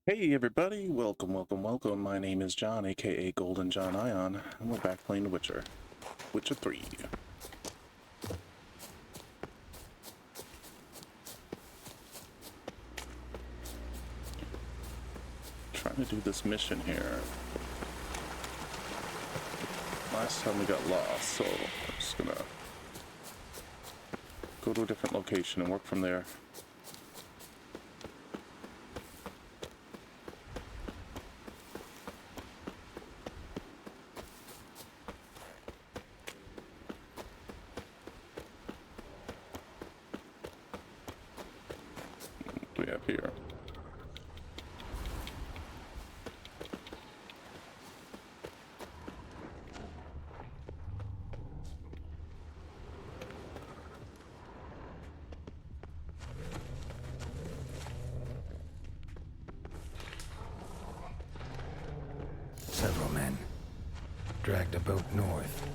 Hey everybody, welcome. My name is John, aka Golden John Ion, and we're back playing The Witcher. Witcher 3. Trying to do this mission here. Last time we got lost, so I'm just gonna go to a different location and work from there. What do we have here? Several men dragged a boat north.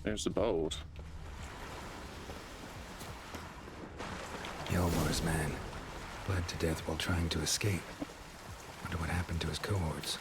There's the boat. Yelmar's man bled to death while trying to escape. Wonder what happened to his cohorts.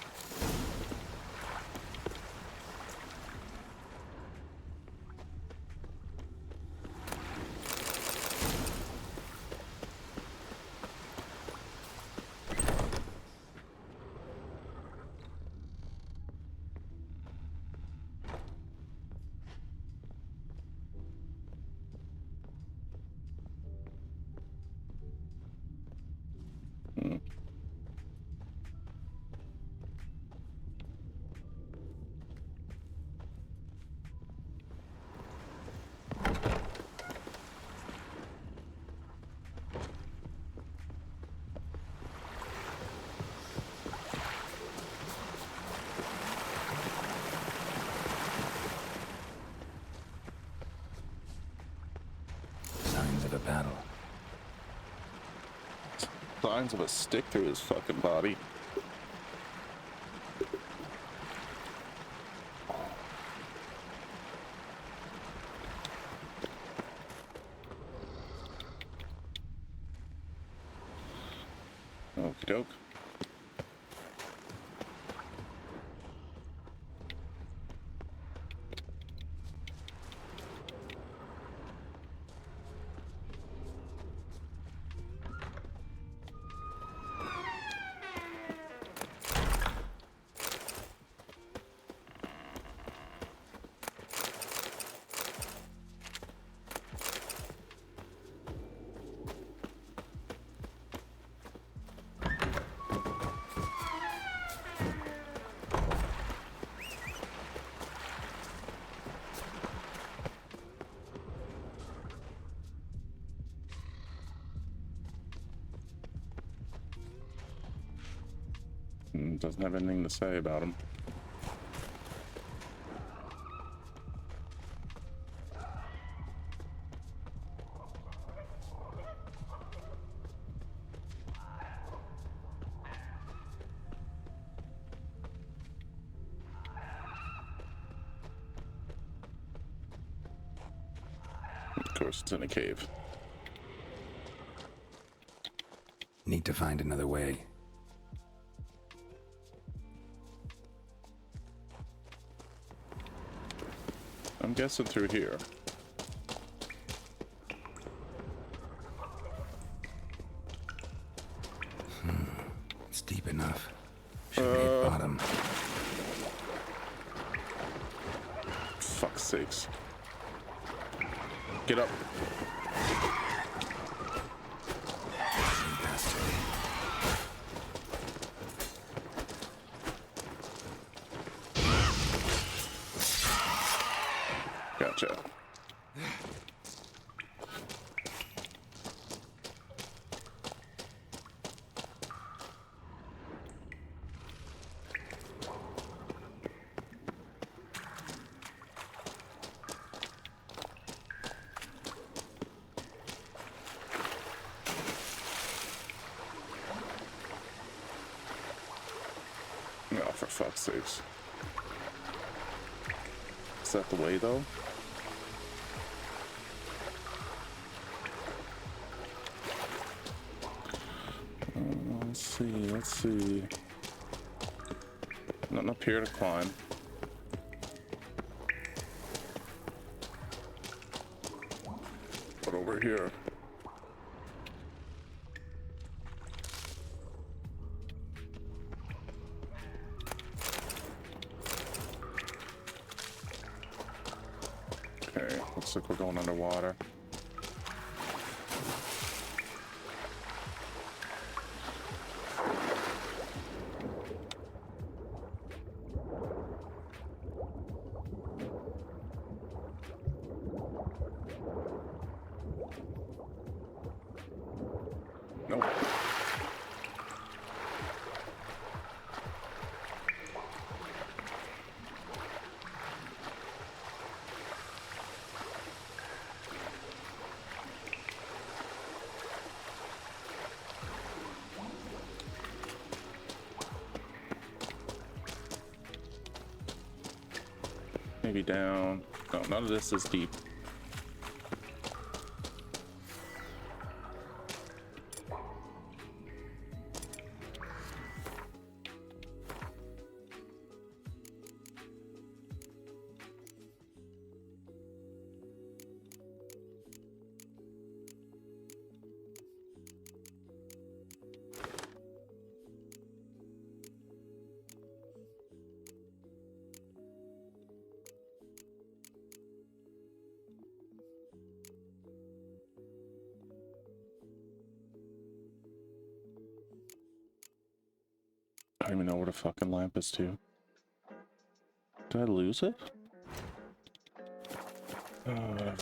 Signs of a battle. Signs of a stick through his fucking body. Okie doke. Doesn't have anything to say about him. Of course, it's in a cave. Need to find another way. I'm guessing through here. It's deep enough. Should be at bottom. Fuck's sakes. Get up. Bastard. Gotcha. Oh, for fuck's sakes. Is that the way, though? Let's see. Nothing up here to climb. But over here. Okay, looks like we're going underwater. Nope. Maybe down. No, none of this is deep. I don't even know where the fucking lamp is to. Did I lose it? Whatever.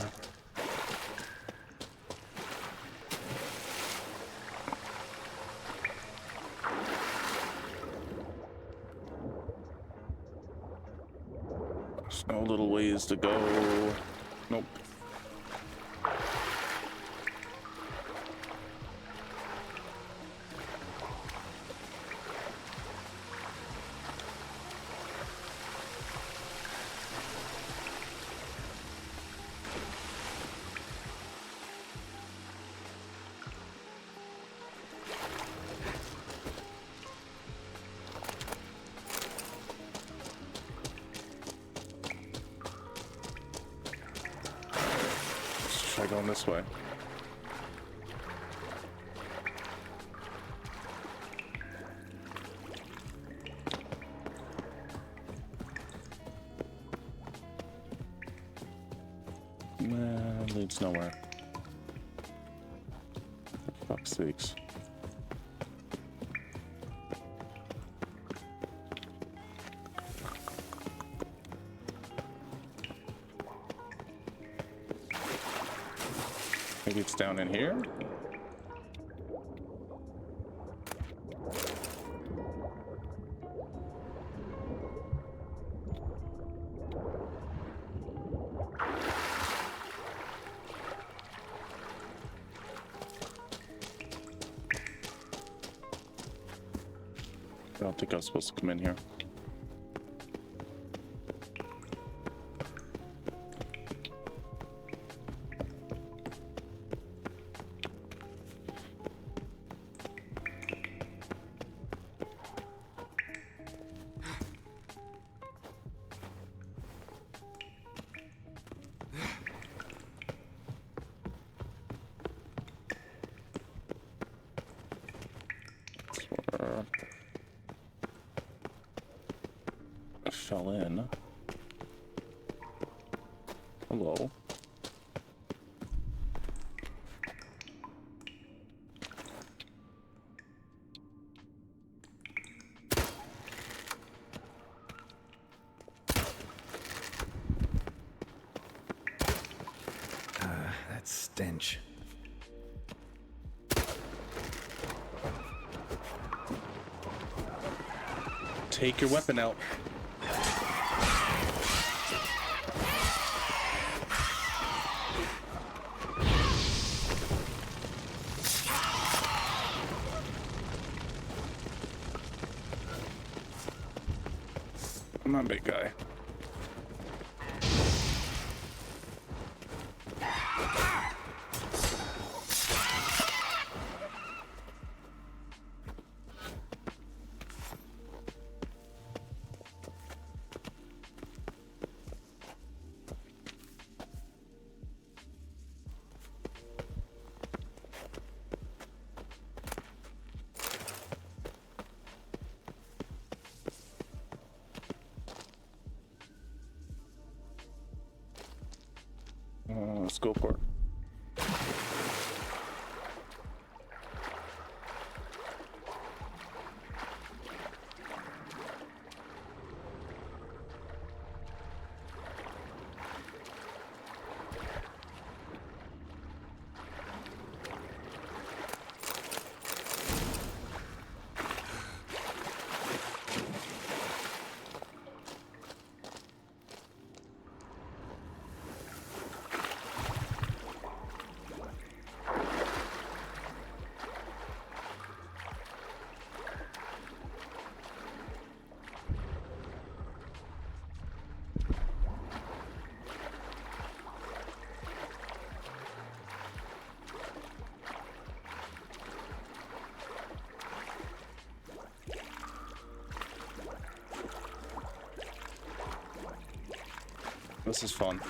There's no little ways to go. Nope. Try going this way. Nah, leads nowhere. For fuck's sakes. Maybe it's down in here? I don't think I was supposed to come in here. I fell in. Hello. That stench. Take your weapon out. Come on, big guy. Let's go for it. This is fun.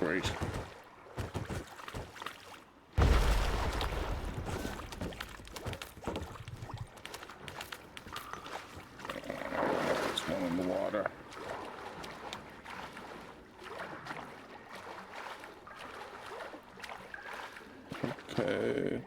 Great. There's one in the water. Okay.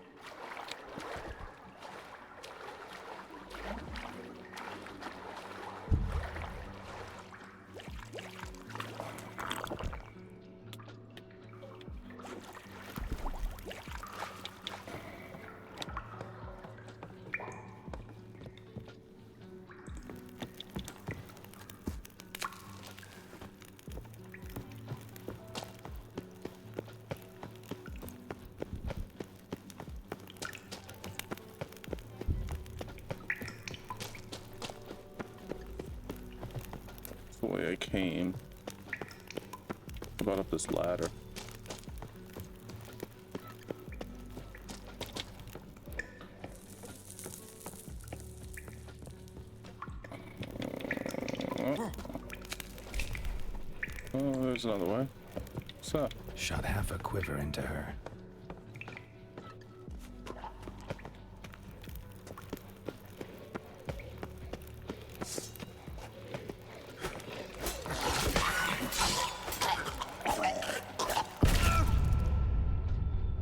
the way I came. How about up this ladder? Oh, there's another way. What's up? Shot half a quiver into her.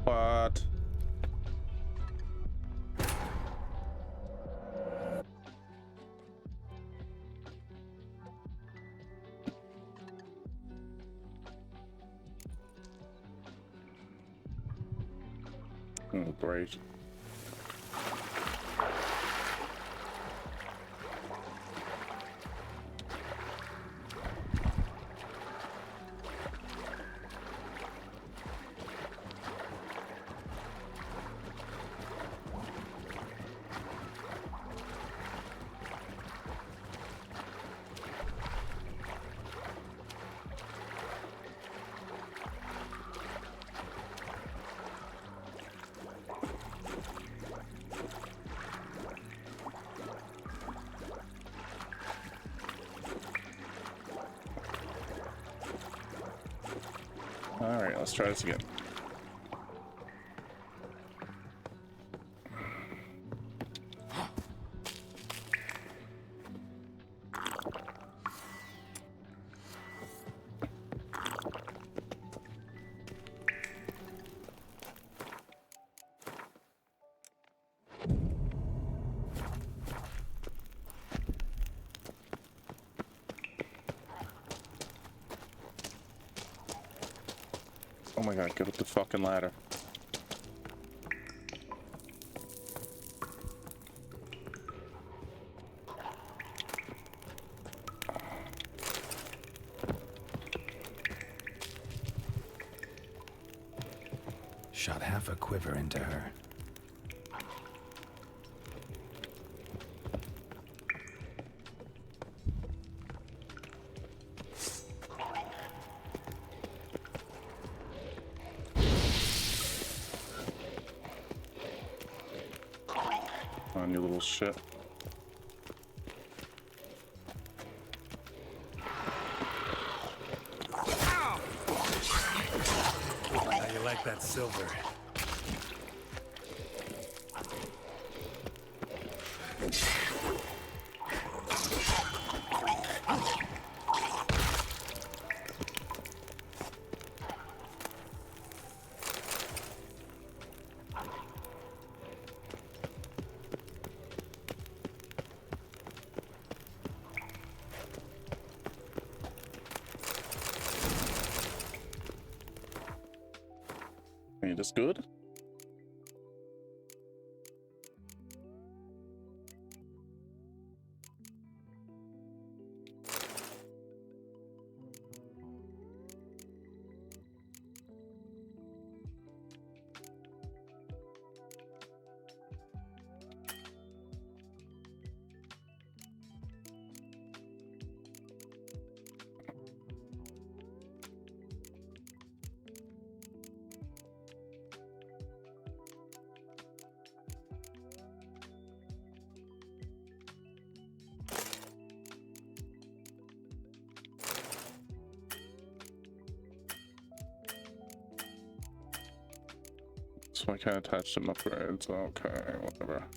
What? Oh, great. Alright, let's try this again. Oh my god, get up the fucking ladder. Shot half a quiver into her. On you little shit. How you like that silver? Ain't this good? So I can't attach some upgrades. Okay, whatever.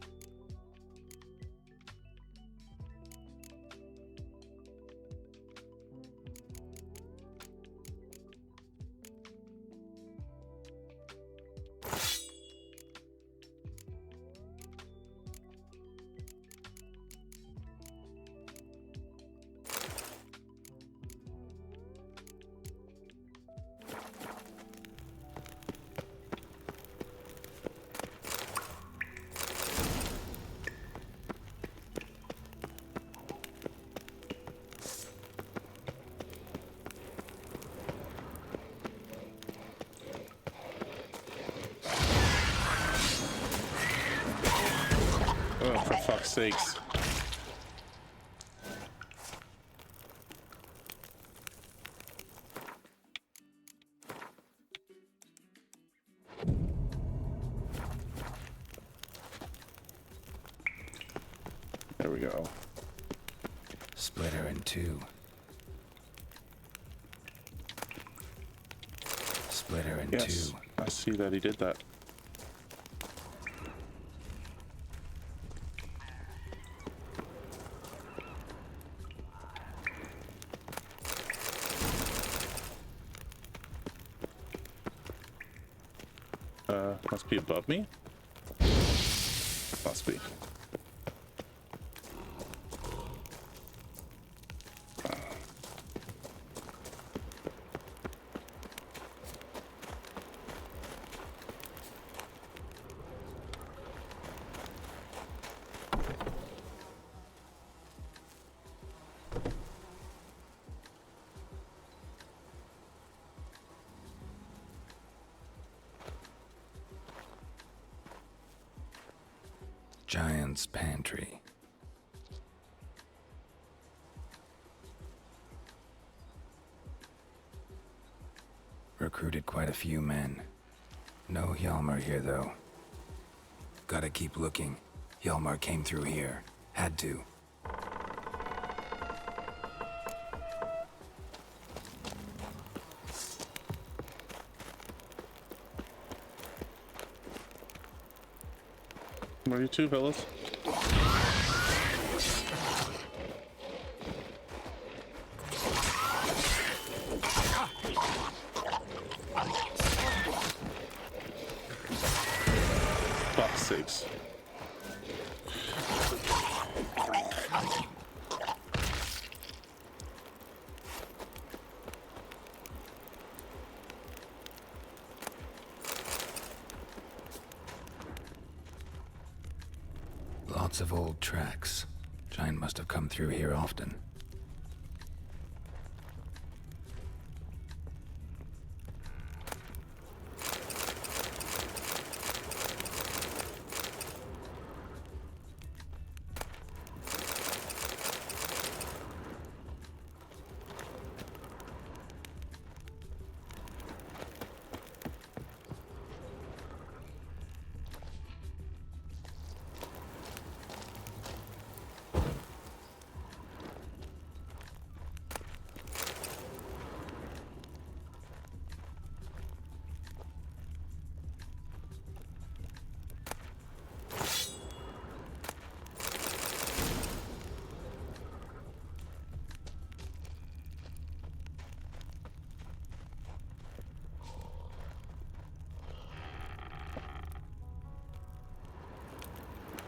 Oh, for fuck's sakes. we go. Split her in two. Split her in Yes, two. I see that he did that. Must be above me? Must be. Giant's pantry. Recruited quite a few men. No Hjalmar here, though. Gotta keep looking. Hjalmar came through here. Had to. Where are you two, fellas? Fuck's sakes. Lots of old tracks. Giant must have come through here often.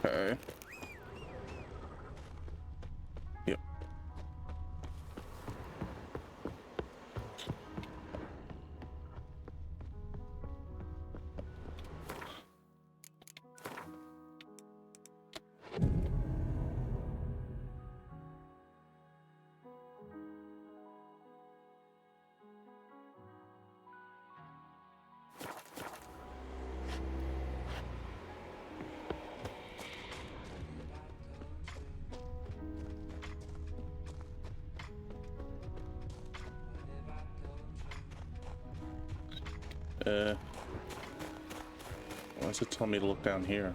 Okay. Yep. Why does it tell me to look down here?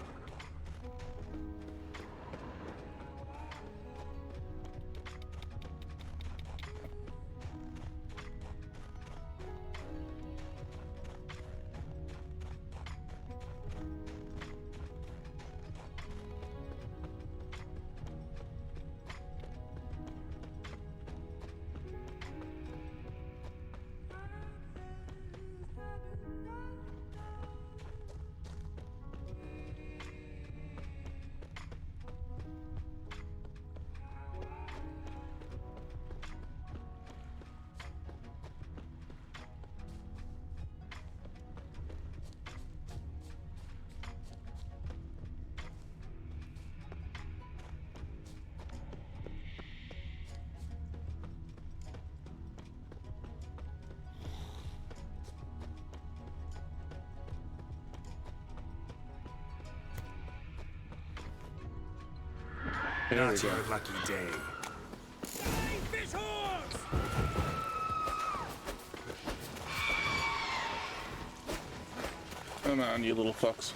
There we Not go. your lucky day. Come on, you little fucks.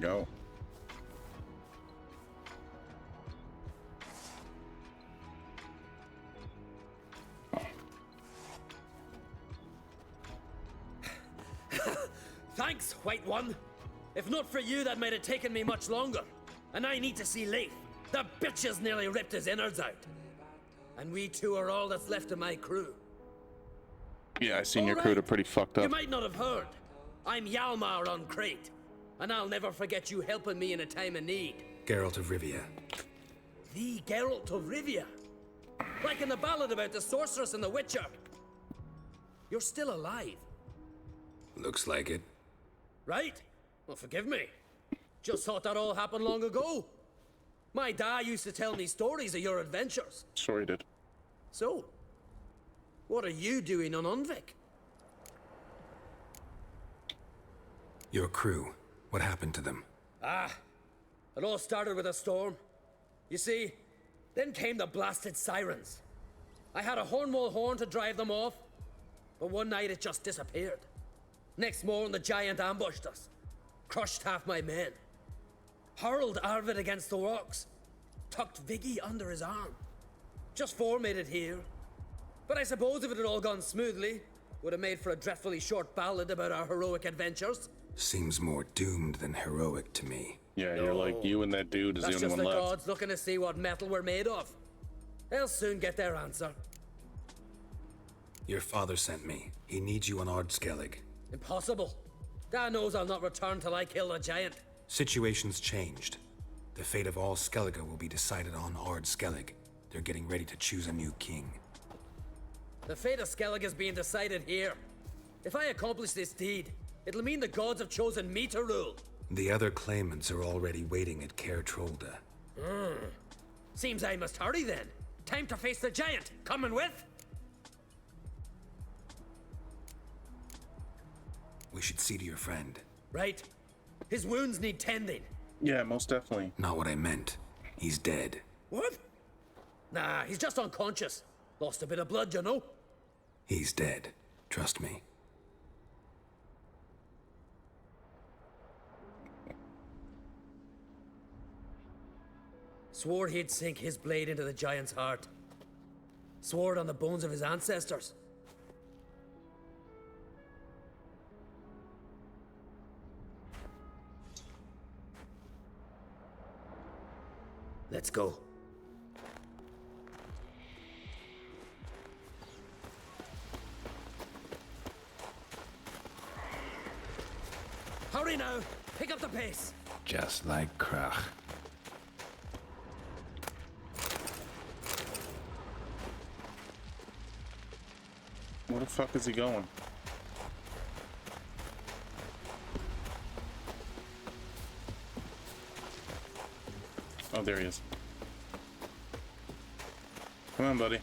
go. Thanks, White One. If not for you, that might have taken me much longer. And I need to see Leif. The bitch has nearly ripped his innards out. And we two are all that's left of my crew. Yeah, I seen All your crew. right. They're pretty fucked You up. might not have heard. I'm Hjalmar on Crate. And I'll never forget you helping me in a time of need. Geralt of Rivia. The Geralt of Rivia. Like in the ballad about the sorceress and the witcher. You're still alive, Looks like it. right? Well, forgive me. Just thought that all happened long ago. My dad used to tell me stories of your adventures. Sure he did. So, what are you doing on Unvik? Your crew. What happened to them? It all started with a storm. You see, then came the blasted sirens. I had a Hornwall horn to drive them off, but one night it just disappeared. Next morning, the giant ambushed us, crushed half my men, hurled Arvid against the rocks, tucked Viggy under his arm. Just four made it here. But I suppose if it had all gone smoothly, would have made for a dreadfully short ballad about our heroic adventures. Seems more doomed than heroic to me. Yeah, you're like, you and that dude is That's the only just one the left. gods looking to see what metal we're made of. They'll soon get their answer. Your father sent me. He needs you on Ardskellig. Impossible. Dad knows I'll not return till I kill the giant. Situation's changed. The fate of all Skellige will be decided on Ardskellig. They're getting ready to choose a new king. The fate of Skellig is being decided here. If I accomplish this deed, it'll mean the gods have chosen me to rule. The other claimants are already waiting at Caer Trolda. Seems I must hurry then. Time to face the giant. Coming with? We should see to your friend. Right. His wounds need tending. Yeah, most definitely. Not what I meant. He's dead. What? Nah, he's just unconscious. Lost a bit of blood, you know. He's dead. Trust me. Swore he'd sink his blade into the giant's heart. Swore it on the bones of his ancestors. Let's go. Hurry now! Pick up the pace! Just like Krach. Where the fuck is he going? Oh, there he is. Come on, buddy.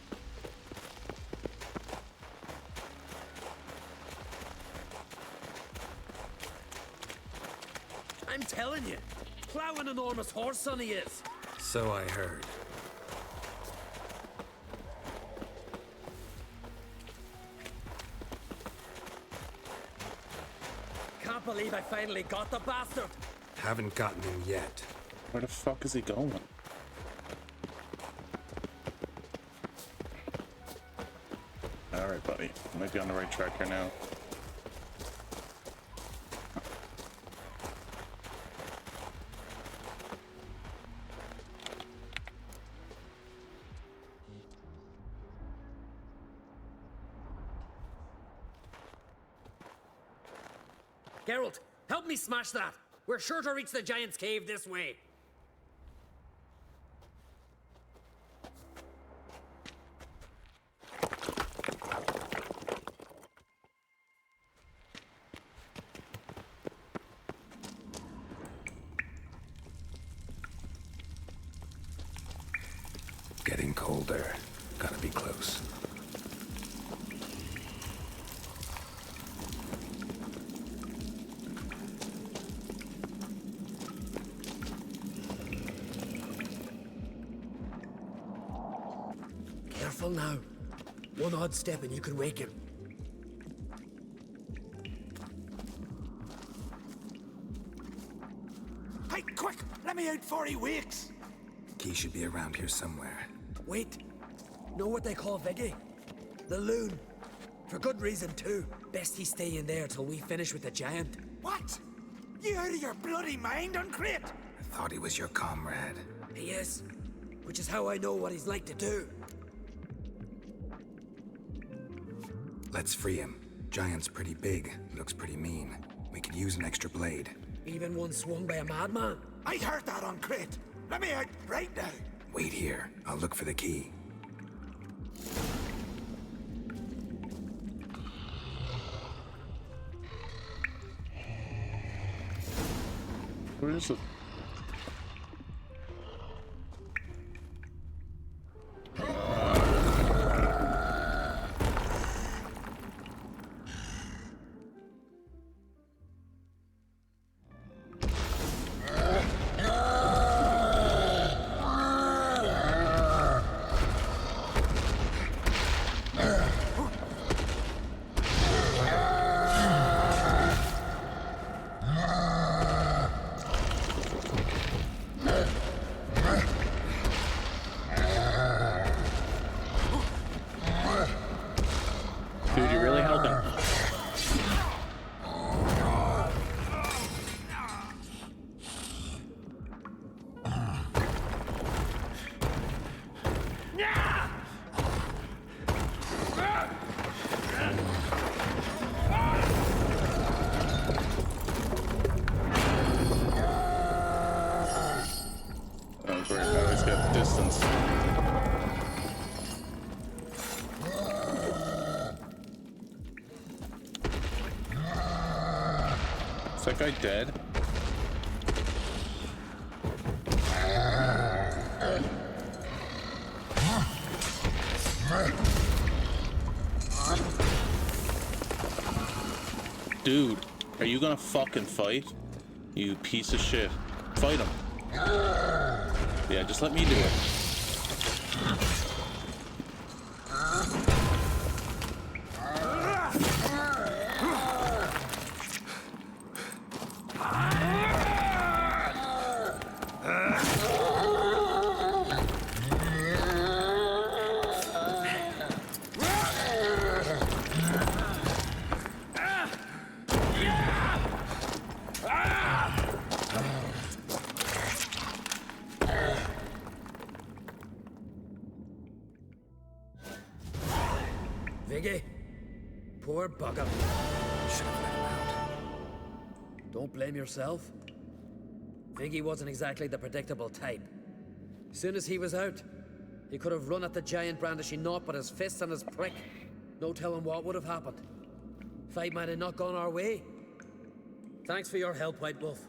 I'm telling you, plow an enormous horse son he is. So I heard. Can't believe I finally got the bastard. Haven't gotten him yet. Where the fuck is he going? Alright, buddy. Might be on the right track here now. Geralt, help me smash that. We're sure to reach the giant's cave this way. Getting colder. Gotta be close. Careful now. One odd step and you can wake him. about 40 weeks. Key should be around here somewhere. Wait. Know what they call Viggy? The loon. For good reason, too. Best he stay in there till we finish with the giant. What? You out of your bloody mind, Uncrate? I thought he was your comrade. He is. Which is how I know what he's like to do. Let's free him. Giant's pretty big, looks pretty mean. We could use an extra blade. Even one swung by a madman. I heard that, Uncrate. Let me out right now. Wait here. I'll look for the key. Where is it? Dude, you really helping. Oh, great. Now he's got distance. Is that guy dead? Dude, are you gonna fucking fight? You piece of shit. Fight him. Yeah, just let me do it. Viggy. Poor bugger. Should have let him out. Don't blame yourself. Viggy wasn't exactly the predictable type. Soon as he was out, he could have run at the giant brandishing naught but his fists and his prick. No telling what would have happened. Fight might have not gone our way. Thanks for your help, White Wolf.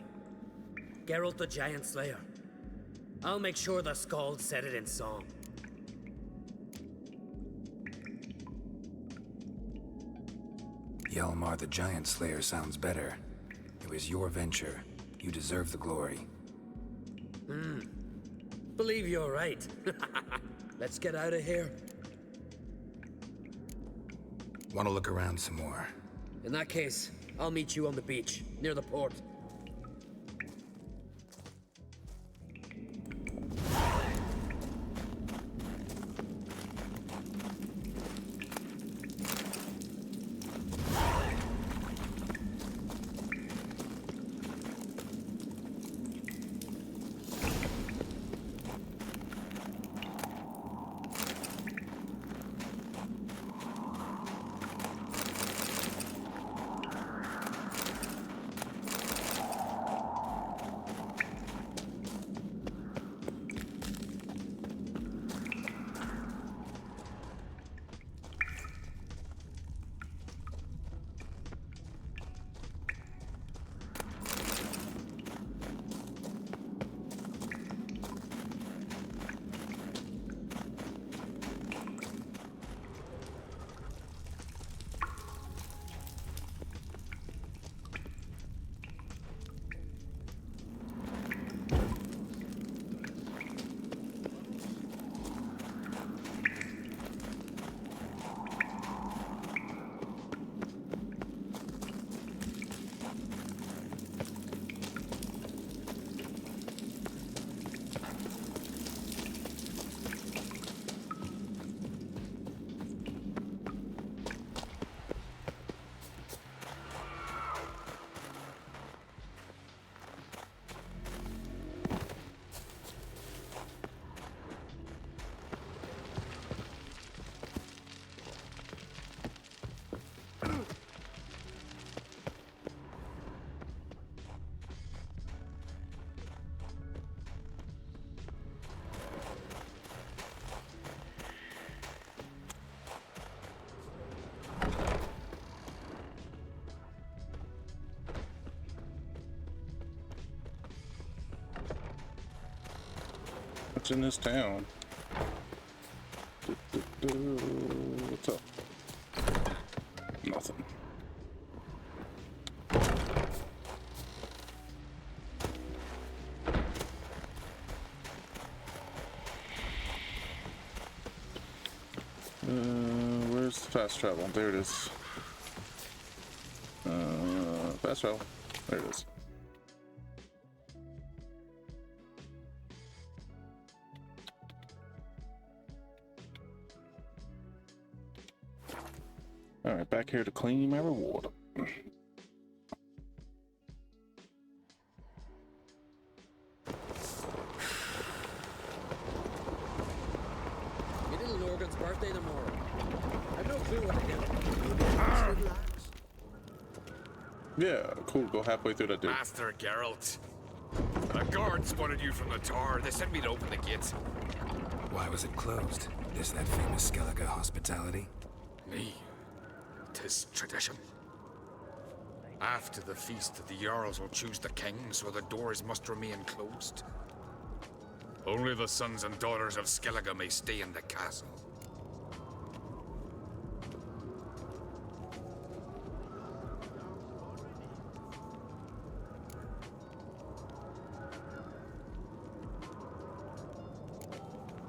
Geralt the Giant Slayer. I'll make sure the Skald said it in song. Hjalmar the Giant Slayer sounds better. It was your venture. You deserve the glory. Believe you're right. Let's get out of here. Want to look around some more? In that case, I'll meet you on the beach, near the port. much in this town. What's up? Nothing. Where's the fast travel? There it is. Fast travel. There it is. Alright, back here to claim my reward. Your little Lorgan's birthday tomorrow. I've no clue what to get. Yeah, cool. Go halfway through that dude. Master Geralt. A guard spotted you from the tower. They sent me to open the gate. Why was it closed? Is that famous Skellige hospitality? Me. 'Tis tradition. After the feast, the Jarls will choose the king, so the doors must remain closed. Only the sons and daughters of Skellige may stay in the castle.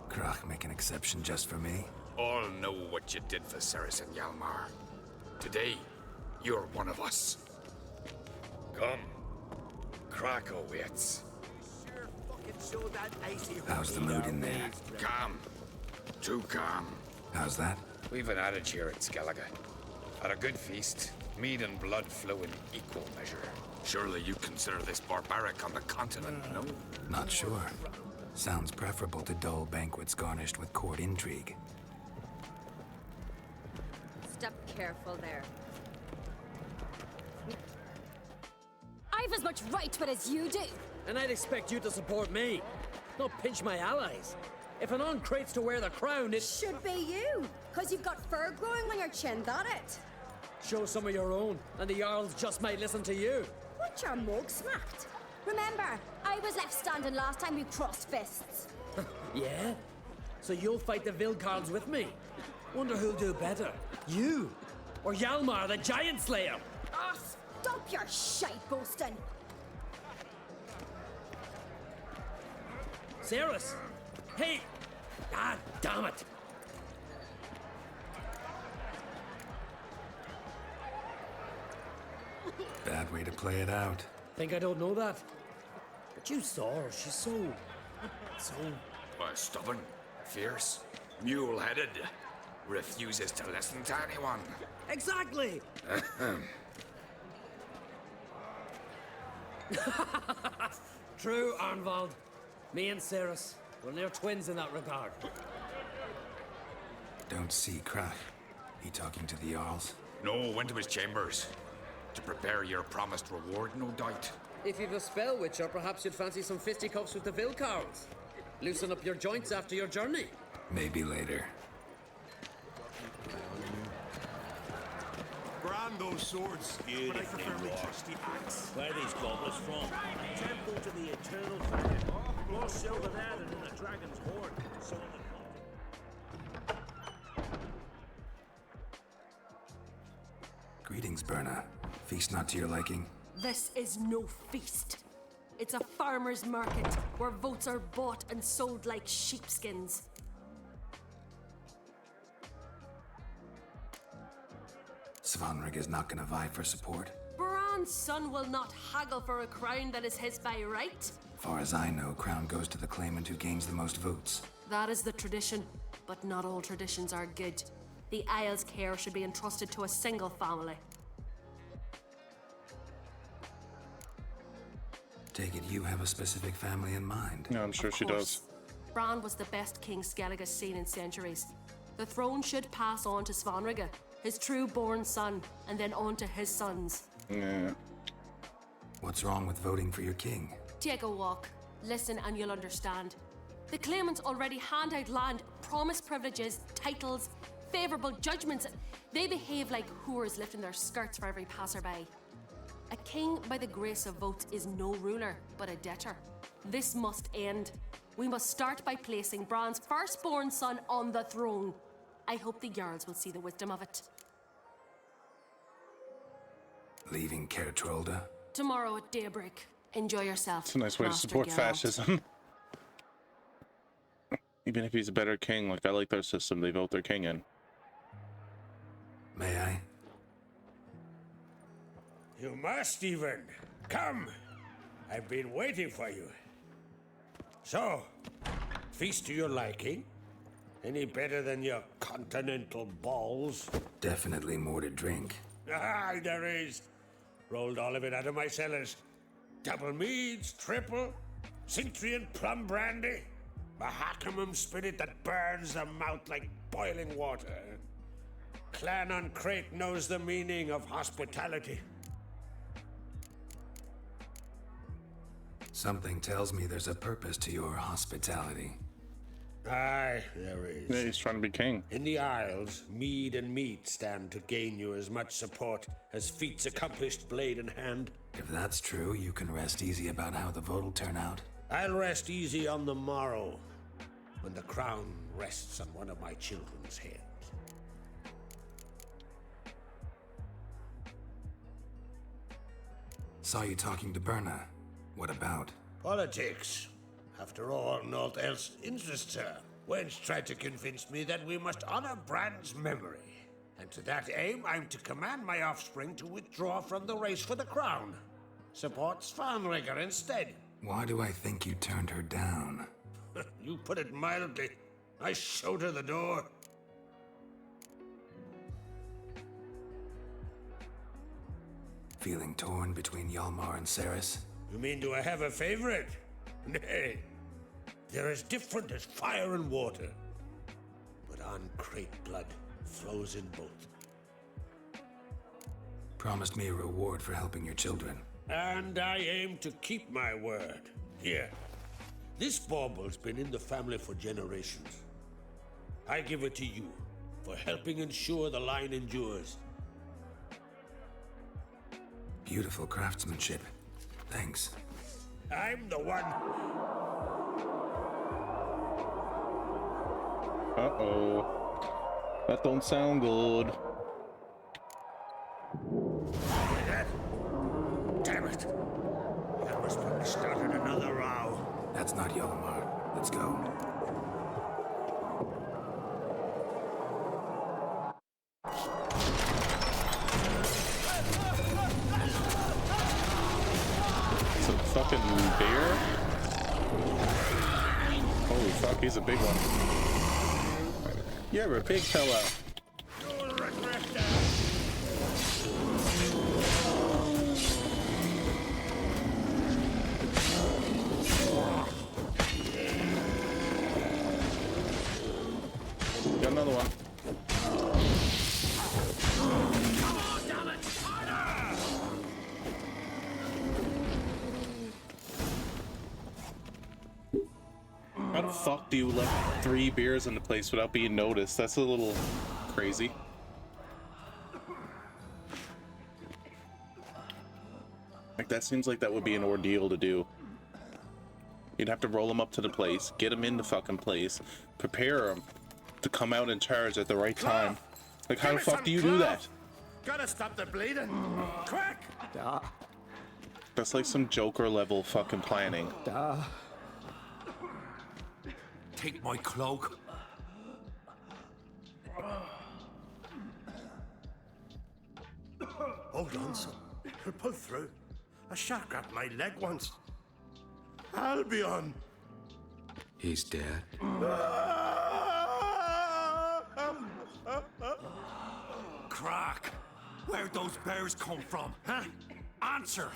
Krach make an exception just for me? All know what you did for Ceres and Hjalmar. Today, you're one of us. Come. Krakow waits. How's the mood in there? Calm. Too calm. How's that? We've an adage here at Skellige. At a good feast, mead and blood flow in equal measure. Surely you consider this barbaric on the continent, no? Not sure. Sounds preferable to dull banquets garnished with court intrigue. Step careful there. I've as much right to it as you do. And I'd expect you to support me, not pinch my allies. If an crates to wear the crown, it Should be you, because you've got fur growing on your chin, that it? show some of your own, and the Jarls just might listen to you. What your mug smacked? Remember, I was left standing last time we crossed fists. Yeah? So you'll fight the Vilcards with me? Wonder who'll do better, you or Hjalmar the Giant Slayer? Ah, stop your shite boasting. Ceres? Hey! God damn it! Bad way to play it out. Think I don't know that? But you saw her, she's so... Why, stubborn, fierce, mule-headed. Refuses to listen to anyone. Exactly! True, Arnvald. Me and Ceres, well, they're twins in that regard. Don't see Krach. He talking to the Jarls? No, went to his chambers. To prepare your promised reward, no doubt. If you've a spell witcher, perhaps you'd fancy some fisticuffs with the Vilcards. Loosen up your joints after your journey. Maybe later. Brand those swords. But I prefer my trusty axe. Where are these goblets from? Temple to the Eternal Dragon. More silver there than in a dragon's hoard. So on the Greetings, Berna. Feast not to your liking? This is no feast. It's a farmer's market where votes are bought and sold like sheepskins. Svanrig is not gonna vie for support. Bran's son will not haggle for a crown that is his by right. Far as I know, crown goes to the claimant who gains the most votes. That is the tradition, but not all traditions are good. The Isle's care should be entrusted to a single family. Take it you have a specific family in mind. Yeah, I'm sure Of she course. does. Bran was the best king Skellige seen in centuries. The throne should pass on to Svanrige, his true-born son, and then on to his sons. Yeah. What's wrong with voting for your king? Take a walk, listen, and you'll understand. The claimants already hand out land, promise privileges, titles, favourable judgments. They behave like whores lifting their skirts for every passerby. A king by the grace of votes is no ruler, but a debtor. This must end. We must start by placing Bran's firstborn son on the throne. I hope the Jarls will see the wisdom of it. Leaving Caer Trolda? Tomorrow at daybreak. Enjoy yourself. It's a nice way to Master support Geralt. fascism. Even if he's a better king, like I like their system, they vote their king in. May I? You must even. Come. I've been waiting for you. So, feast to your liking? Any better than your continental balls? Definitely more to drink. Ah, there is. Rolled all of it out of my cellars. Double meads, triple, Cintrian plum brandy, Mahakimum spirit that burns the mouth like boiling water. Clan on Crate knows the meaning of hospitality. Something tells me there's a purpose to your hospitality. Aye, there is. Yeah, he's trying to be king. In the Isles, mead and meat stand to gain you as much support as feats accomplished blade in hand. If that's true, you can rest easy about how the vote will turn out. I'll rest easy on the morrow, when the crown rests on one of my children's heads. Saw you talking to Berna. What about? Politics. After all, naught else interests her. Wench tried to convince me that we must honor Bran's memory. And to that aim, I'm to command my offspring to withdraw from the race for the crown. Support Svanrigger instead. Why do I think you turned her down? You put it mildly. I showed her the door. Feeling torn between Hjalmar and Cerys? You mean, do I have a favorite? Nay. They're as different as fire and water. But on Crate blood flows in both. Promised me a reward for helping your children. And I aim to keep my word. Here. This bauble's been in the family for generations. I give it to you for helping ensure the line endures. Beautiful craftsmanship. Thanks. I'm the one. Uh-oh. That don't sound good. Damn it. That must probably started another row. That's not Hjalmar. Let's go. It's a fucking bear? Holy fuck, he's a big one. You're a big fella. Got another one. How the fuck do you let 3 beers in the place without being noticed? That's a little crazy. Like, that seems like that would be an ordeal to do. You'd have to roll them up to the place, get them in the fucking place, prepare them to come out and charge at the right time. Like, how the fuck do you do that? Gotta stop the bleeding. Quick! That's like some Joker level fucking planning. Take my cloak. Hold on, son. We'll pull through. A shark grabbed my leg once. Albion! He's dead. Crack! Where'd those bears come from, huh? Answer!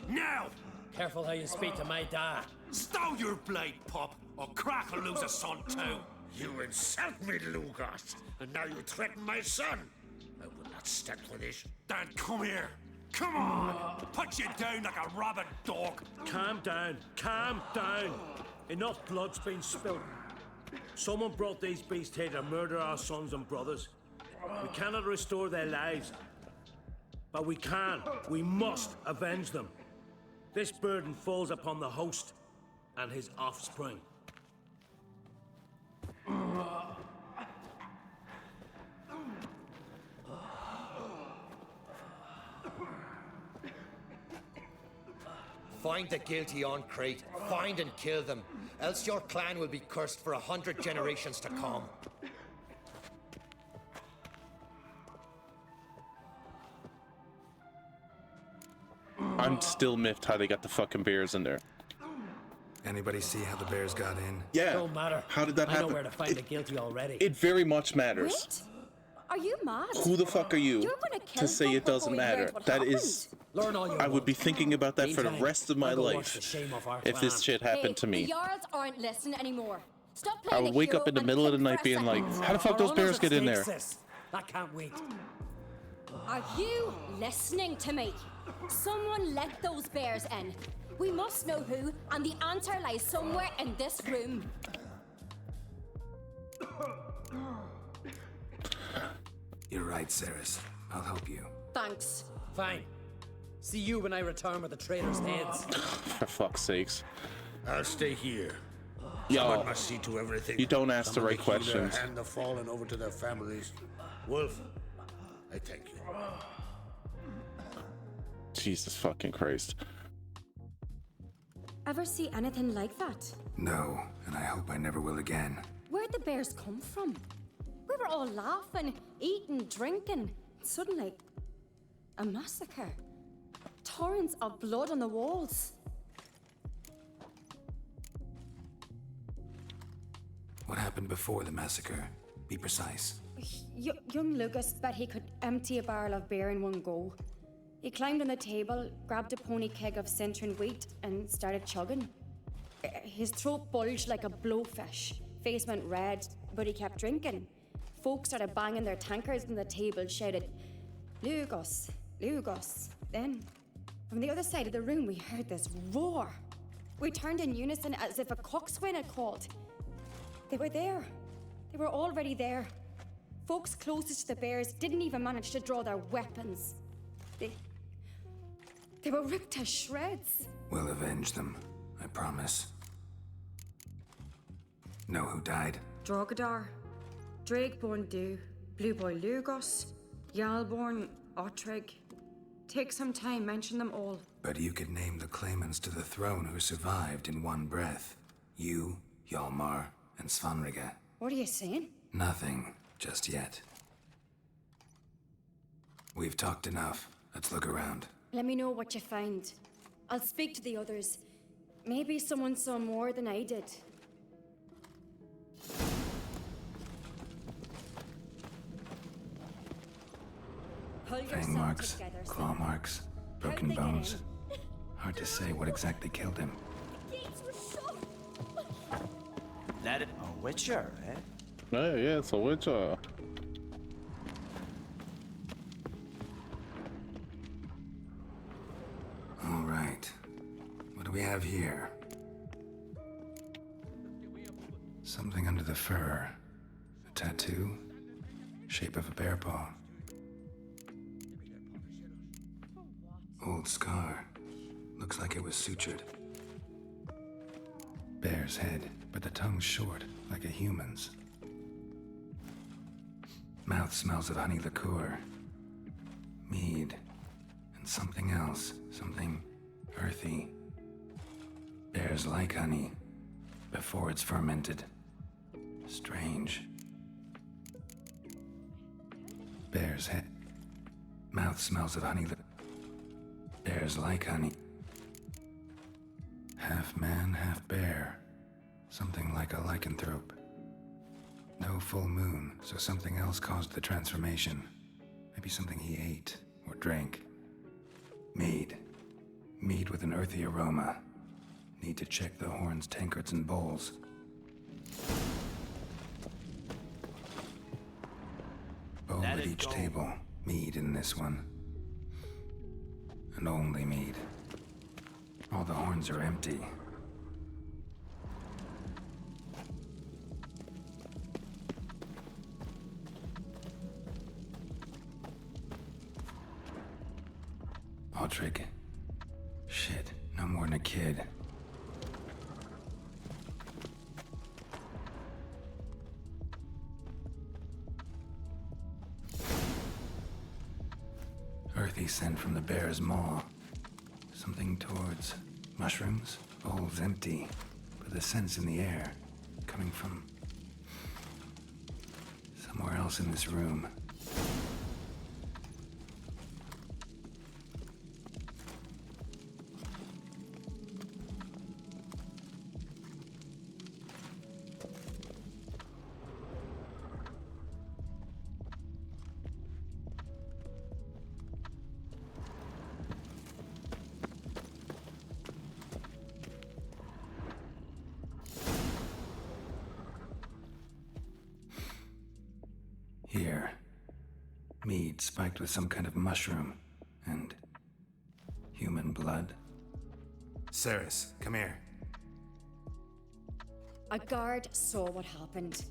Now! Careful how you speak to my dad. Stow your blade, pup, or Crack will lose a son too! You insult me, Lugos, and now you threaten my son! I will not stand for this. Dan, come here! Come on! Put you down like a rabid dog! Calm down. Calm down. Enough blood's been spilled. Someone brought these beasts here to murder our sons and brothers. We cannot restore their lives. But we can. We must avenge them. This burden falls upon the host and his offspring. Find the guilty on Crate. Find and kill them. Else your clan will be cursed for 100 generations to come. I'm still miffed how they got the fucking bears in there. Anybody see how the bears got in? Yeah. Don't matter. How did that I happen? know where to find the guilty already. It very much matters. Wait. Are you mad? Who the fuck are you You're gonna kill to say folk it doesn't before you matter? heard what That happened. is, Learn all you I would be thinking about that for the Meantime, rest of my I'll go wash life the shame off our if this clan. shit happened Hey, to me. The Jarls aren't listening anymore. Stop I playing would the wake hero up in the and middle of the think night for a being like, second. how the fuck Our those honour's bears at get in stake, there? sis. That can't wait. Are you listening to me? Someone let those bears in. We must know who, and the answer lies somewhere in this room. You're right, Ceres. I'll help you. Thanks. Fine. See you when I return with the traitors' heads. For fuck's sakes. I'll stay here. Yo, Someone must see to everything. you don't ask the Someone right to heal questions. Their hand the fallen over to their families. Wolf, I thank you. Jesus fucking Christ. Ever see anything like that? No, and I hope I never will again. Where'd the bears come from? We were all laughing, eating, drinking. Suddenly, a massacre. Torrents of blood on the walls. What happened before the massacre? Be precise. Young Lucas bet he could empty a barrel of beer in one go. He climbed on the table, grabbed a pony keg of Cintron wheat, and started chugging. His throat bulged like a blowfish. Face went red, but he kept drinking. Folks started banging their tankards on the table, shouted, "Lugos, Lugos." Then, from the other side of the room, we heard this roar. We turned in unison as if a coxswain had called. They were there. They were already there. Folks closest to the bears didn't even manage to draw their weapons. They were ripped to shreds. We'll avenge them, I promise. Know who died? Drogadar, Drakeborn Du, Blue Boy Lugos, Yalborn, Ottrig. Take some time, mention them all. But you could name the claimants to the throne who survived in one breath. You, Hjalmar, and Svanrige. What are you saying? Nothing, just yet. We've talked enough. Let's look around. Let me know what you find. I'll speak to the others. Maybe someone saw more than I did. Pull Fang yourself marks, together, claw son. marks, How'd broken they get bones. in? Hard to say what exactly killed him. The gates were shut. That a witcher, eh? Yeah, it's a witcher. All right. What do we have here? Something under the fur. A tattoo. Shape of a bear paw. Old scar. Looks like it was sutured. Bear's head, but the tongue's short, like a human's. Mouth smells of honey liqueur. Mead. And something else. Something earthy. Bears like honey. Before it's fermented. Strange. Bear's head. Mouth smells of honey. Bears like honey. Half man, half bear. Something like a lycanthrope. No full moon, so something else caused the transformation. Maybe something he ate or drank. Mead. Mead with an earthy aroma. Need to check the horns, tankards, and bowls. Bowl Let at it each go. table. Mead in this one. And only mead. All the horns are empty. Ottrig. Shit, no more than a kid. Earthy scent from the bear's maw. Something towards Mushrooms, bowls empty, but the scents in the air coming from somewhere else in this room. Here. Mead spiked with some kind of mushroom. And human blood. Ceres, come here. A guard saw what happened.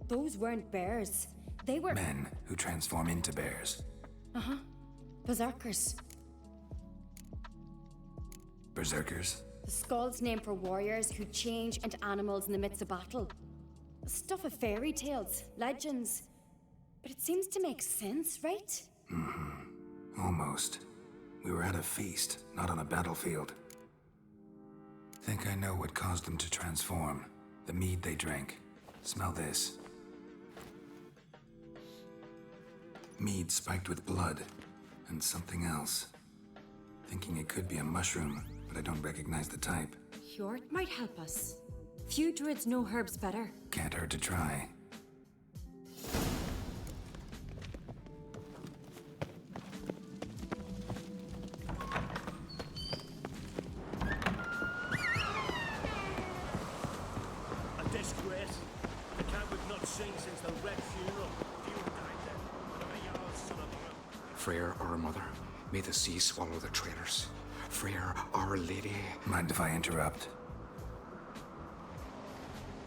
Those weren't bears. They were Men who transform into bears. berserkers. Berserkers? The Skull's name for warriors who change into animals in the midst of battle. Stuff of fairy tales, legends. But it seems to make sense, right? Almost. We were at a feast, not on a battlefield. Think I know what caused them to transform. The mead they drank. Smell this. Mead spiked with blood. And something else. Thinking it could be a mushroom, but I don't recognize the type. Hjort might help us. Few druids know herbs better. Can't hurt to try. A disgrace. The camp we've not seen since the Red Funeral. You died then. Whatever you are, son of a... Freyr, our mother, may the sea swallow the traitors. Freyr, our lady. Mind if I interrupt?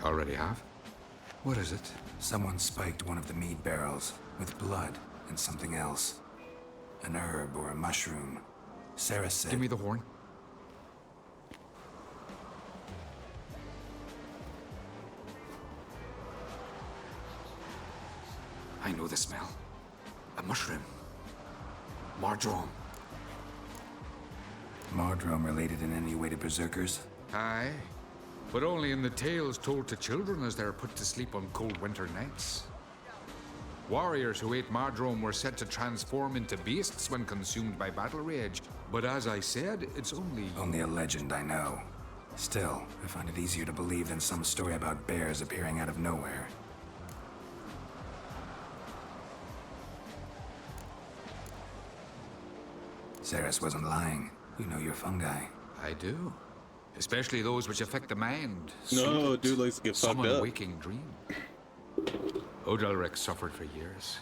Already have? What is it? Someone spiked one of the mead barrels with blood and something else. An herb or a mushroom. Sarah said... Give me the horn. I know the smell. A mushroom. Mardrome. Mardrome related in any way to berserkers? Aye. But only in the tales told to children as they're put to sleep on cold winter nights. Warriors who ate Mardrome were said to transform into beasts when consumed by battle rage. But as I said, it's only... Only a legend, I know. Still, I find it easier to believe than some story about bears appearing out of nowhere. Ceres wasn't lying. You know your fungi. I do. Especially those which affect the mind. No, dude likes to get fucked Summon up. waking dream. Odalric suffered for years.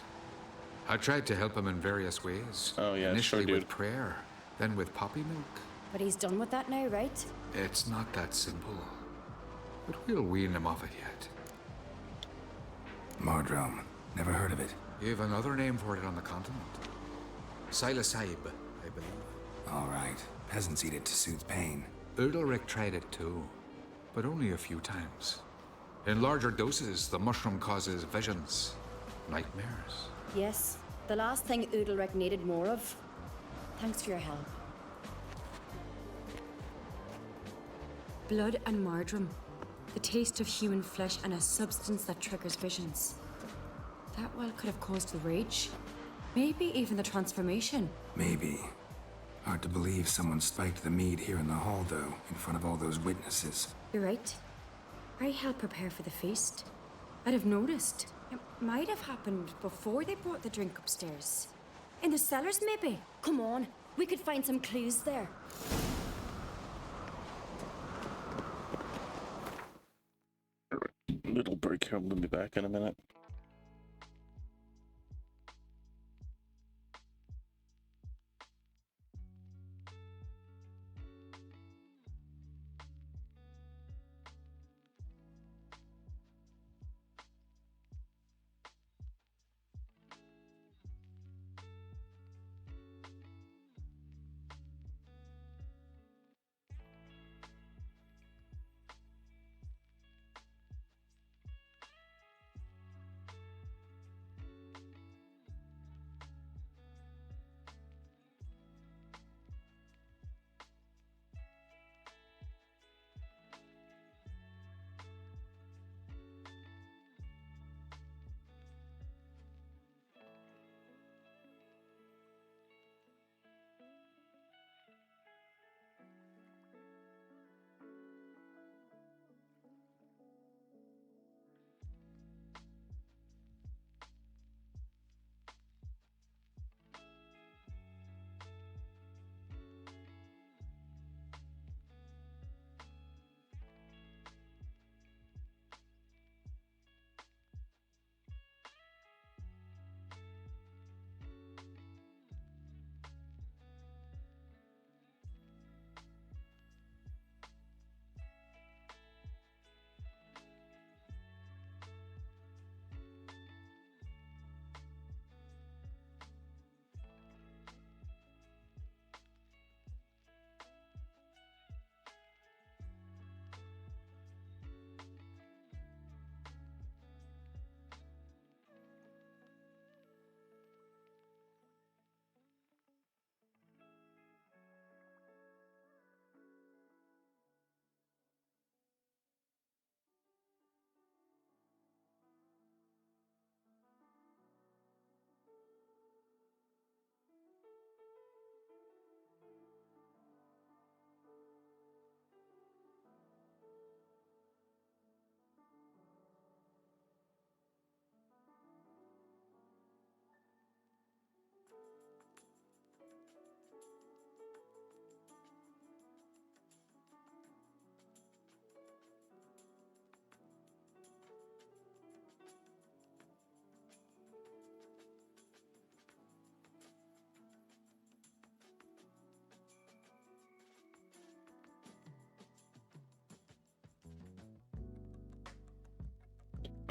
I tried to help him in various ways. Oh, yeah, Initially sure, with dude. prayer, then with poppy milk. But he's done with that now, right? It's not that simple. But we'll wean him off it yet. Mardrome. Never heard of it. You've another name for it on the continent. Silasaib, I believe. All right. Peasants eat it to soothe pain. Odalric tried it too, but only a few times. In larger doses, the mushroom causes visions, nightmares. Yes. The last thing Udalric needed more of. Thanks for your help. Blood and Mardrome. The taste of human flesh and a substance that triggers visions. That well could have caused the rage. Maybe even the transformation. Maybe. Hard to believe someone spiked the mead here in the hall, though, in front of all those witnesses. You're right. I helped prepare for the feast. I'd have noticed. It might have happened before they brought the drink upstairs. In the cellars, maybe. Come on. We could find some clues there. Little break here. I'm gonna be back in a minute.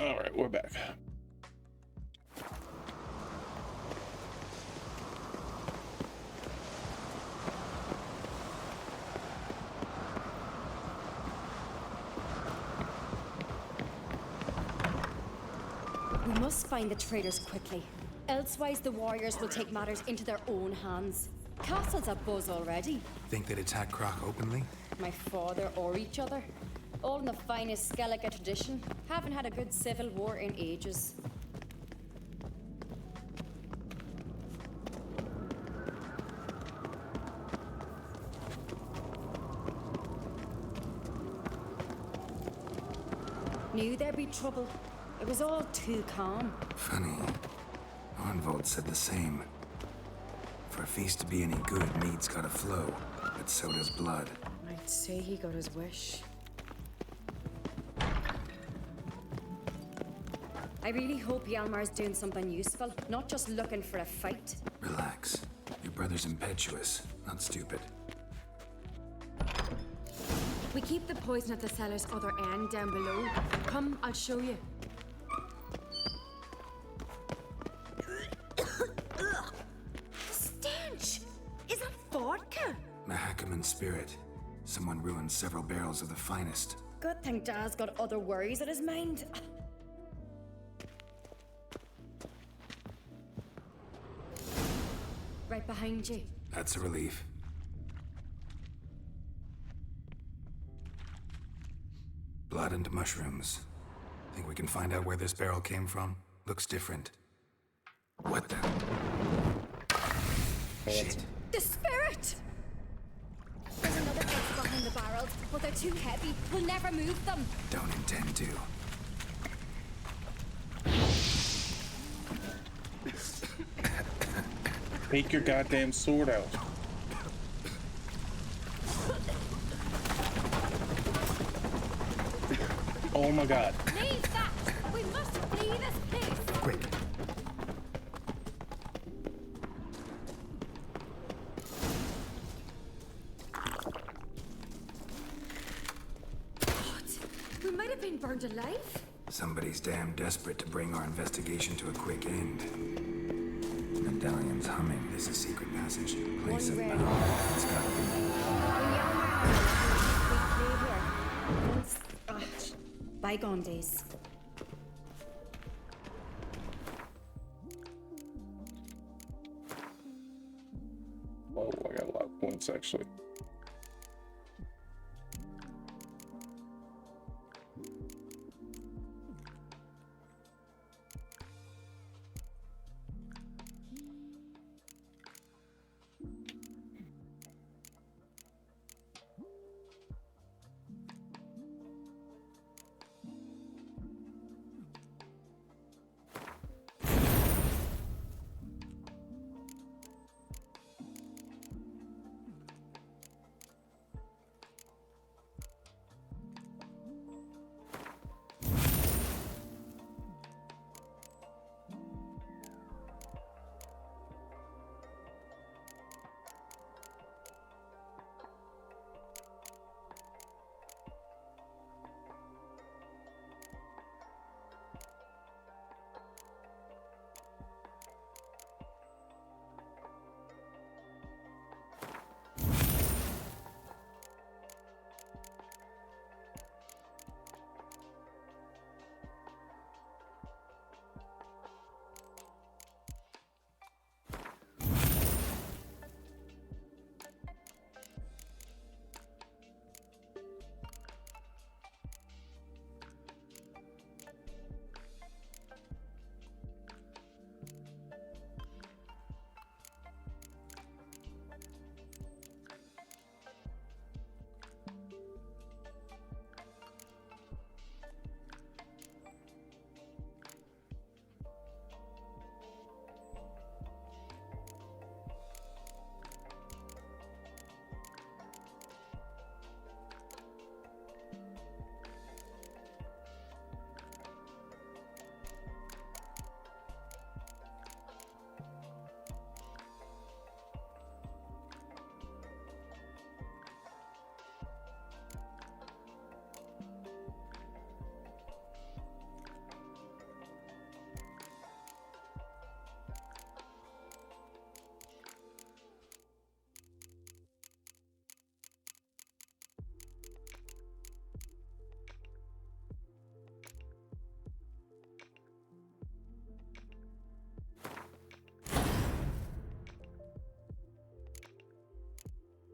All right, we're back. We must find the traitors quickly. Elsewise, the warriors will take matters into their own hands. Castle's abuzz already. Think they'd attack Croc openly? My father or each other. All in the finest Skellige tradition. Haven't had a good civil war in ages. Knew there'd be trouble. It was all too calm. Funny. Arnvold said the same. For a feast to be any good, mead's gotta flow, but so does blood. I'd say he got his wish. I really hope Hjalmar's doing something useful, not just looking for a fight. Relax. Your brother's impetuous, not stupid. We keep the poison at the cellar's other end down below. Come, I'll show you. Stench! Is that vodka? Mahakaman spirit. Someone ruined several barrels of the finest. Good thing Dad's got other worries in his mind. Right behind you. That's a relief. Blood and mushrooms. Think we can find out where this barrel came from? Looks different. What the? Shit. The spirit! There's another X behind the barrels, but they're too heavy. We'll never move them. Don't intend to. Take your goddamn sword out. Oh my god. Leave that! We must flee this place! Quick. What? We might have been burned alive? Somebody's damn desperate to bring our investigation to a quick end. Medallion's humming. There's a secret passage. Place of power. It's gotta be. Bygone days. Oh, I got a lot of points actually.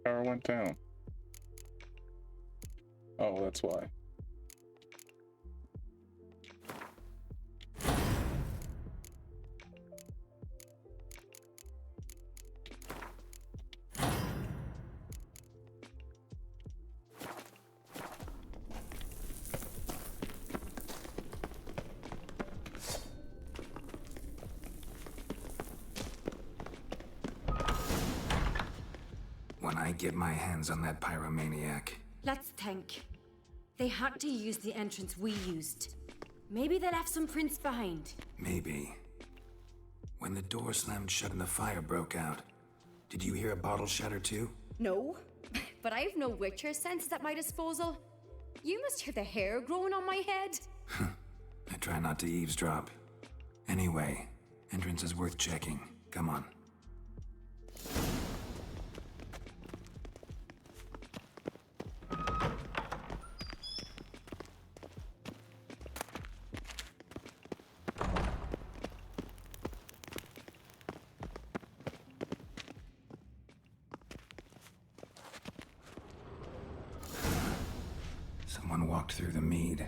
Power went down. Oh, that's why. When I get my hands on that pyromaniac, Let's think. They had to use the entrance we used. Maybe they left some prints behind. maybe. When the door slammed shut and the fire broke out, did you hear a bottle shatter too? No, but I've no Witcher senses at my disposal. You must hear the hair growing on my head. I try not to eavesdrop. Anyway, entrance is worth checking. Come on. Someone walked through the mead.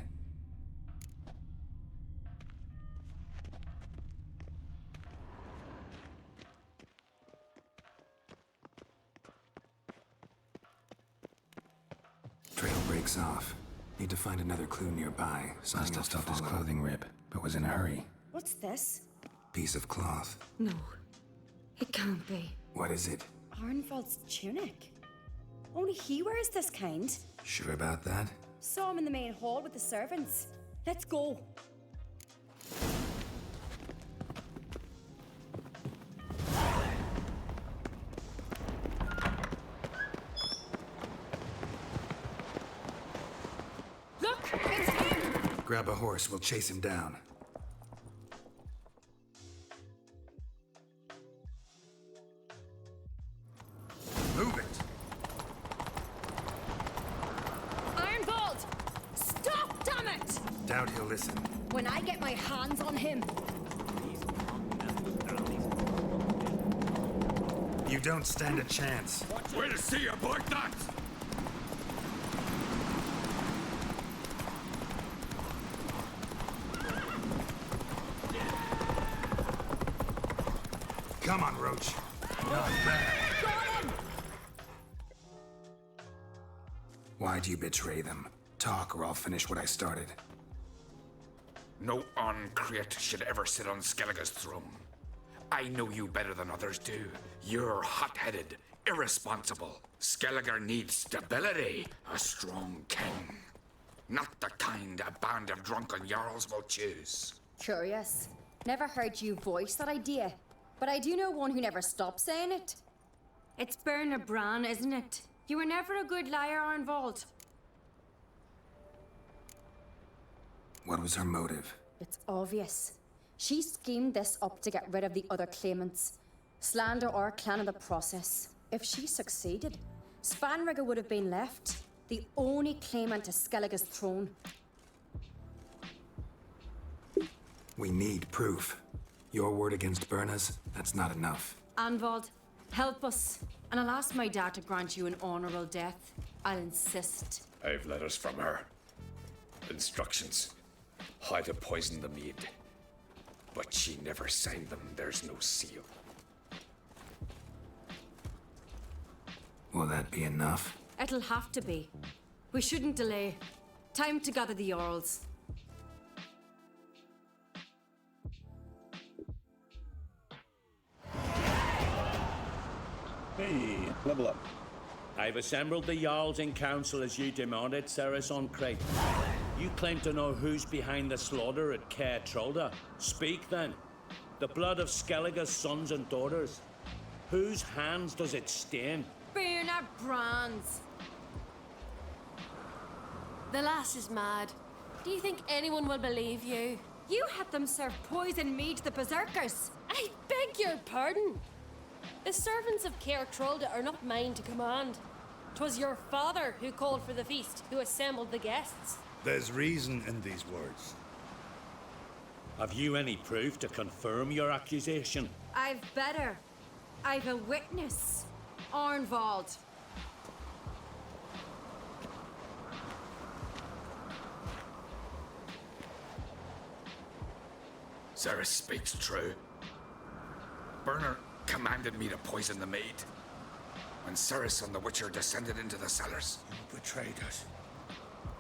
Trail breaks off. Need to find another clue nearby. Must have felt his clothing rip, but was in a hurry. What's this? Piece of cloth. No, it can't be. What is it? Arnvald's tunic. Only he wears this kind. Sure about that? Saw him in the main hall with the servants. Let's go. Look, it's him! Grab a horse, we'll chase him down. Move it! Arnvald! Stop, damn it! Doubt he'll listen. When I get my hands on him. You don't stand a chance. We'll see about that! Come on, Roach. Not bad. Why'd you betray them? Talk, or I'll finish what I started. No Ancrate should ever sit on Skellige's throne. I know you better than others do. You're hot-headed, irresponsible. Skellige needs stability, a strong king. Not the kind a band of drunken jarls will choose. Curious. Never heard you voice that idea. But I do know one who never stops saying it. It's Berna Bran, isn't it? You were never a good liar, Arnvald. What was her motive? It's obvious. She schemed this up to get rid of the other claimants. Slander our clan in the process. If she succeeded, Svanrigger would have been left, the only claimant to Skellige's throne. We need proof. Your word against Berna's, that's not enough. Arnvald, help us. And I'll ask my dad to grant you an honorable death. I'll insist. I've letters from her. Instructions. How to poison the mead. But she never signed them. There's no seal. Will that be enough? It'll have to be. We shouldn't delay. Time to gather the Jarls. Hey, level up. I've assembled the Jarls in council as you demanded, Ceres on Crate. You claim to know who's behind the slaughter at Caer Trolda. Speak then. The blood of Skellige's sons and daughters. Whose hands does it stain? Berna Bran's. The lass is mad. Do you think anyone will believe you? You had them serve poison mead to the berserkers. I beg your pardon. The servants of Caer Trolda are not mine to command. 'Twas your father who called for the feast, who assembled the guests. There's reason in these words. Have you any proof to confirm your accusation? I've better. I've a witness. Arnvald. Ceres speaks true. Burner commanded me to poison the maid. When Ceres and the Witcher descended into the cellars. You betrayed us.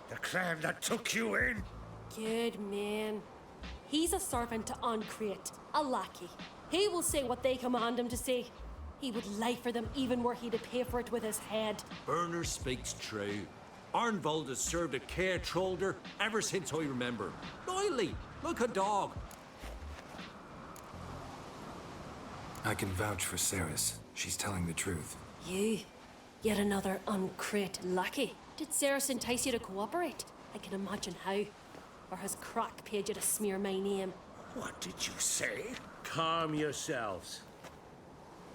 The clan that took you in. Good man. He's a servant to Ancrate, a lackey. He will say what they command him to say. He would lie for them even were he to pay for it with his head. Burner speaks true. Arnvold has served a Care Trollder ever since I remember. Loyally, like a dog. I can vouch for Ceres. She's telling the truth. You? Yet another Ancrate lackey? Did Ceres entice you to cooperate? I can imagine how. Or has Crack paid you to smear my name? What did you say? Calm yourselves.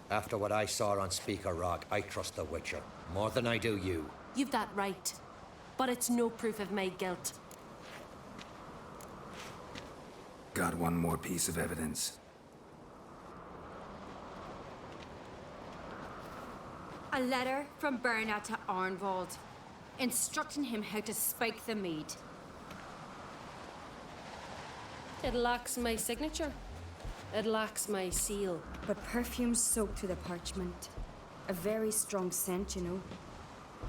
After what I saw on Speaker Rock, I trust the Witcher. More than I do you. You've that right. But it's no proof of my guilt. Got one more piece of evidence. A letter from Berna to Arnvold, instructing him how to spike the mead. It lacks my signature. It lacks my seal. But perfume soaked through the parchment. A very strong scent, you know.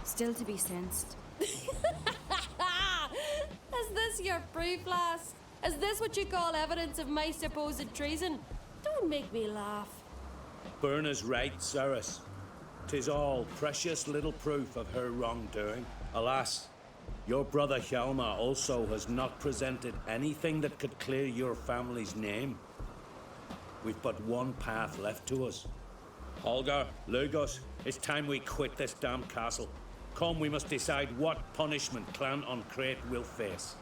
Still to be sensed. Is this your proof, lass? Is this what you call evidence of my supposed treason? Don't make me laugh. Burner's right, Ceres. 'Tis all precious little proof of her wrongdoing. Alas, your brother Hjalmar also has not presented anything that could clear your family's name. We've but one path left to us. Holger, Lugos, it's time we quit this damn castle. Come, we must decide what punishment Clan Ancrate will face.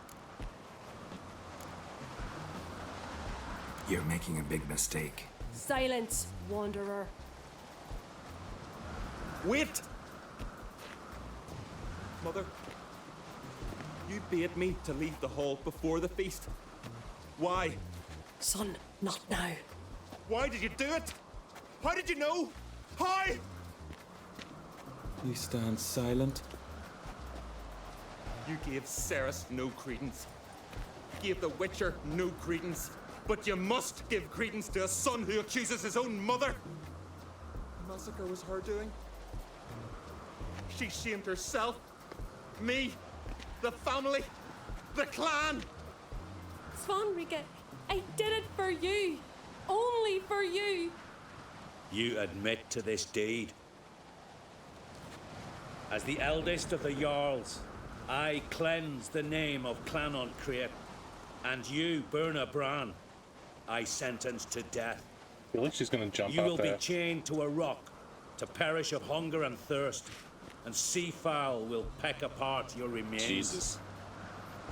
You're making a big mistake. Silence, wanderer. Wait! Mother, you bade me to leave the hall before the feast. Why? Son, not now. Why did you do it? How did you know? How? You stand silent. You gave Ceres no credence. Gave the Witcher no credence. But you must give credence to a son who accuses his own mother. The massacre was her doing. She shamed herself, me, the family, the clan. Svanrika, I did it for you. Only for you. You admit to this deed. As the eldest of the Jarls, I cleanse the name of Clan Ancrate, and you, Berna Bran, I sentence to death. I feel like she's gonna jump You out will there. be chained to a rock to perish of hunger and thirst, and sea fowl will peck apart your remains. Jesus.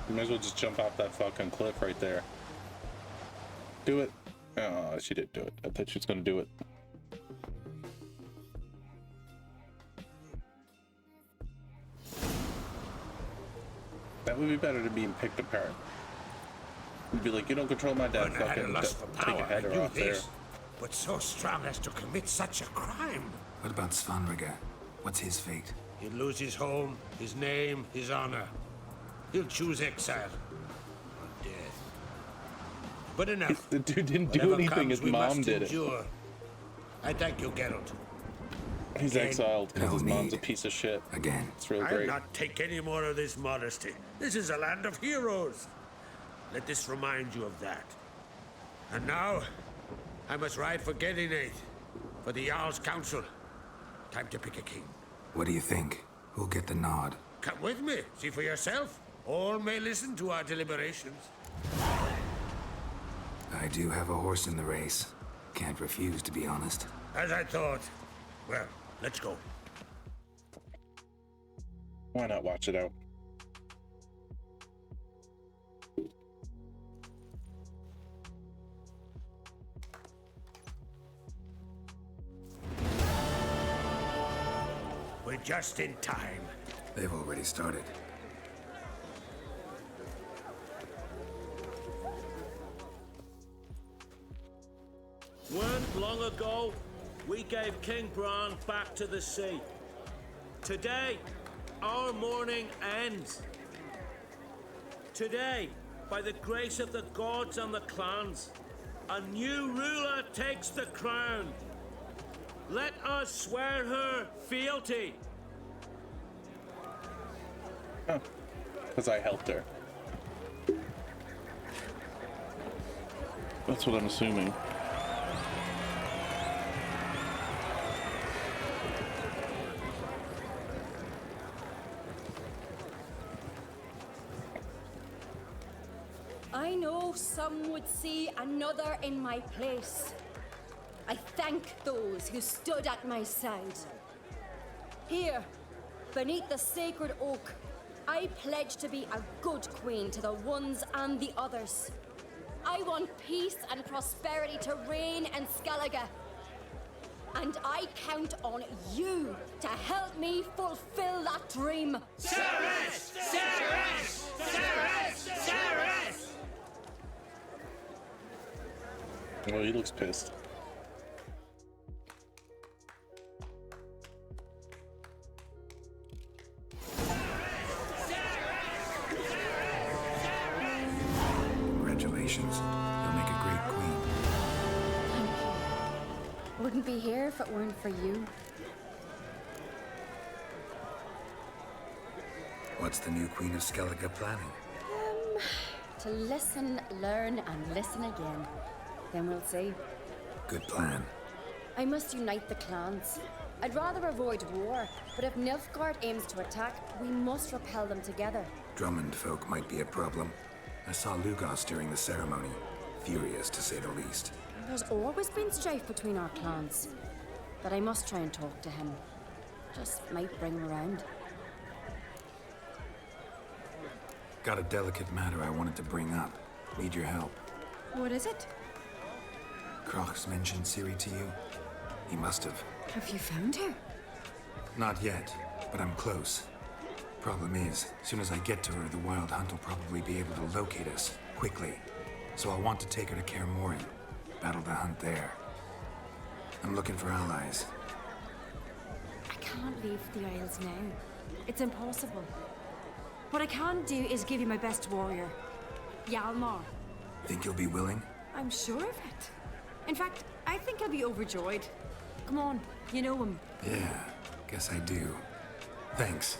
You might as well just jump off that fucking cliff right there. Do it. Oh, she didn't do it. I thought she was gonna do it. That would be better than being picked apart. You'd be like, you don't control my dad. Burner had a Fucking lust for take power, a I header knew off there. this. But so strong as to commit such a crime. What about Svanrika? What's his fate? He'll lose his home, his name, his honor. He'll choose exile or death. But enough. The dude didn't do Whatever anything. comes, His we mom must did it. endure. I thank you, Geralt. He's Again. exiled because No his mom's a need. piece of shit. Again. It's real I'll great. not take any more of this modesty. This is a land of heroes. Let this remind you of that. And now, I must ride for Gedinate, for the Jarl's Council. Time to pick a king. What do you think? Who'll get the nod? Come with me, see for yourself. All may listen to our deliberations. I do have a horse in the race. Can't refuse, to be honest. As I thought. Well, let's go. Why not watch it out? We're just in time. They've already started. Weren't long ago, we gave King Bran back to the sea. Today, our mourning ends. Today, by the grace of the gods and the clans, A new ruler takes the crown. Let us swear her fealty. Because I helped her. That's what I'm assuming. I know some would see another in my place. I thank those who stood at my side. Here, beneath the sacred oak, I pledge to be a good queen to the ones and the others. I want peace and prosperity to reign in Skellige. And I count on you to help me fulfill that dream. Cerys! Cerys! Cerys! Cerys! Oh, he looks pissed. Congratulations. You'll make a great queen. Thank you. Wouldn't be here if it weren't for you. What's the new Queen of Skellige planning? To listen, learn, and listen again. Then we'll see. Good plan. I must unite the clans. I'd rather avoid war, but if Nilfgaard aims to attack, we must repel them together. Drummond folk might be a problem. I saw Lugos during the ceremony. Furious, to say the least. There's always been strife between our clans. But I must try and talk to him. Just might bring him around. Got a delicate matter I wanted to bring up. Need your help. What is it? Crocs mentioned Ciri to you? He must have. Have you found her? Not yet, but I'm close. Problem is, soon as I get to her, the Wild Hunt will probably be able to locate us, quickly. So I'll want to take her to Kaer Morhen. Battle the hunt there. I'm looking for allies. I can't leave the Isles now. It's impossible. What I can do is give you my best warrior, Hjalmar. Think you'll be willing? I'm sure of it. In fact, I think I'll be overjoyed. Come on, you know him. Yeah, guess I do. Thanks.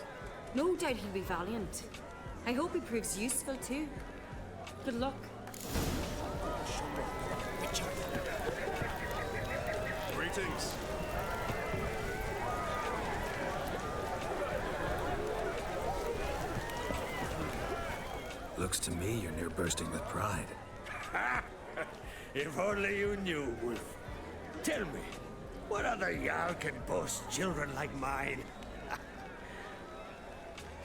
No doubt he'll be valiant. I hope he proves useful too. Good luck. Greetings. Looks to me you're near bursting with pride. If only you knew, Wolf. Tell me, what other Jarl can boast children like mine?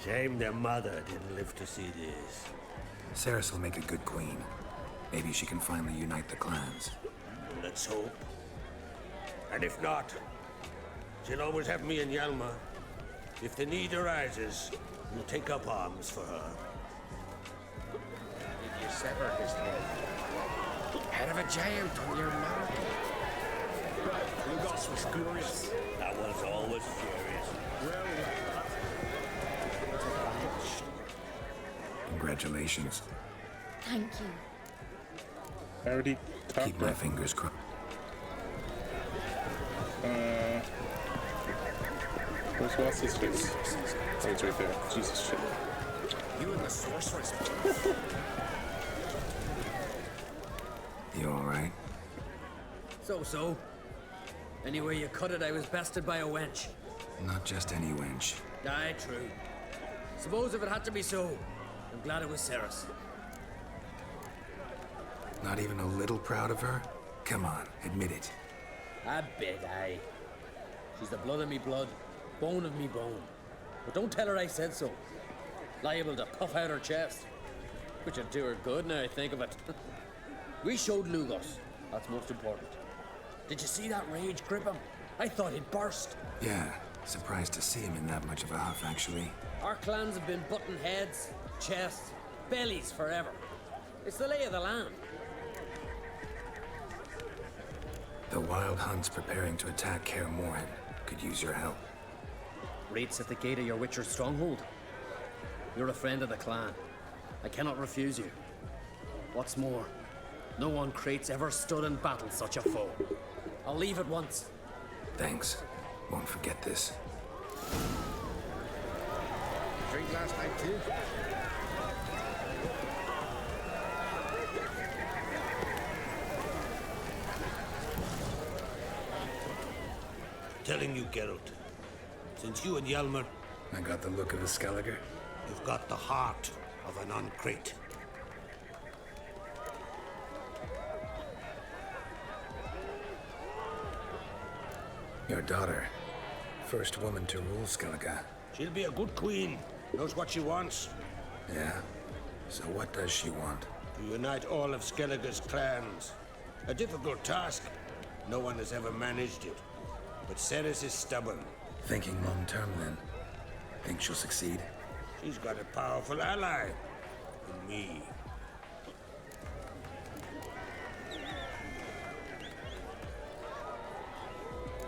Shame their mother didn't live to see this. Cerys will make a good queen. Maybe she can finally unite the clans. Let's hope. And if not, she'll always have me and Hjalmar. If the need arises, we'll take up arms for her. Did you sever his head? Out of a giant on your mouth. Lugos was furious. That was always furious. Congratulations. Thank you. I already talked. Keep my fingers crossed. What's his face? Oh, it's right there. Jesus shit. You and the sorceress. You alright? So. Anyway you cut it, I was bested by a wench. Not just any wench. Aye, true. Suppose if it had to be so, I'm glad it was Cerys. Not even a little proud of her? Come on, admit it. A bit, aye. She's the blood of me blood, bone of me bone. But don't tell her I said so. Liable to puff out her chest. Which would do her good now I think of it. We showed Lugos. That's most important. Did you see that rage grip him? I thought he'd burst. Yeah, surprised to see him in that much of a huff, actually. Our clans have been butting heads, chests, bellies forever. It's the lay of the land. The Wild Hunt's preparing to attack Kaer Morhen. Could use your help. Raid's at the gate of your Witcher's stronghold. You're a friend of the clan. I cannot refuse you. What's more, No one Crate's ever stood in battle such a foe. I'll leave at once. Thanks. Won't forget this. Drink last night too? Telling you, Geralt, since you and Hjalmar, I got the look of a Skelliger. you've got the heart of an Uncrate. Your daughter. First woman to rule Skellige. She'll be a good queen. Knows what she wants. Yeah? So what does she want? To unite all of Skellige's clans. A difficult task. No one has ever managed it. But Cerys is stubborn. Thinking long term, then. Think she'll succeed? She's got a powerful ally. In me.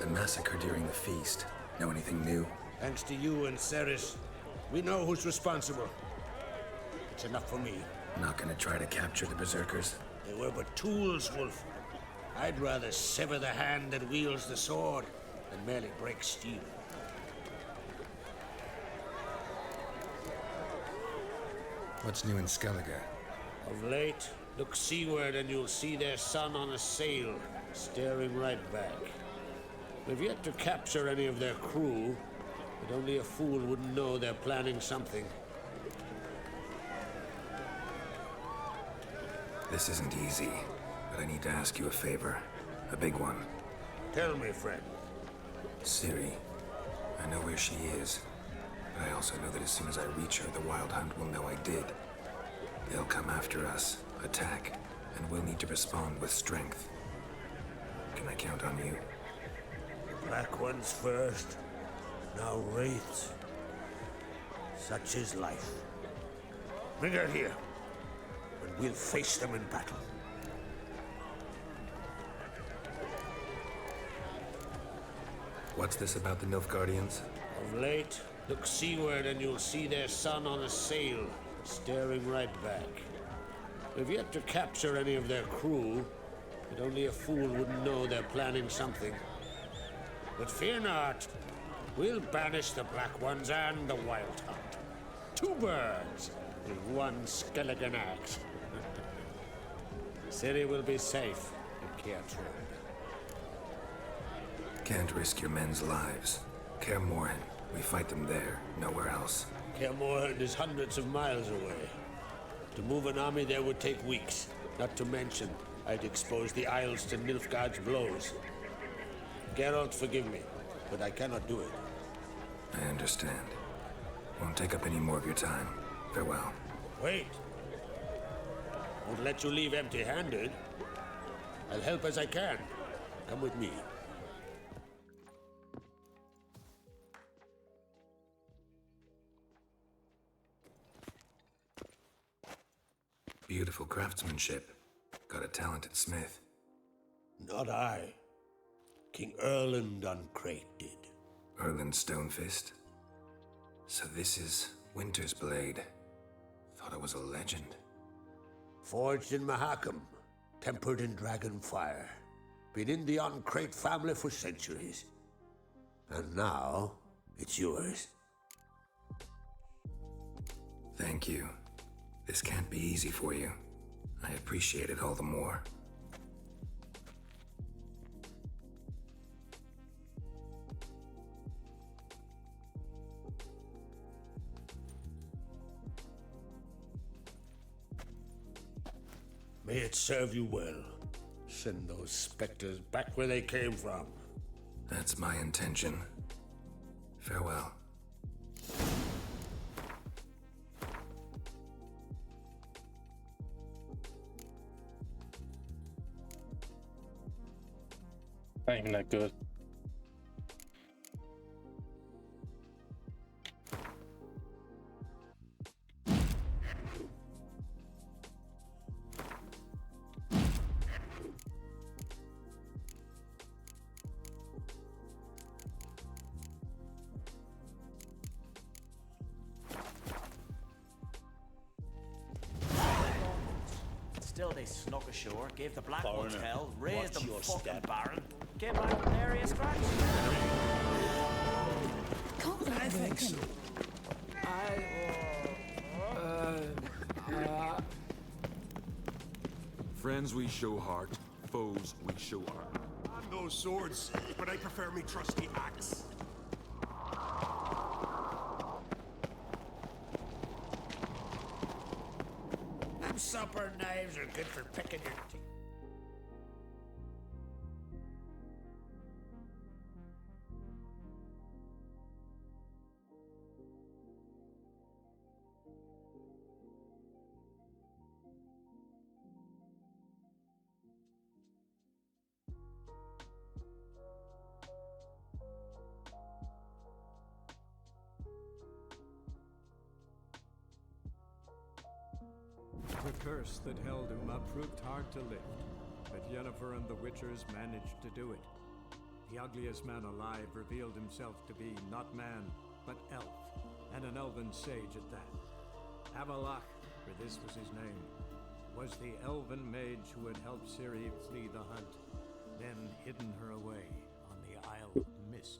The massacre during the feast. Know anything new? Thanks to you and Cerys, we know who's responsible. It's enough for me. Not gonna try to capture the Berserkers? They were but tools, Wolf. I'd rather sever the hand that wields the sword than merely break steel. What's new in Skellige? Of late, look seaward and you'll see their sun on a sail, staring right back. We've yet to capture any of their crew, but only a fool wouldn't know they're planning something. This isn't easy, but I need to ask you a favor. A big one. Tell me, friend. Ciri. I know where she is, but I also know that as soon as I reach her, the Wild Hunt will know I did. They'll come after us, attack, and we'll need to respond with strength. Can I count on you? Black ones first, now wraiths. Such is life. Bring her here, and we'll face them in battle. What's this about the Nilfgaardians? Of late, look seaward and you'll see their sun on a sail, staring right back. We've yet to capture any of their crew, but only a fool wouldn't know they're planning something. But fear not, we'll banish the Black Ones and the Wild Hunt. Two birds with one Skelligen axe. Ciri will be safe in Kaer Trond. Can't risk your men's lives. Kaer Morhen. We fight them there, nowhere else. Kaer Morhen is hundreds of miles away. To move an army there would take weeks. Not to mention, I'd expose the Isles to Nilfgaard's blows. Geralt, forgive me, but I cannot do it. I understand. Won't take up any more of your time. Farewell. Wait. Won't let you leave empty-handed. I'll help as I can. Come with me. Beautiful craftsmanship. Got a talented smith. Not I. King Erland Uncrate did. Erland Stonefist. So this is Winter's Blade. Thought it was a legend. Forged in Mahakam, tempered in dragon fire. Been in the Uncrate family for centuries. And now, it's yours. Thank you. This can't be easy for you. I appreciate it all the more. May it serve you well. Send those specters back where they came from. That's my intention. Farewell. Not even that good. Still, they snuck ashore, gave the black ones Foreigner, hell, raised watch them your fucking step. barren, came back with an area scratch. I think so. Friends we show heart, foes we show arm. I'm no swords, but I prefer me trusty axe. Them supper knives are good for picking your teeth. The curse that held Uma proved hard to lift, but Yennefer and the Witchers managed to do it. The ugliest man alive revealed himself to be not man, but elf, and an elven sage at that. Avalach, for this was his name, was the elven mage who had helped Ciri flee the hunt, then hidden her away on the Isle of Mists.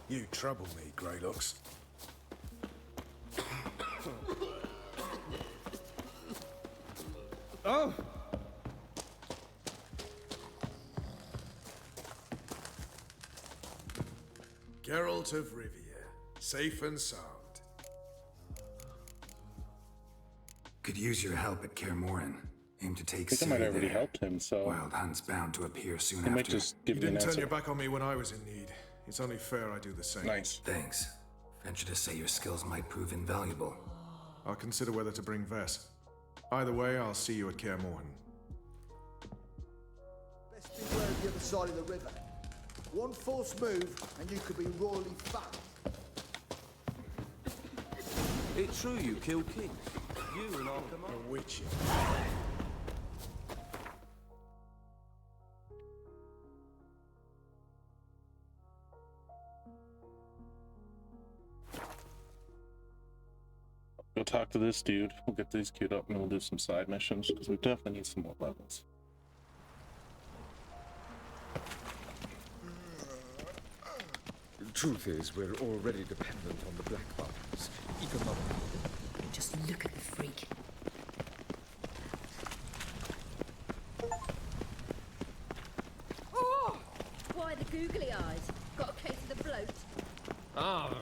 You trouble me, Greylocks. Oh! Geralt of Rivia, safe and sound. Could use your help at Kaer Morhen. Aim to take I think I might Ciri have already there. helped him, so Wild Hunt's bound to appear soon I after. might just give You you an didn't turn answer. your back on me when I was in need. It's only fair I do the same. Nice. Thanks. Venture to say your skills might prove invaluable. I'll consider whether to bring Vess. Either way, I'll see you at Kaer Morhen. Best beware of the other side of the river. One false move, and you could be royally fat. It's true you kill kings. You and Arkham. A witch. Go talk to this dude. We'll get these queued up and we'll do some side missions because we definitely need some more levels. The truth is, we're already dependent on the Black Bottoms, economically. Just look at the freak. Oh! Why the googly eyes? Got a case of the bloat. Ah.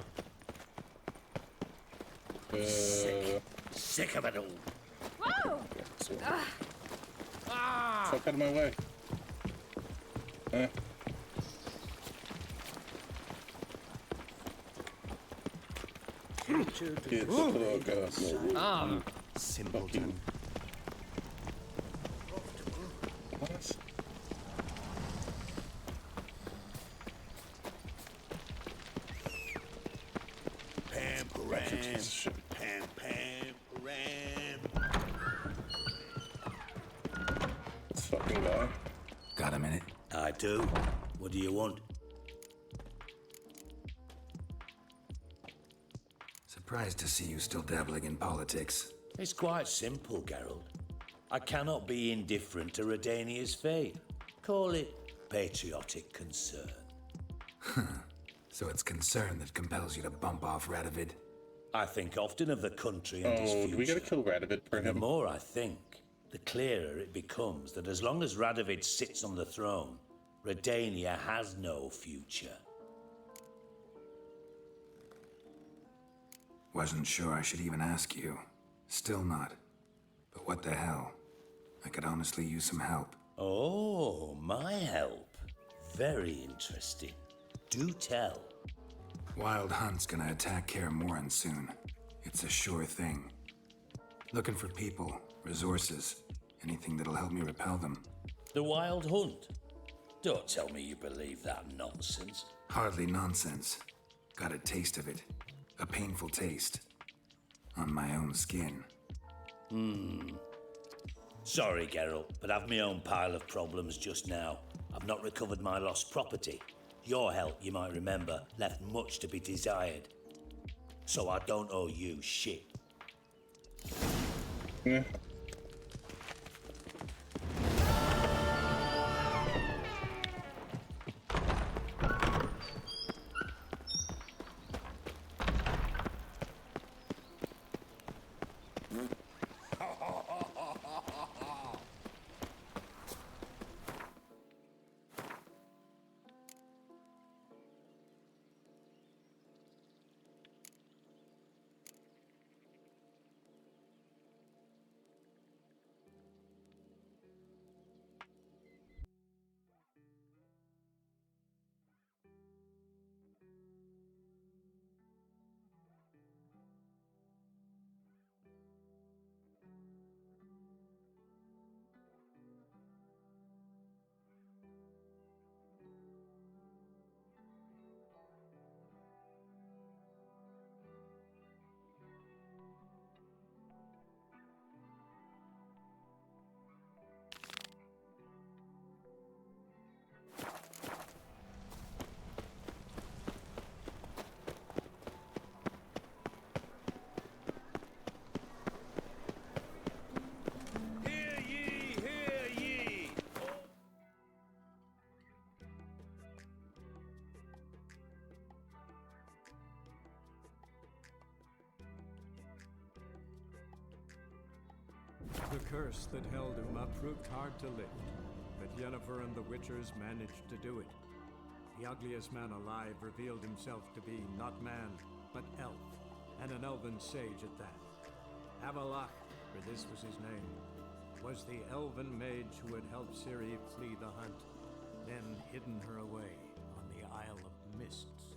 Sick of it all. Whoa! Fuck out of my way. Get the fuck out. Simpleton. What? Pam, param. Pam, pam, param. This fucking guy. Got a minute? I do. What do you want? Surprised to see you still dabbling in politics. It's quite simple, Geralt. I cannot be indifferent to Redania's fate. Call it patriotic concern. So it's concern that compels you to bump off Radovid? I think often of the country and its Oh, future. do we gotta kill Radovid for And the him? more I think, the clearer it becomes that as long as Radovid sits on the throne, Redania has no future. Wasn't sure I should even ask you. Still not. But what the hell? I could honestly use some help. Oh, my help. Very interesting. Do tell. Wild Hunt's gonna attack Kaer Morhen soon. It's a sure thing. Looking for people, resources, anything that'll help me repel them. The Wild Hunt? Don't tell me you believe that nonsense. Hardly nonsense. Got a taste of it. A painful taste. On my own skin. Sorry, Geralt, but I've my own pile of problems just now. I've not recovered my lost property. Your help, you might remember, left much to be desired. So I don't owe you shit. Yeah. The curse that held Uma proved hard to lift, but Yennefer and the Witchers managed to do it. The ugliest man alive revealed himself to be not man, but elf, and an elven sage at that. Avalach, for this was his name, was the elven mage who had helped Ciri flee the hunt, then hidden her away on the Isle of Mists.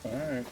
Alright.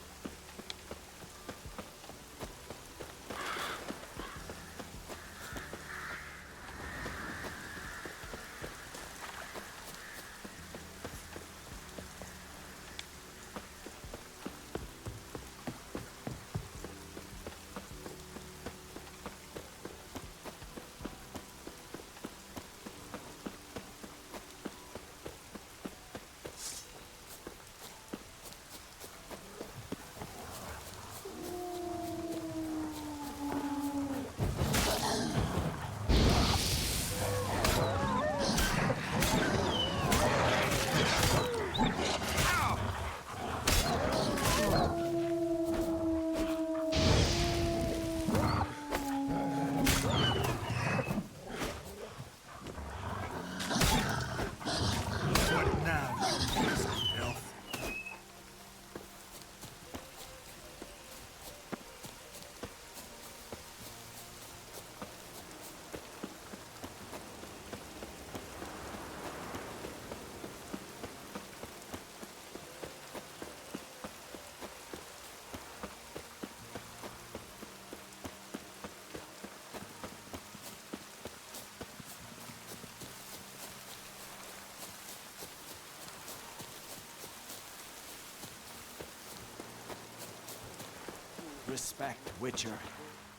Respect, Witcher.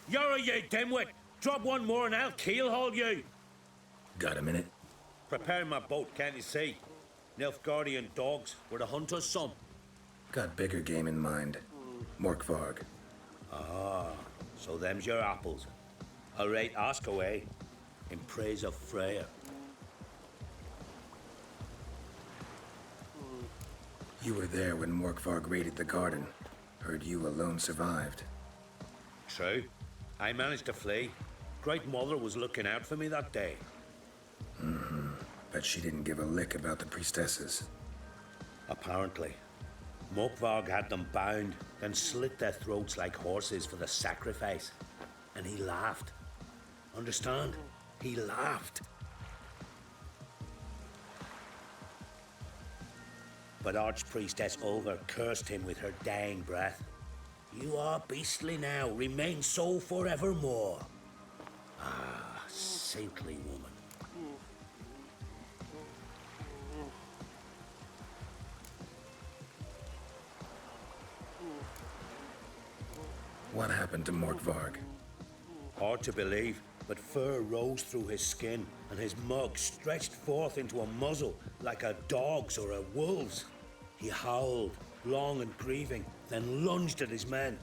You're you dimwit! Drop one more and I'll keelhaul you! Got a minute? Preparing my boat, can't you see? Nilfgaardian dogs were the hunter's son. Got bigger game in mind. Morkvarg. Ah, so them's your apples. All right, ask away. In praise of Freya. You were there when Morkvarg raided the garden. Heard you alone survived. True. I managed to flee. Great Mother was looking out for me that day. Mm-hmm. Bet she didn't give a lick about the priestesses. Apparently. Morkvarg had them bound, then slit their throats like horses for the sacrifice. And he laughed. Understand? He laughed. But Archpriestess Ulver cursed him with her dying breath. You are beastly now, remain so forevermore. Ah, saintly woman. What happened to Morkvarg? Hard to believe, but fur rose through his skin, and his mug stretched forth into a muzzle like a dog's or a wolf's. He howled, long and grieving, then lunged at his men.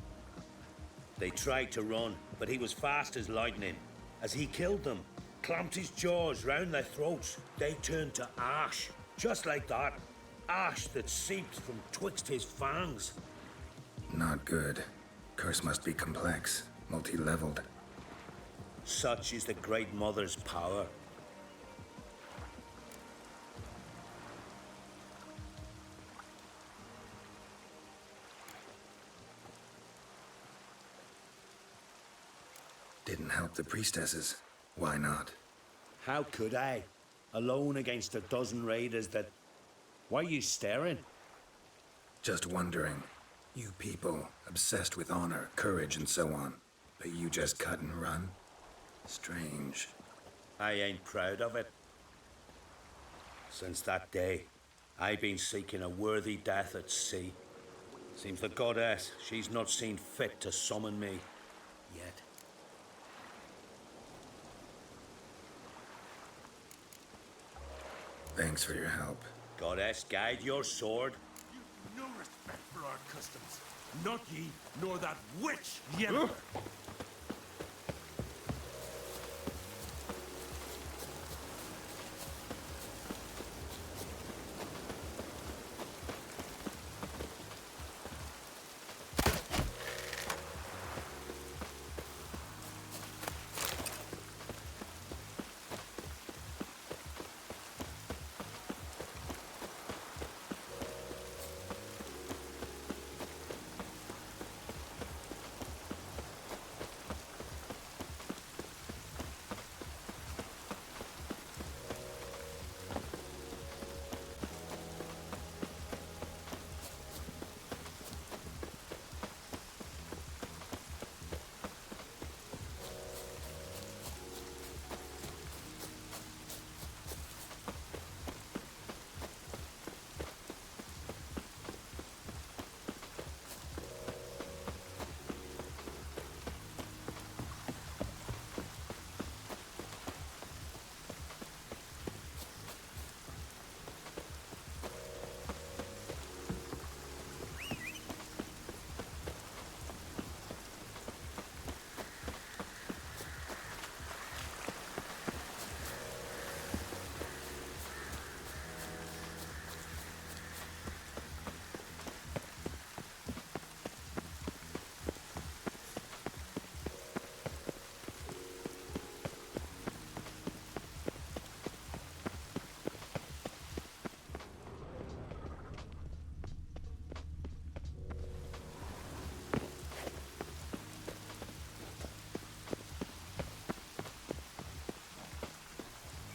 They tried to run, but he was fast as lightning. As he killed them, clamped his jaws round their throats, they turned to ash. Just like that. Ash that seeped from twixt his fangs. Not good. Curse must be complex, multi-leveled. Such is the Great Mother's power. Didn't help the priestesses. Why not? How could I? Alone against a dozen raiders that... Why are you staring? Just wondering. You people, obsessed with honor, courage, and so on. But you just cut and run? Strange. I ain't proud of it. Since that day, I've been seeking a worthy death at sea. Seems the goddess, she's not seen fit to summon me yet. Thanks for your help. Goddess, guide your sword. No respect for our customs. Not ye, nor that witch, Yennefer.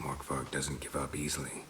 Morkvarg doesn't give up easily.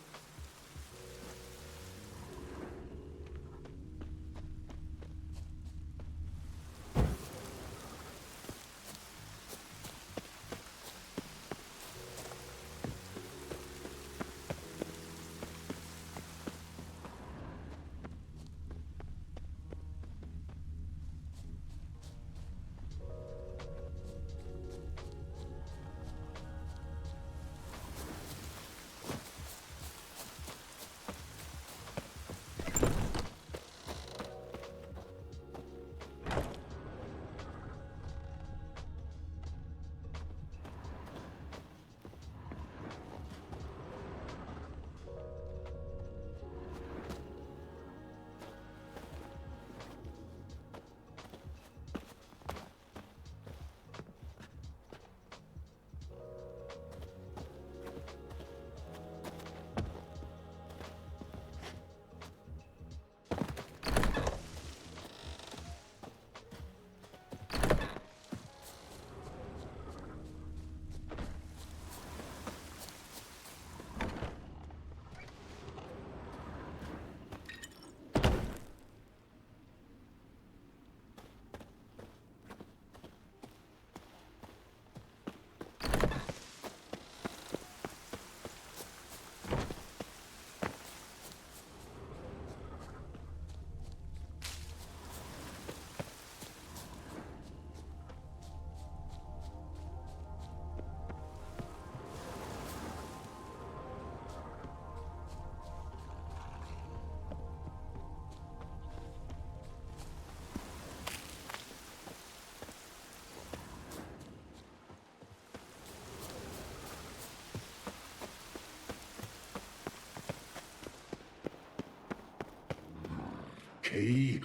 key,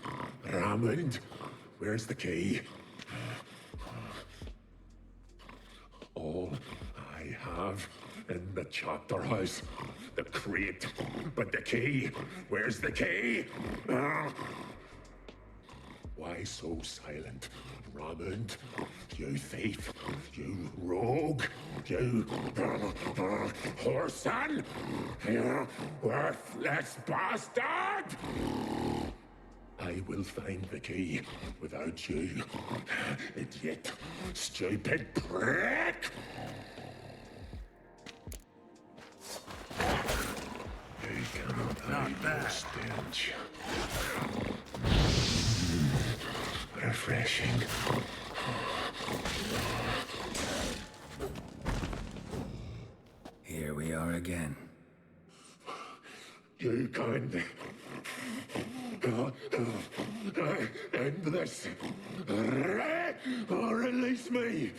Raymond. Where's the key? All I have in the chapter house, the crate, but the key. Where's the key? Why so silent, Raymond? You thief, you rogue, you whoreson, you worthless bastard! I will find the key without you, idiot, stupid prick! You cannot hide your stench. Refreshing. Here we are again. You can end this, or release me.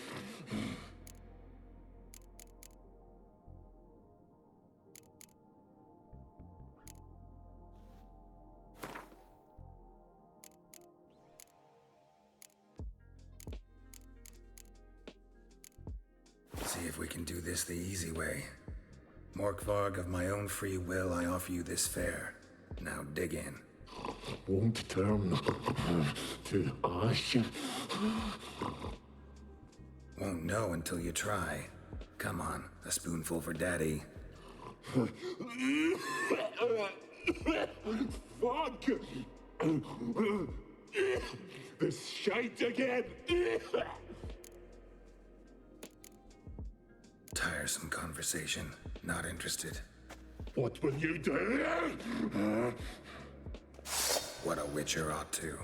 See if we can do this the easy way. Morkvarg, of my own free will, I offer you this fare. Now dig in. Won't turn to ash. Won't know until you try. Come on, a spoonful for Daddy. Fuck! This shite again! Tiresome conversation. Not interested. What will you do? What a witcher ought to.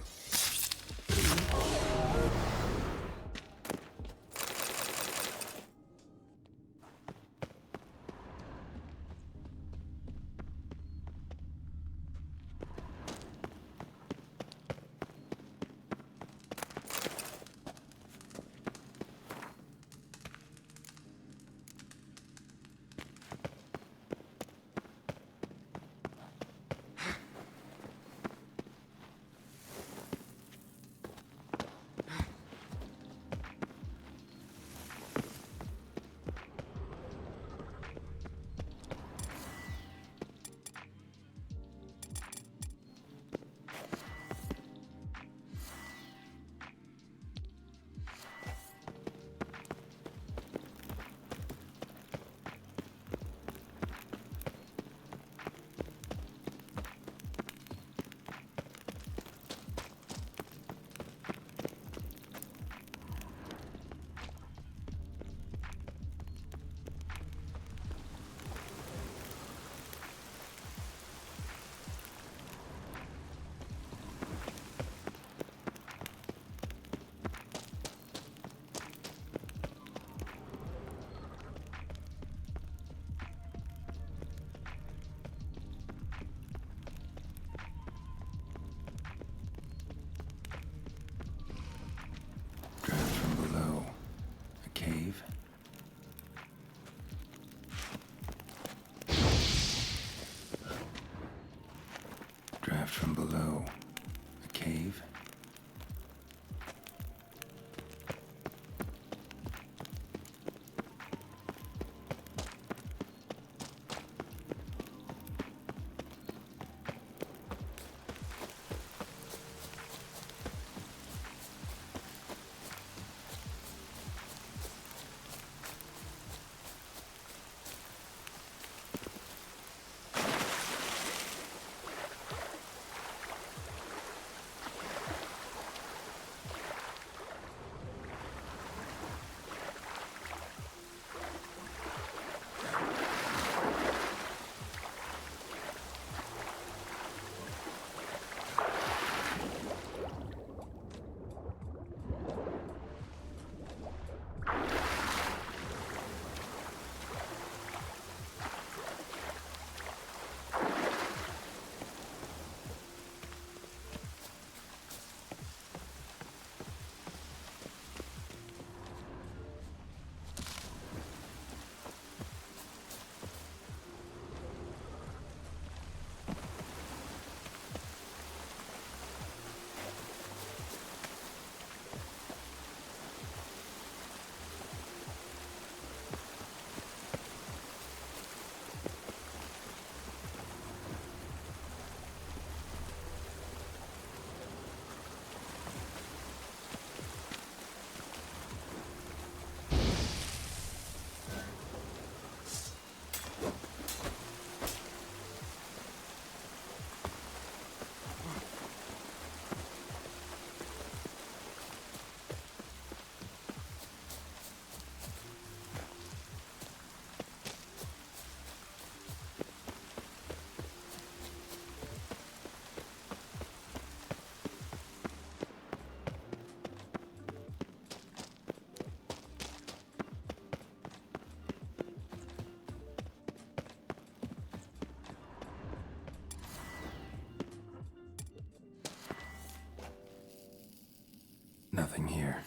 Nothing here.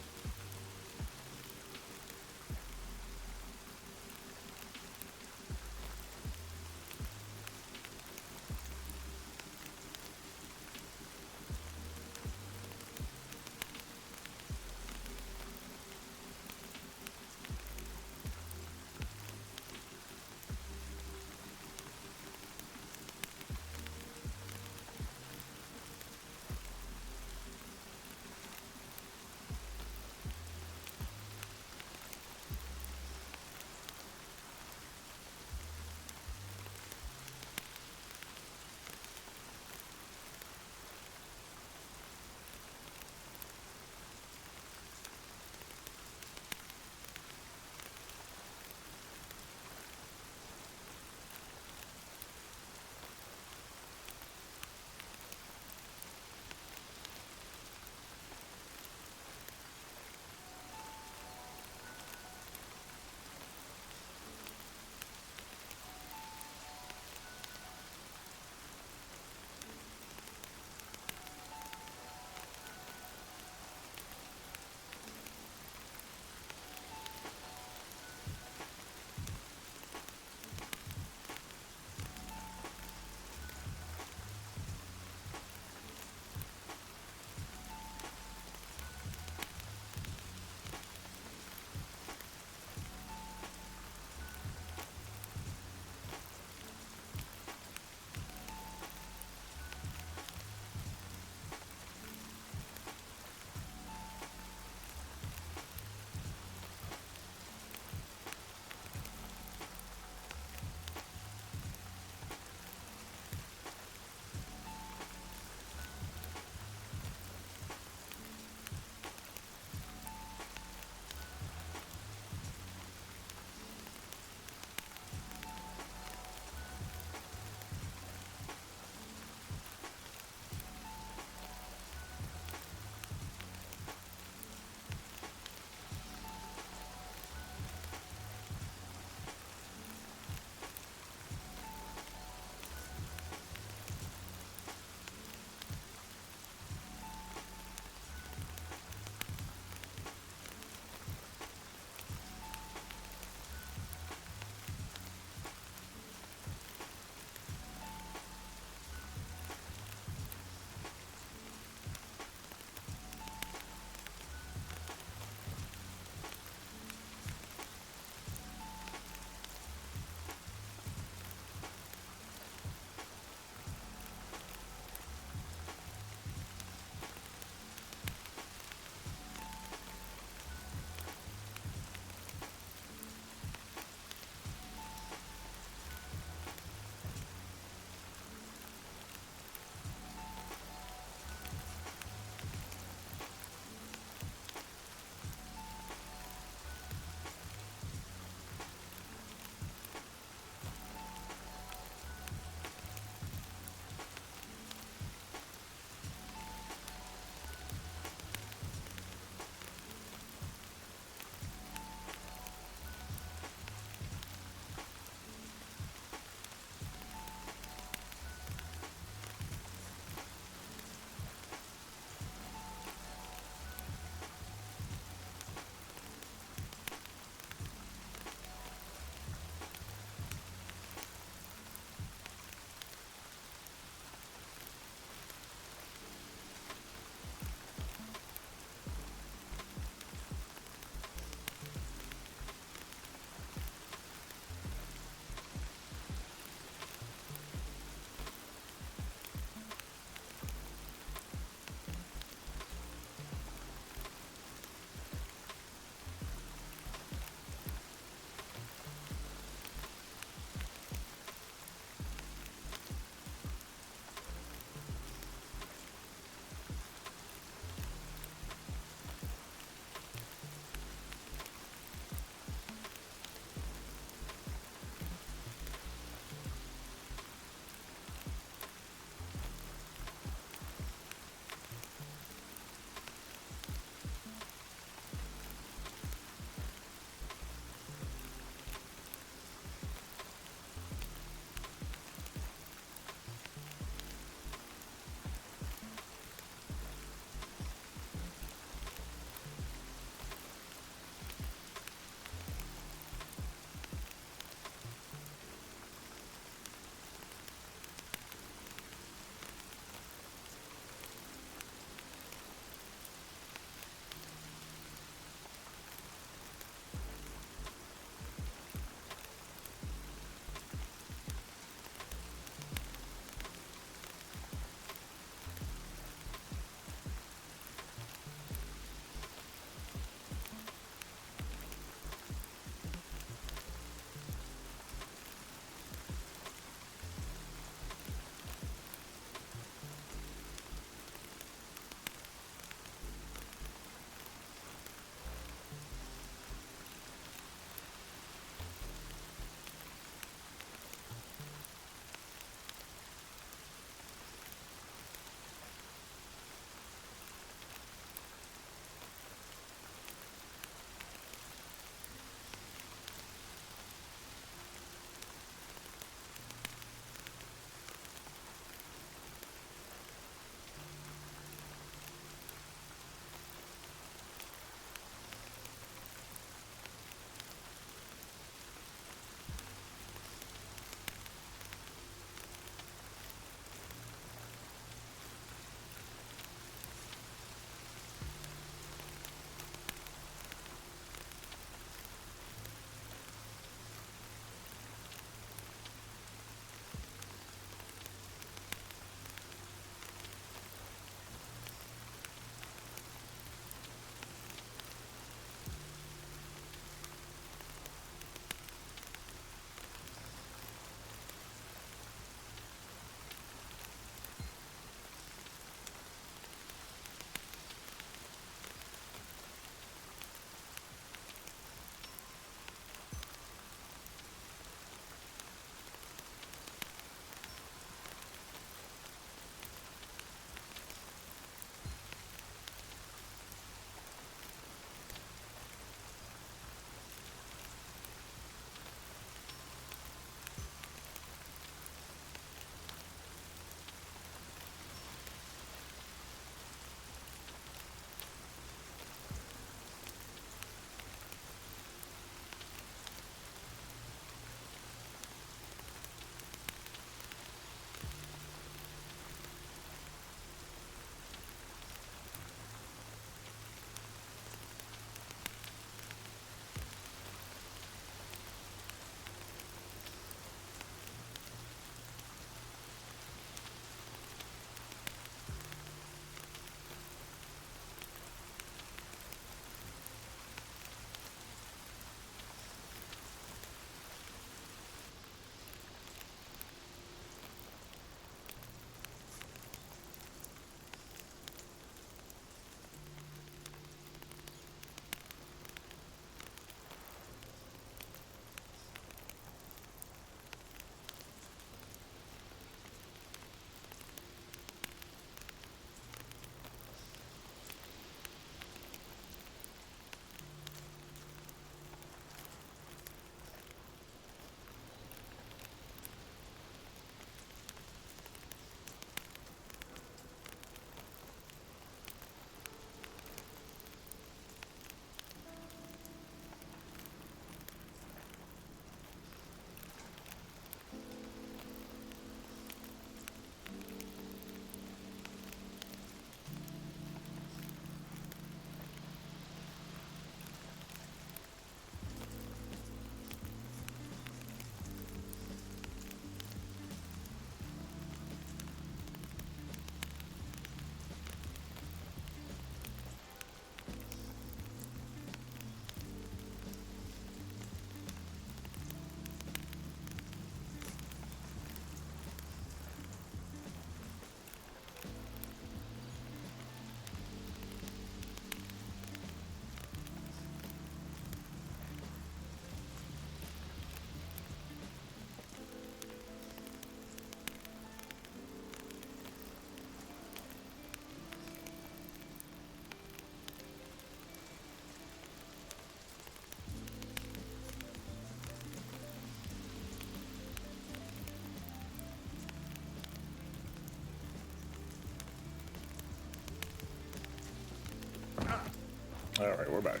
Alright, we're back.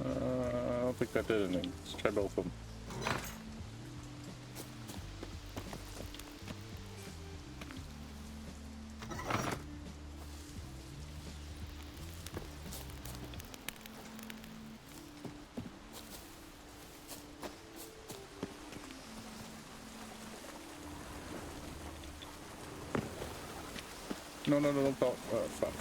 I don't think that did anything. Let's try both of them. No, don't fall. Fuck.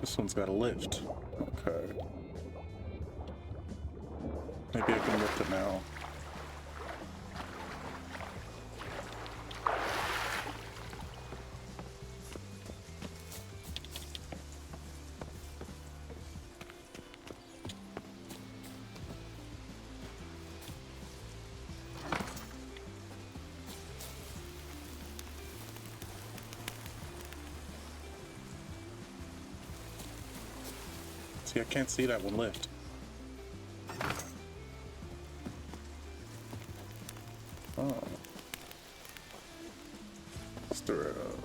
This one's got a lift. Okay. Maybe I can lift it now. See, I can't see that one lift. Oh. Stir it up.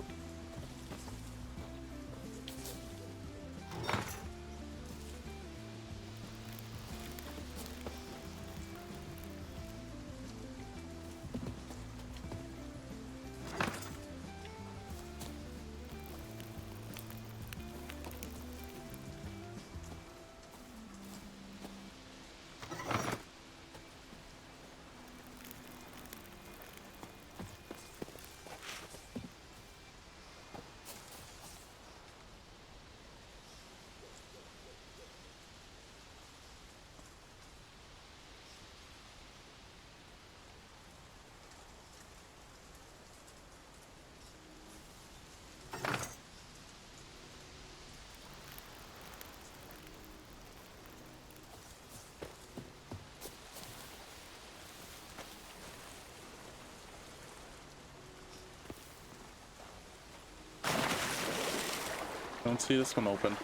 Don't see this one open.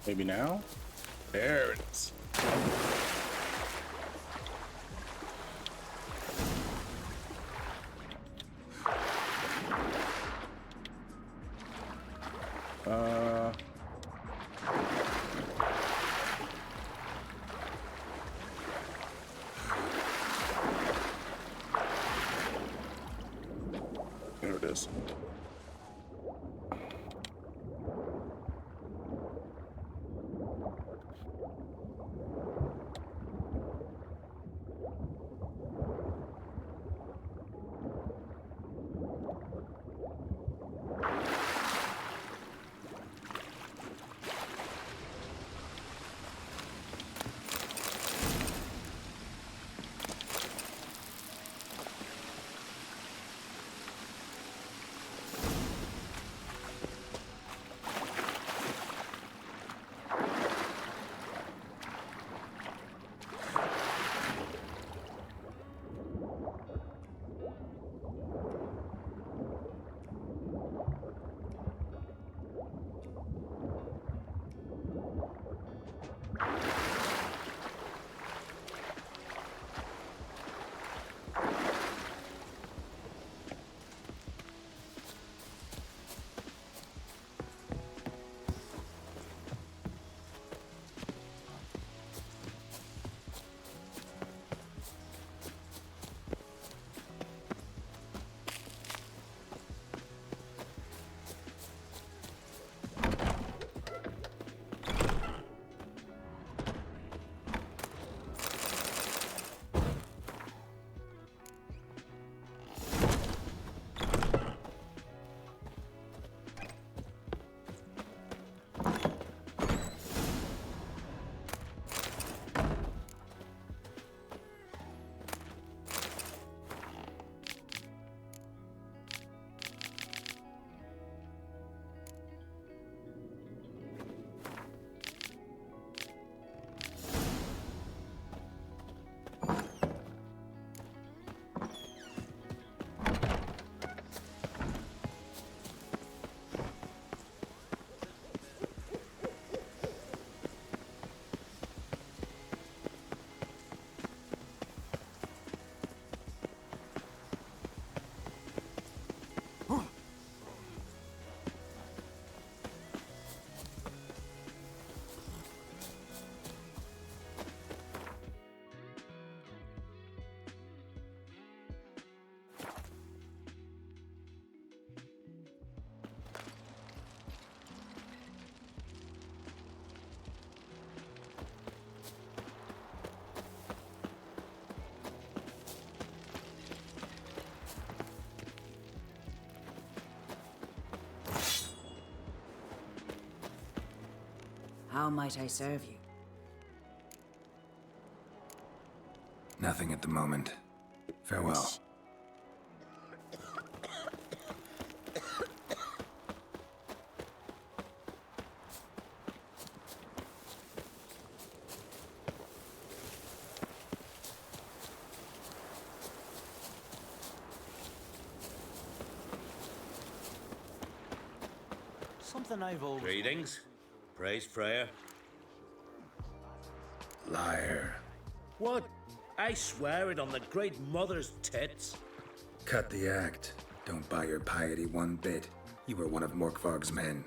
Maybe now? There it is. There it is. How might I serve you? Nothing at the moment. Farewell. Something I've always... Greetings. Praise prayer. Liar. What? I swear it on the great mother's tits. Cut the act. Don't buy your piety one bit. You were one of Morkvarg's men.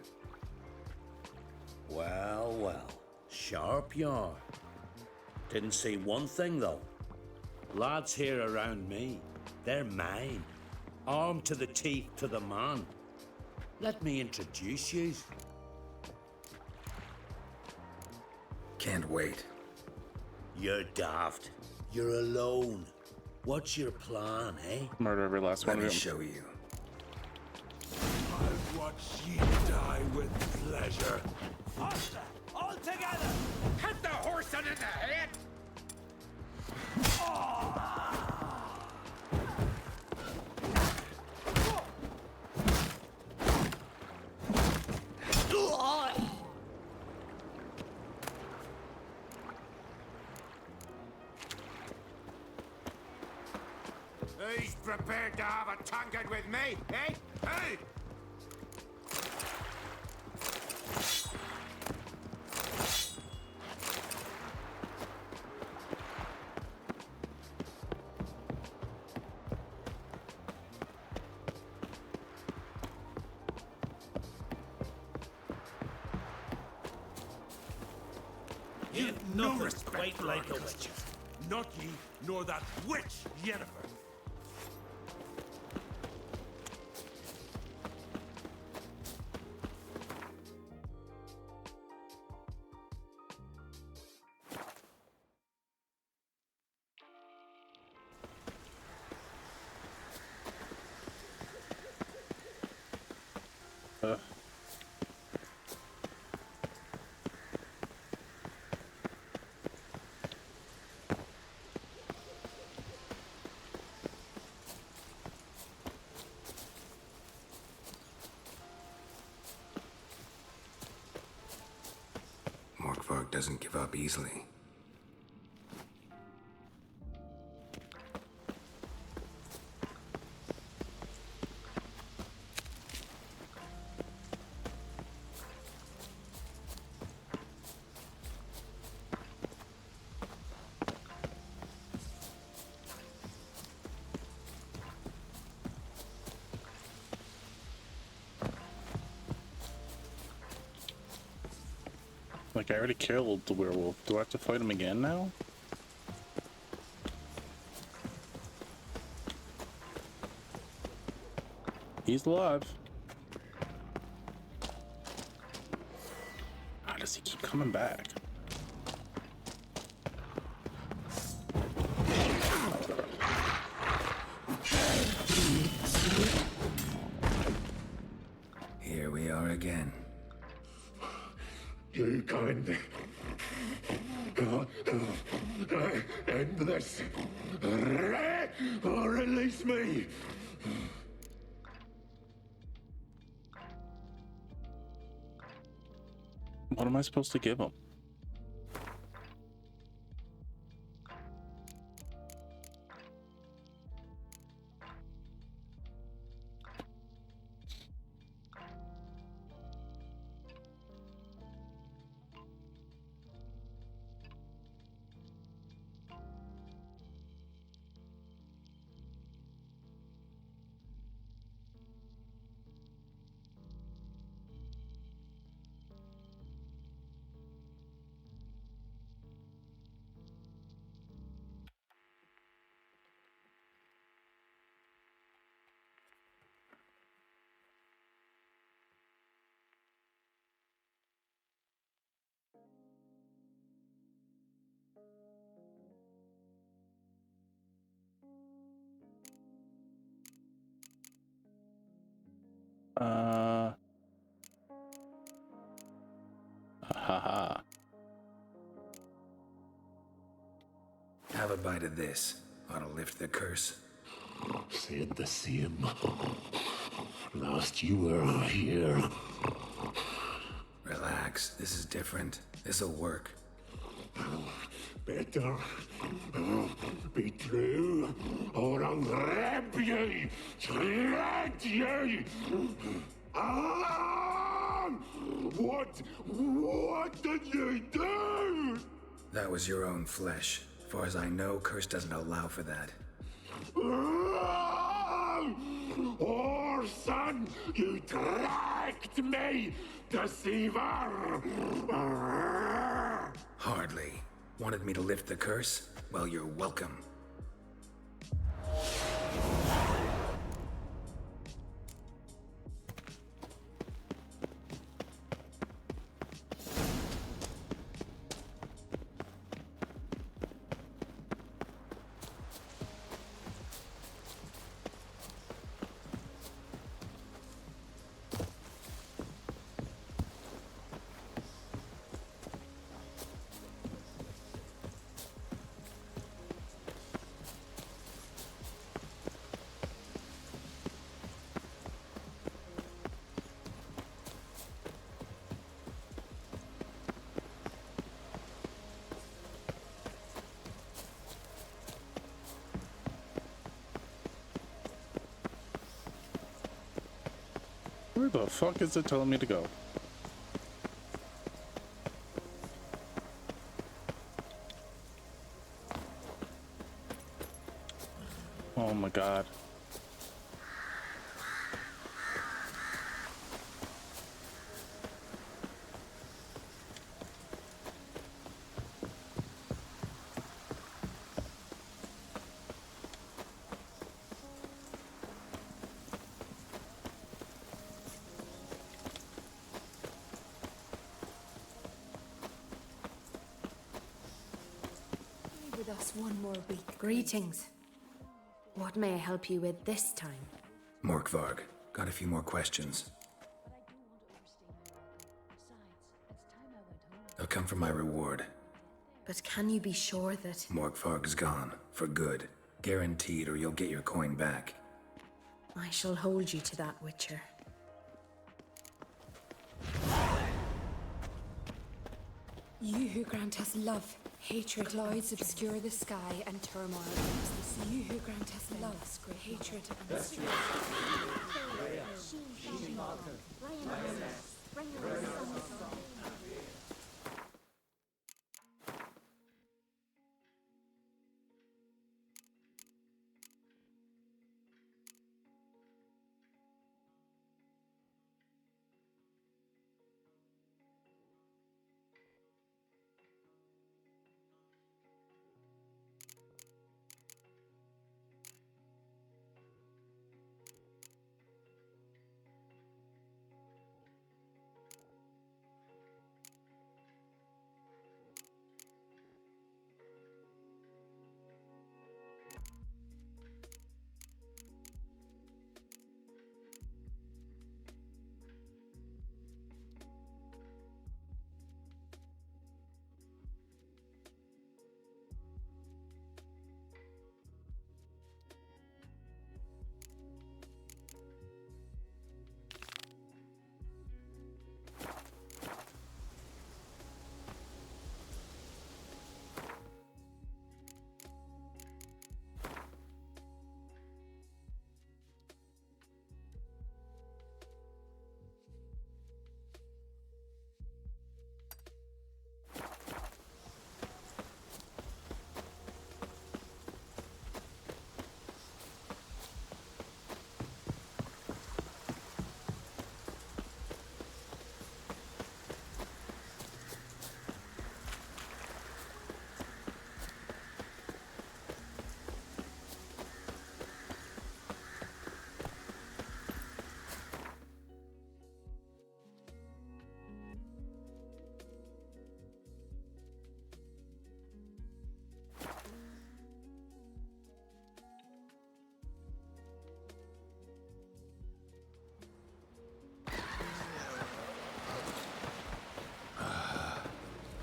Well, well. Sharp you are. Didn't see one thing, though. Lads here around me, they're mine. Armed to the teeth to the man. Let me introduce you. Can't wait. You're daft. You're alone. What's your plan, eh? Murder every last Let one me of them. show you. I'll watch ye die with pleasure. Faster! All together! Hit the horse in the head! He's prepared to have a tankard with me, eh? Hey! You've no respect for like a witch. Not ye, nor that witch, Yennefer. Morkvarg doesn't give up easily. Like, I already killed the werewolf. Do I have to fight him again now? He's alive. How does he keep coming back? Here we are again. You kind. End this. Or release me. What am I supposed to give him? Have a bite of this. Ought to lift the curse. Said the same. Last you were here. Relax. This is different. This'll work. Better be true, or I'll grab you, shred you. Ah! What did you do? That was your own flesh. As far as I know, curse doesn't allow for that. Orson, you tracked me, deceiver! Hardly. Wanted me to lift the curse? Well, you're welcome. Where the fuck is it telling me to go? Oh my god. With us one more week. Greetings. What may I help you with this time? Morkvarg, got a few more questions. They'll come from my reward. But can you be sure that... Morkvarg's gone. For good. Guaranteed, or you'll get your coin back. I shall hold you to that, Witcher. You who grant us love, hatred, clouds obscure the sky, and turmoil brings the sea. You who grant us love, hatred, and strife.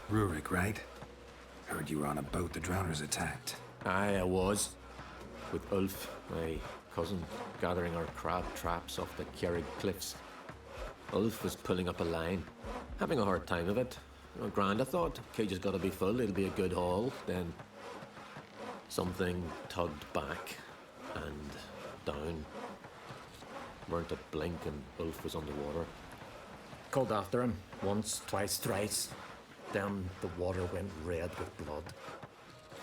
Rurik, right? Heard you were on a boat the drowners attacked. Aye, I was. With Ulf, my cousin, gathering our crab traps off the Kjerrig cliffs. Ulf was pulling up a line, having a hard time of it. Grand, I thought. Cage has got to be full, it'll be a good haul. Then something tugged back and down. Weren't a blink and Ulf was underwater. Called after him once, twice, thrice. Then the water went red with blood.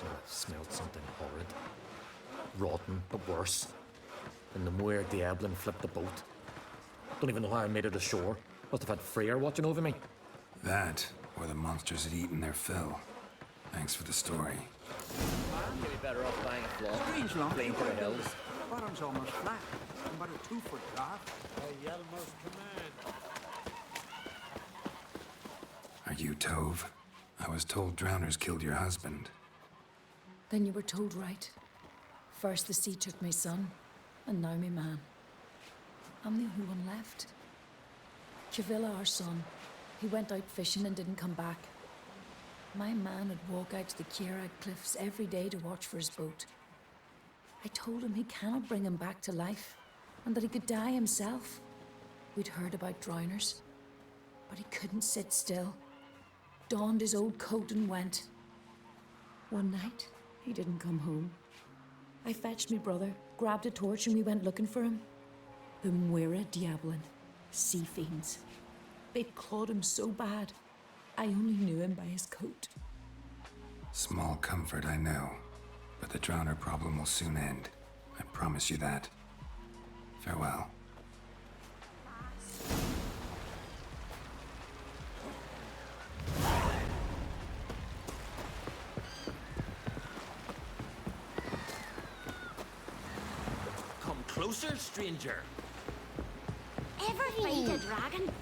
I smelled something horrid. Rotten, but worse. And the Muir Diablin flipped the boat. Don't even know how I made it ashore. Must have had Freyr watching over me. That, or the monsters had eaten their fill. Thanks for the story. You'd be better off buying a flock. Strange long Fleeing to the hills. Bottom's almost flat. About a 2-foot drop. Yelmer's command. Are you Tove? I was told drowners killed your husband. Then you were told right. First the sea took my son, and now my man. I'm the only one left. Chavilla, our son, he went out fishing and didn't come back. My man would walk out to the Kjerrig cliffs every day to watch for his boat. I told him he cannot bring him back to life, and that he could die himself. We'd heard about drowners, but he couldn't sit still. Donned his old coat and went. One night, he didn't come home. I fetched me brother, grabbed a torch, and we went looking for him. The Muira Diablin, sea fiends. They clawed him so bad, I only knew him by his coat. Small comfort, I know. But the drowner problem will soon end. I promise you that. Farewell. Come closer, stranger. Ever fight a dragon?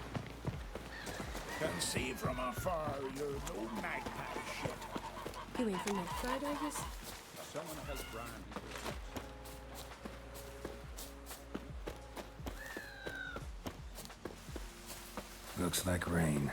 Can see from afar you're no magpie shit. You ain't from that side, I guess? Someone help Brian. Looks like rain.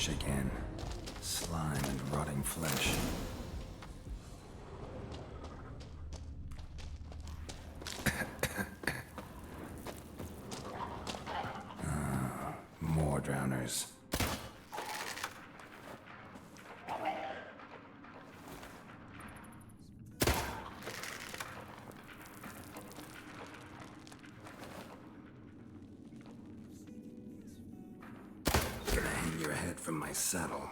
stench again. Slime and rotting flesh. More drowners. Gonna hang your head from my saddle.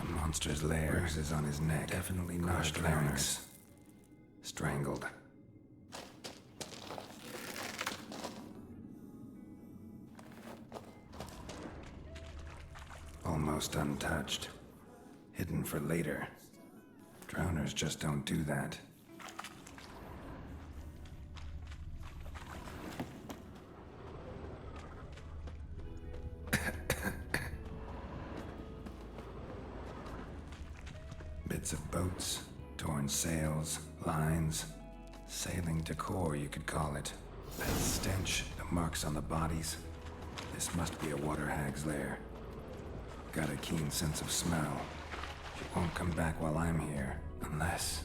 Monster's lair. Bruises on his neck. Definitely not larynx. Strangled. Almost untouched. Hidden for later. Drowners just don't do that. Bits of boats, torn sails, lines, sailing decor, you could call it. That stench, the marks on the bodies. This must be a water hag's lair. Got a keen sense of smell. She won't come back while I'm here, unless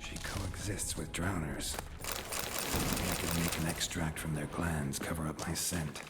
she coexists with drowners. Maybe I could make an extract from their glands, cover up my scent.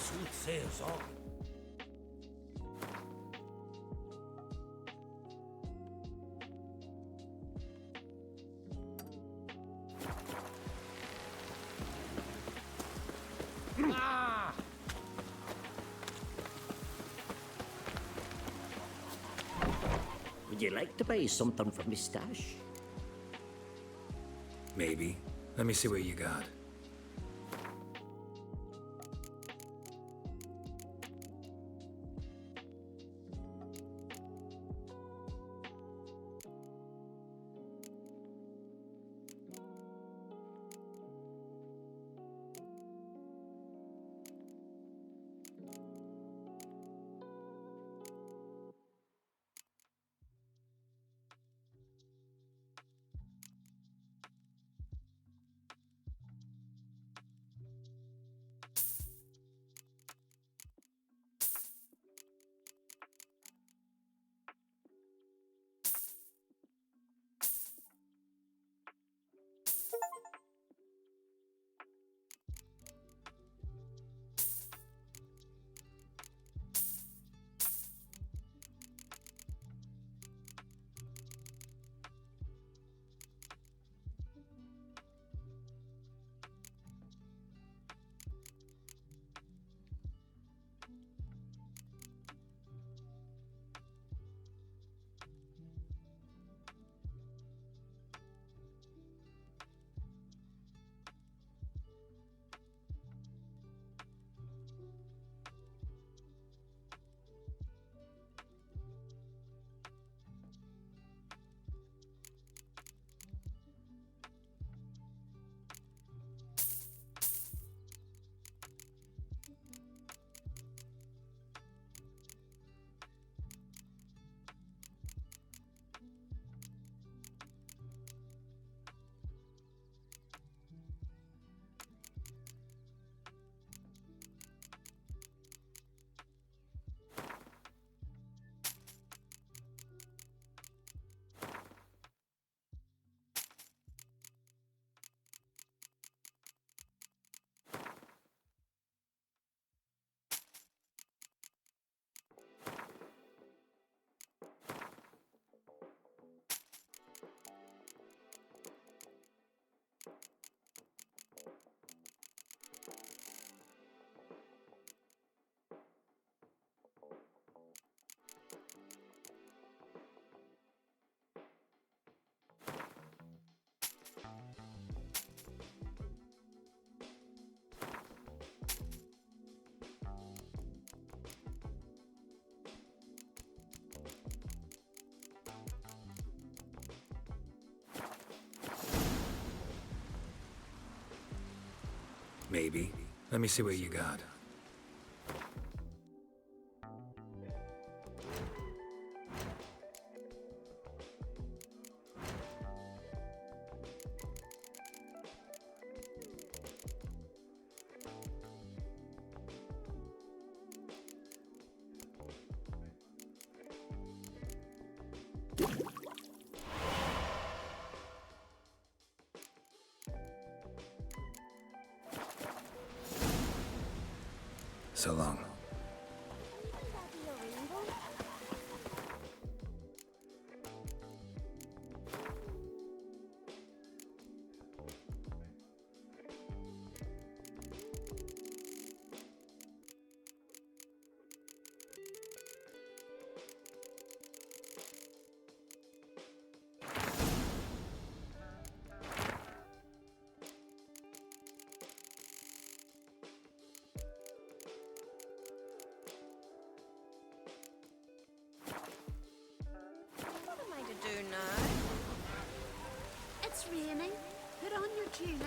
Soothsayers all. Ah! Would you like to buy something from me stash? Maybe. Let me see what you got. Maybe. Let me see what you got. So long. Gina.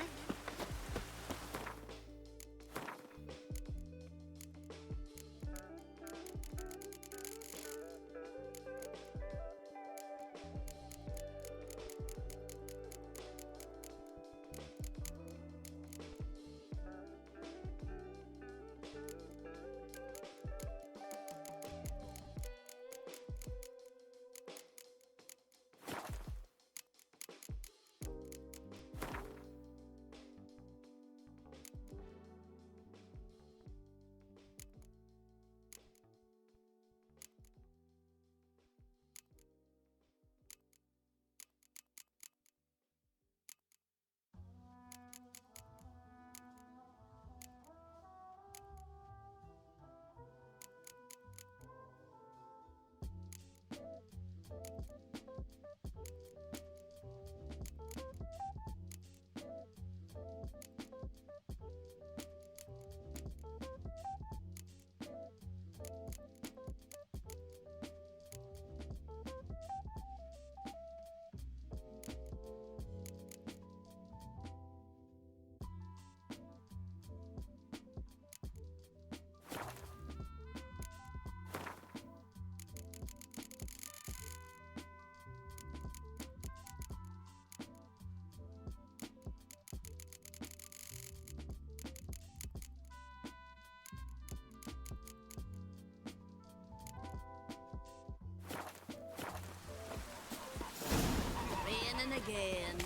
Raining again.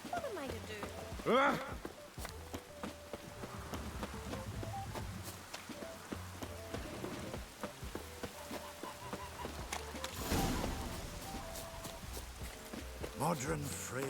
What am I to do? Modern Frere.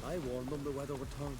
I warned them the weather would turn.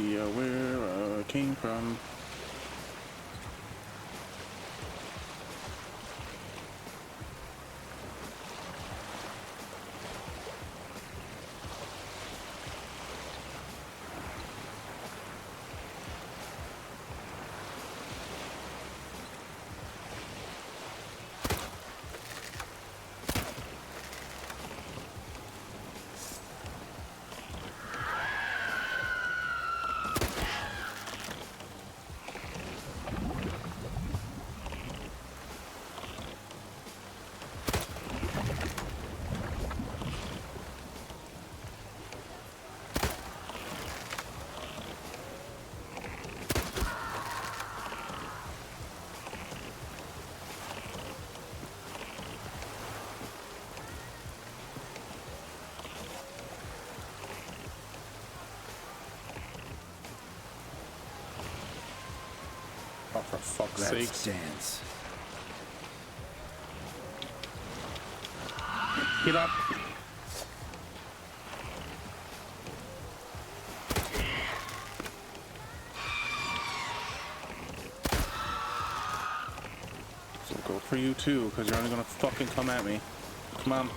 See where I came from. Oh, for fuck's sakes. Dance. Get up. So go for you too, because you're only gonna fucking come at me. Come on.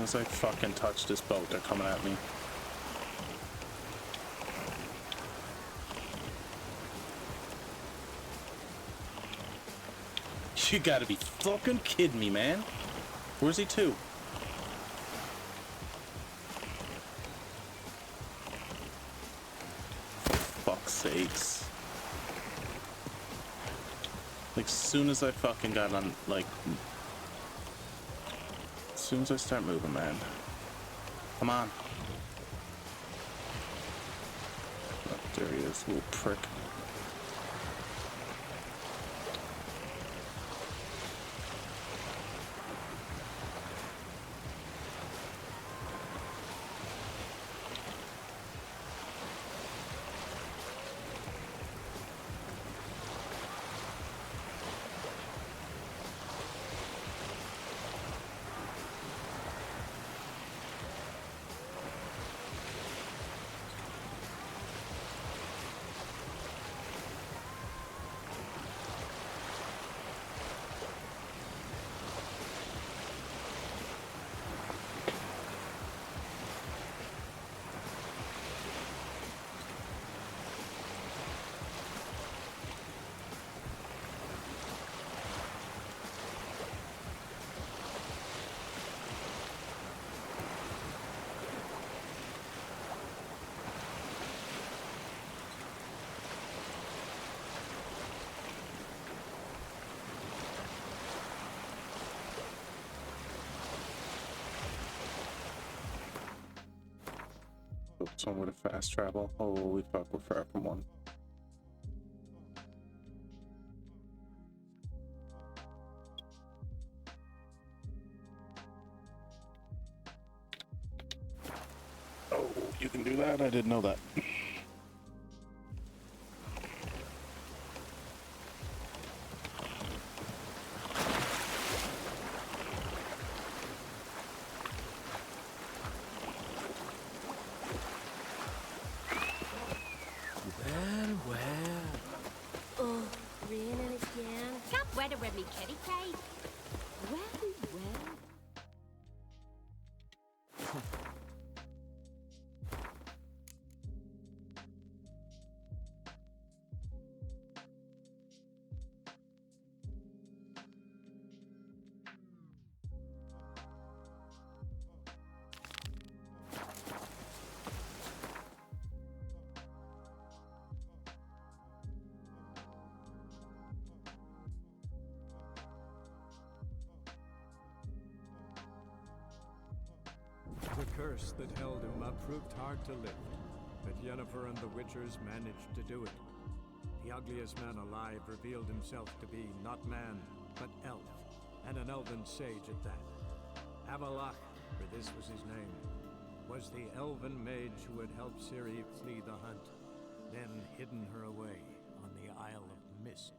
As I fucking touch this boat, they're coming at me. You gotta be fucking kidding me, man. Where's he to? For fuck's sakes. Like, soon as I fucking got on, like... As soon as I start moving, man. Come on. Oh, there he is, little prick. Somewhere to fast travel. Holy fuck, we're far from one. Oh, you can do that? I didn't know that. With me, kitty Kate. Well, well. The curse that held Uma proved hard to lift, but Yennefer and the Witchers managed to do it. The ugliest man alive revealed himself to be not man, but elf, and an elven sage at that. Avalach, for this was his name. was the elven mage who had helped Ciri flee the hunt, then hidden her away on the Isle of Mists.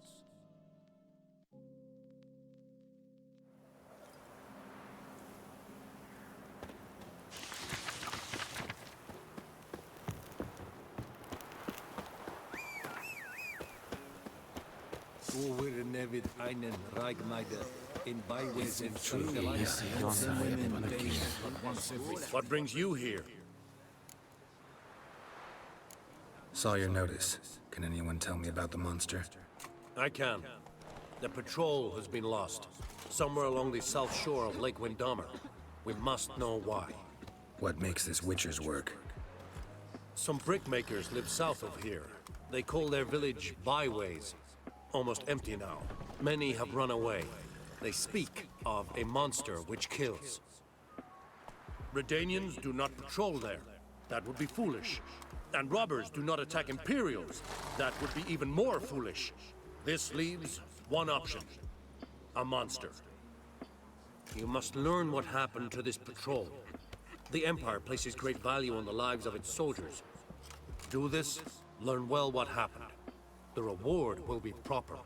Over Nevid einen Reichmeider in byways and through the lights and women bathed but once every. What brings you here? Saw your notice. Can anyone tell me about the monster? I can. The patrol has been lost. Somewhere along the south shore of Lake Windammer. We must know why. What makes this Witcher's work? Some brickmakers live south of here. They call their village byways. Almost empty now. Many have run away. They speak of a monster which kills. Redanians do not patrol there. That would be foolish. And robbers do not attack Imperials. That would be even more foolish. This leaves one option. A monster. You must learn what happened to this patrol. The Empire places great value on the lives of its soldiers. Do this, learn well what happened. The reward will be proper.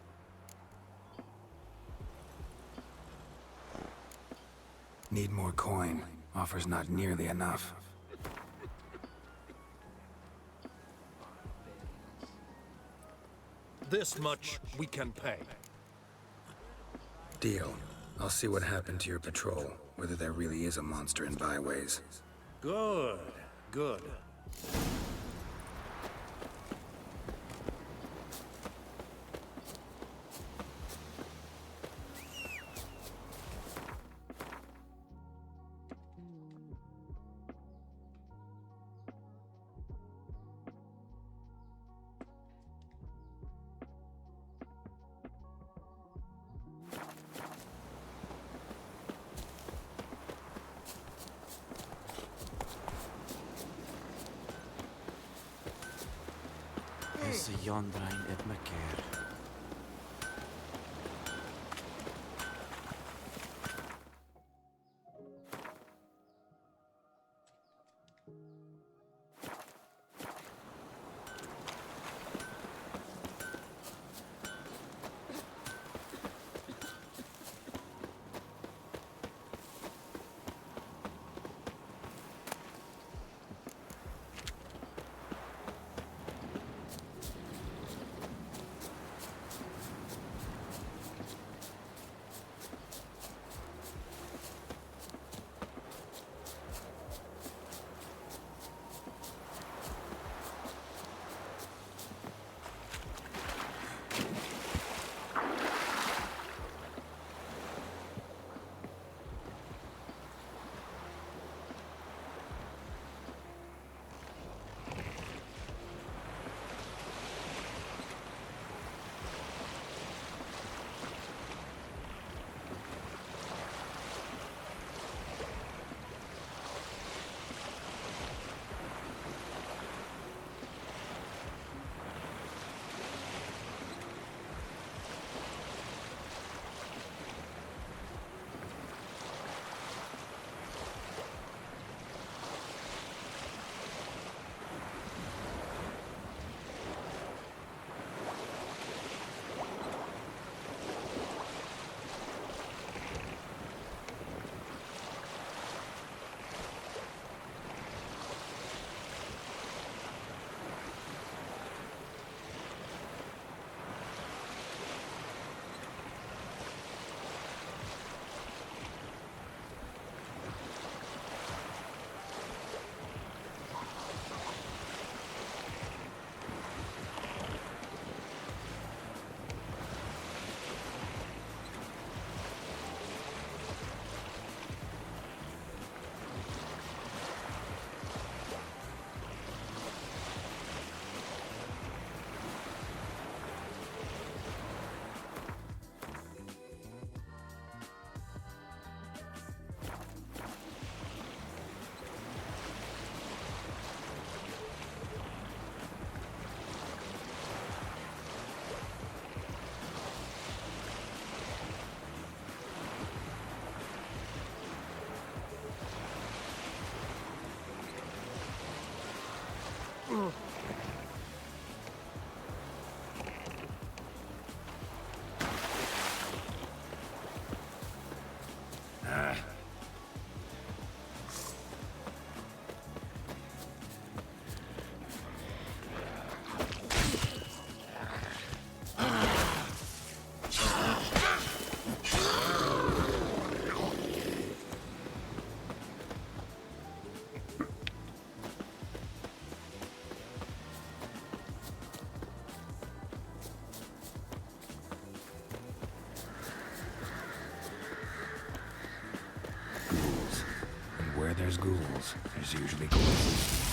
Need more coin. Offer's not nearly enough. This much we can pay. Deal. I'll see what happened to your patrol, whether there really is a monster in byways. Good, good. Is Yondrain et Macair. ghouls, there's usually corpses.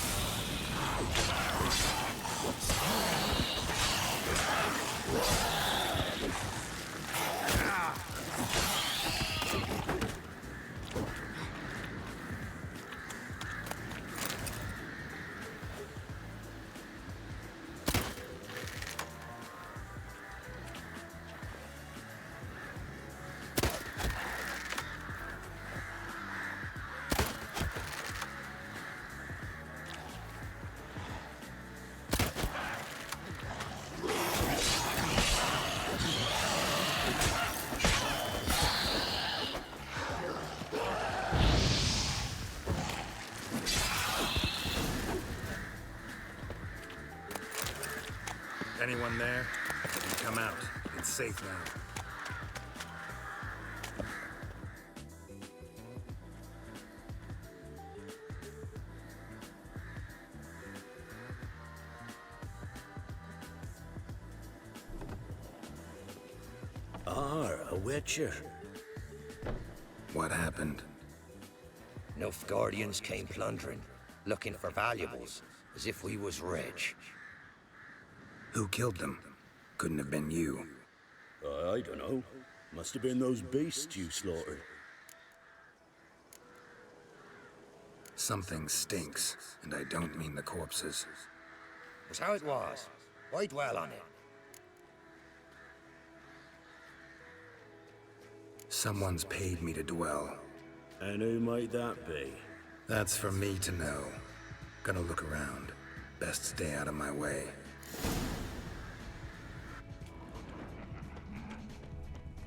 Anyone there? Come out. It's safe now. A Witcher. What happened? Nilfgaardians came plundering, looking for valuables, as if we was rich. Who killed them? Couldn't have been you. I don't know. Must have been those beasts you slaughtered. Something stinks, and I don't mean the corpses. Was how it was. Why dwell on it? Someone's paid me to dwell. And who might that be? That's for me to know. Gonna look around. Best stay out of my way.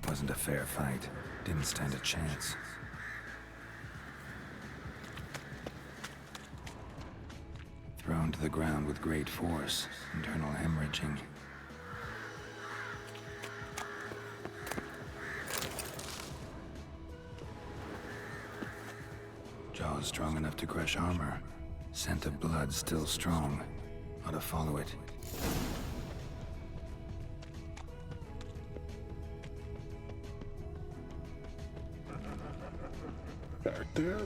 Wasn't a fair fight. Didn't stand a chance. Thrown to the ground with great force. Internal hemorrhaging. Jaws strong enough to crush armor. Scent of blood still strong. Ought to follow it. Back there.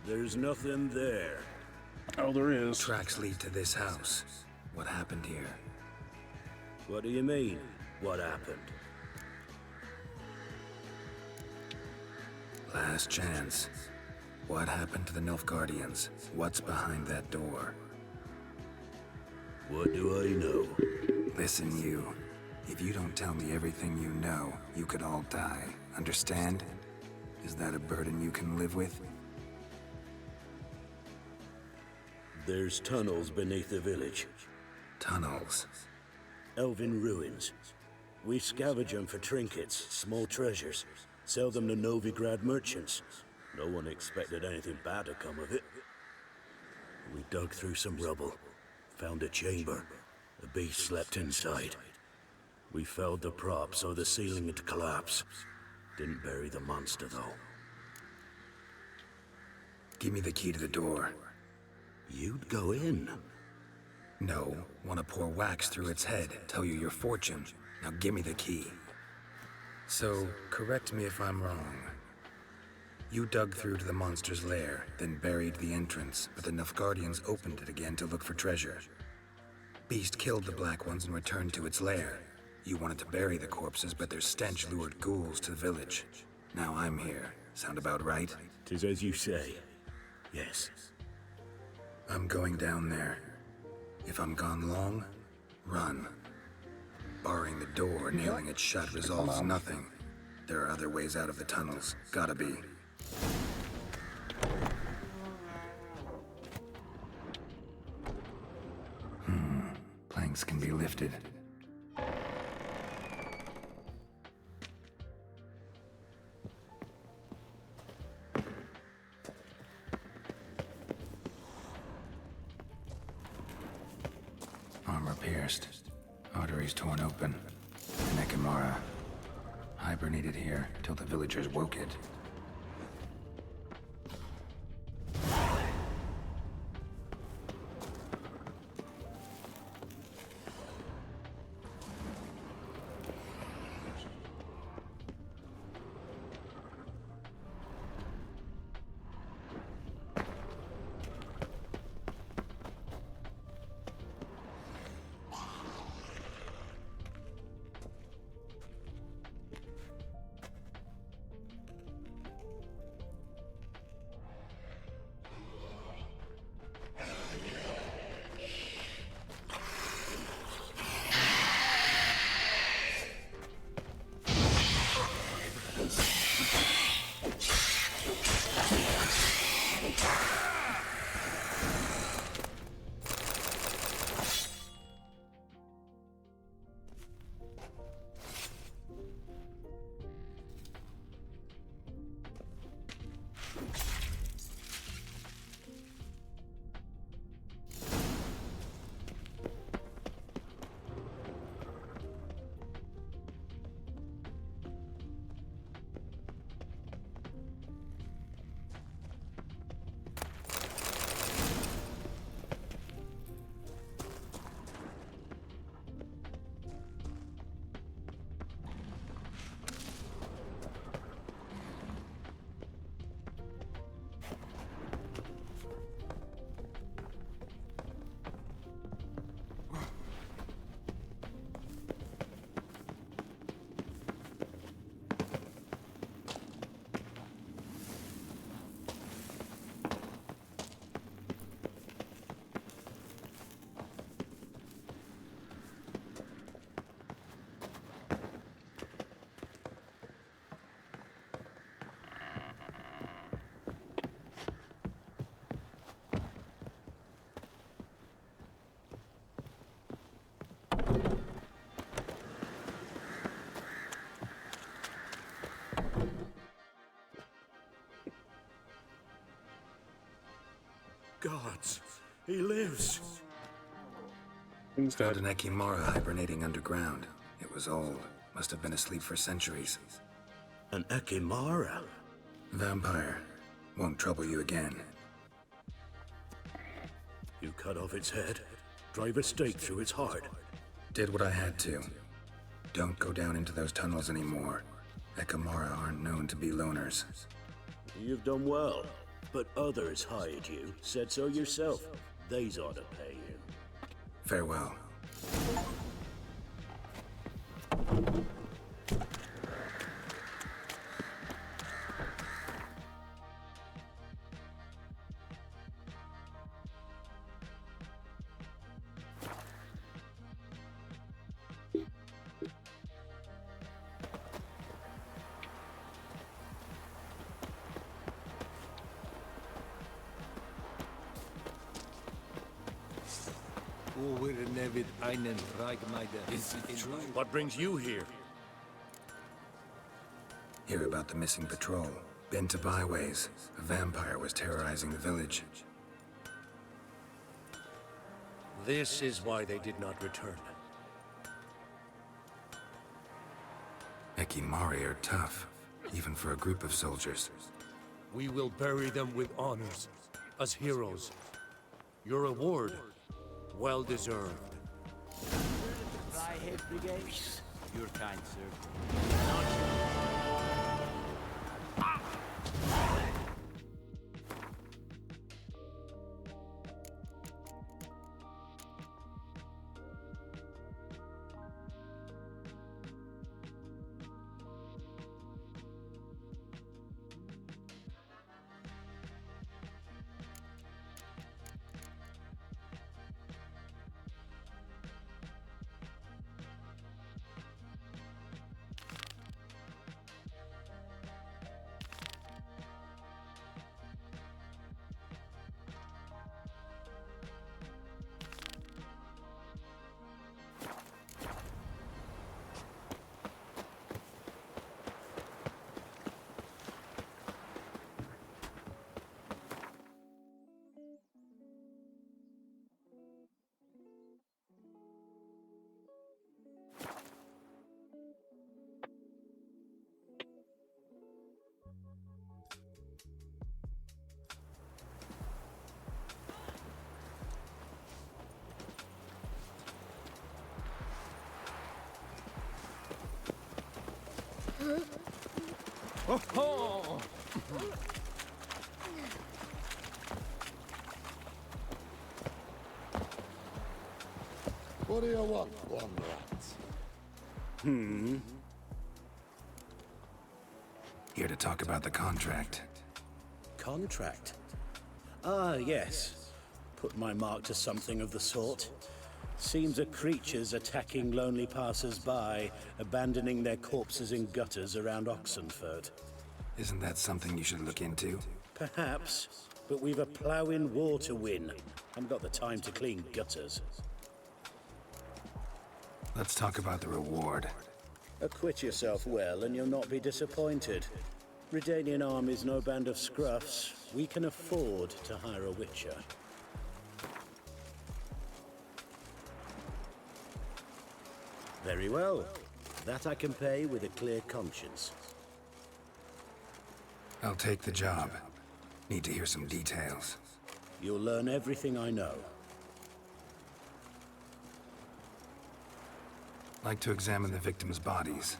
There's nothing there. Oh, there is. Tracks lead to this house. What happened here? What do you mean, what happened? Last chance. What happened to the Nilfgaardians? What's behind that door? What do I know? Listen, you. If you don't tell me everything you know, you could all die. Understand? Is that a burden you can live with? There's tunnels beneath the village. Tunnels? Elven ruins. We scavenge them for trinkets, small treasures. Sell them to Novigrad merchants. No one expected anything bad to come of it. We dug through some rubble. Found a chamber. A beast slept inside. We felled the prop so the ceiling had collapsed. Didn't bury the monster, though. Give me the key to the door. You'd go in? No. Want to pour wax through its head, tell you your fortune. Now give me the key. So, correct me if I'm wrong. You dug through to the monster's lair, then buried the entrance, but the Nilfgaardians opened it again to look for treasure. Beast killed the Black Ones and returned to its lair. You wanted to bury the corpses, but their stench lured ghouls to the village. Now I'm here. Sound about right? 'Tis as you say. Yes. I'm going down there. If I'm gone long, run. Barring the door, nailing it shut resolves nothing. There are other ways out of the tunnels. Gotta be. Planks can be lifted. Armor pierced. Arteries torn open. Nekimara. Hibernated here till the villagers woke it. Gods, he lives. Found an Ekimara hibernating underground. It was old. Must have been asleep for centuries. An Ekimara? Vampire. Won't trouble you again. You cut off its head, drive a stake through its heart. Did what I had to. Don't go down into those tunnels anymore. Ekimara aren't known to be loners. You've done well, but others hired you. Said so yourself. They's ought to pay you. Farewell. Is it true? What brings you here? Hear about the missing patrol. Been to byways. A vampire was terrorizing the village. This is why they did not return. Ekimari are tough, even for a group of soldiers. We will bury them with honors, as heroes. Your reward, well deserved. Fryhead Brigade. Your kind, sir. Oh! What do you want, one rat? Here to talk about the contract. Contract? Ah, yes. Put my mark to something of the sort. Seems a creature's attacking lonely passers-by, abandoning their corpses in gutters around Oxenford. Isn't that something you should look into? Perhaps, but we've a ploughing war to win. Haven't got the time to clean gutters. Let's talk about the reward. Acquit yourself well and you'll not be disappointed. Redanian army's no band of scruffs. We can afford to hire a witcher. Very well. That I can pay with a clear conscience. I'll take the job. Need to hear some details. You'll learn everything I know. Like to examine the victims' bodies.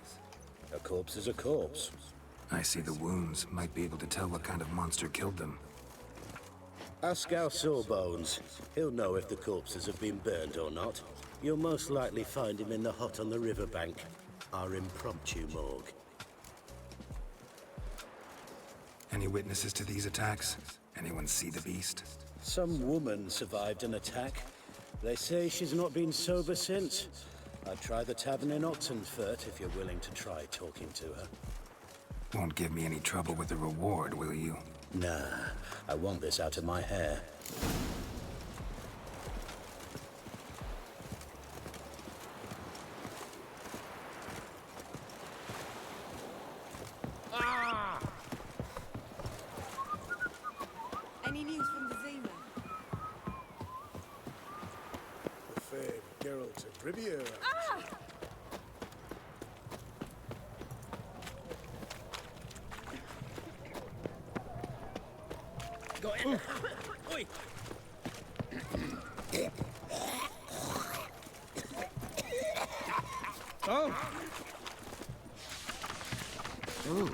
A corpse is a corpse. I see the wounds. Might be able to tell what kind of monster killed them. Ask our Sawbones. He'll know if the corpses have been burned or not. You'll most likely find him in the hut on the riverbank. Our impromptu morgue. Any witnesses to these attacks? Anyone see the beast? Some woman survived an attack. They say she's not been sober since. I'd try the tavern in Oxenfurt if you're willing to try talking to her. Won't give me any trouble with the reward, will you? Nah, I want this out of my hair. Any news from the Zima? Riviera. Ah! Go in. Oi. Oh. Ooh.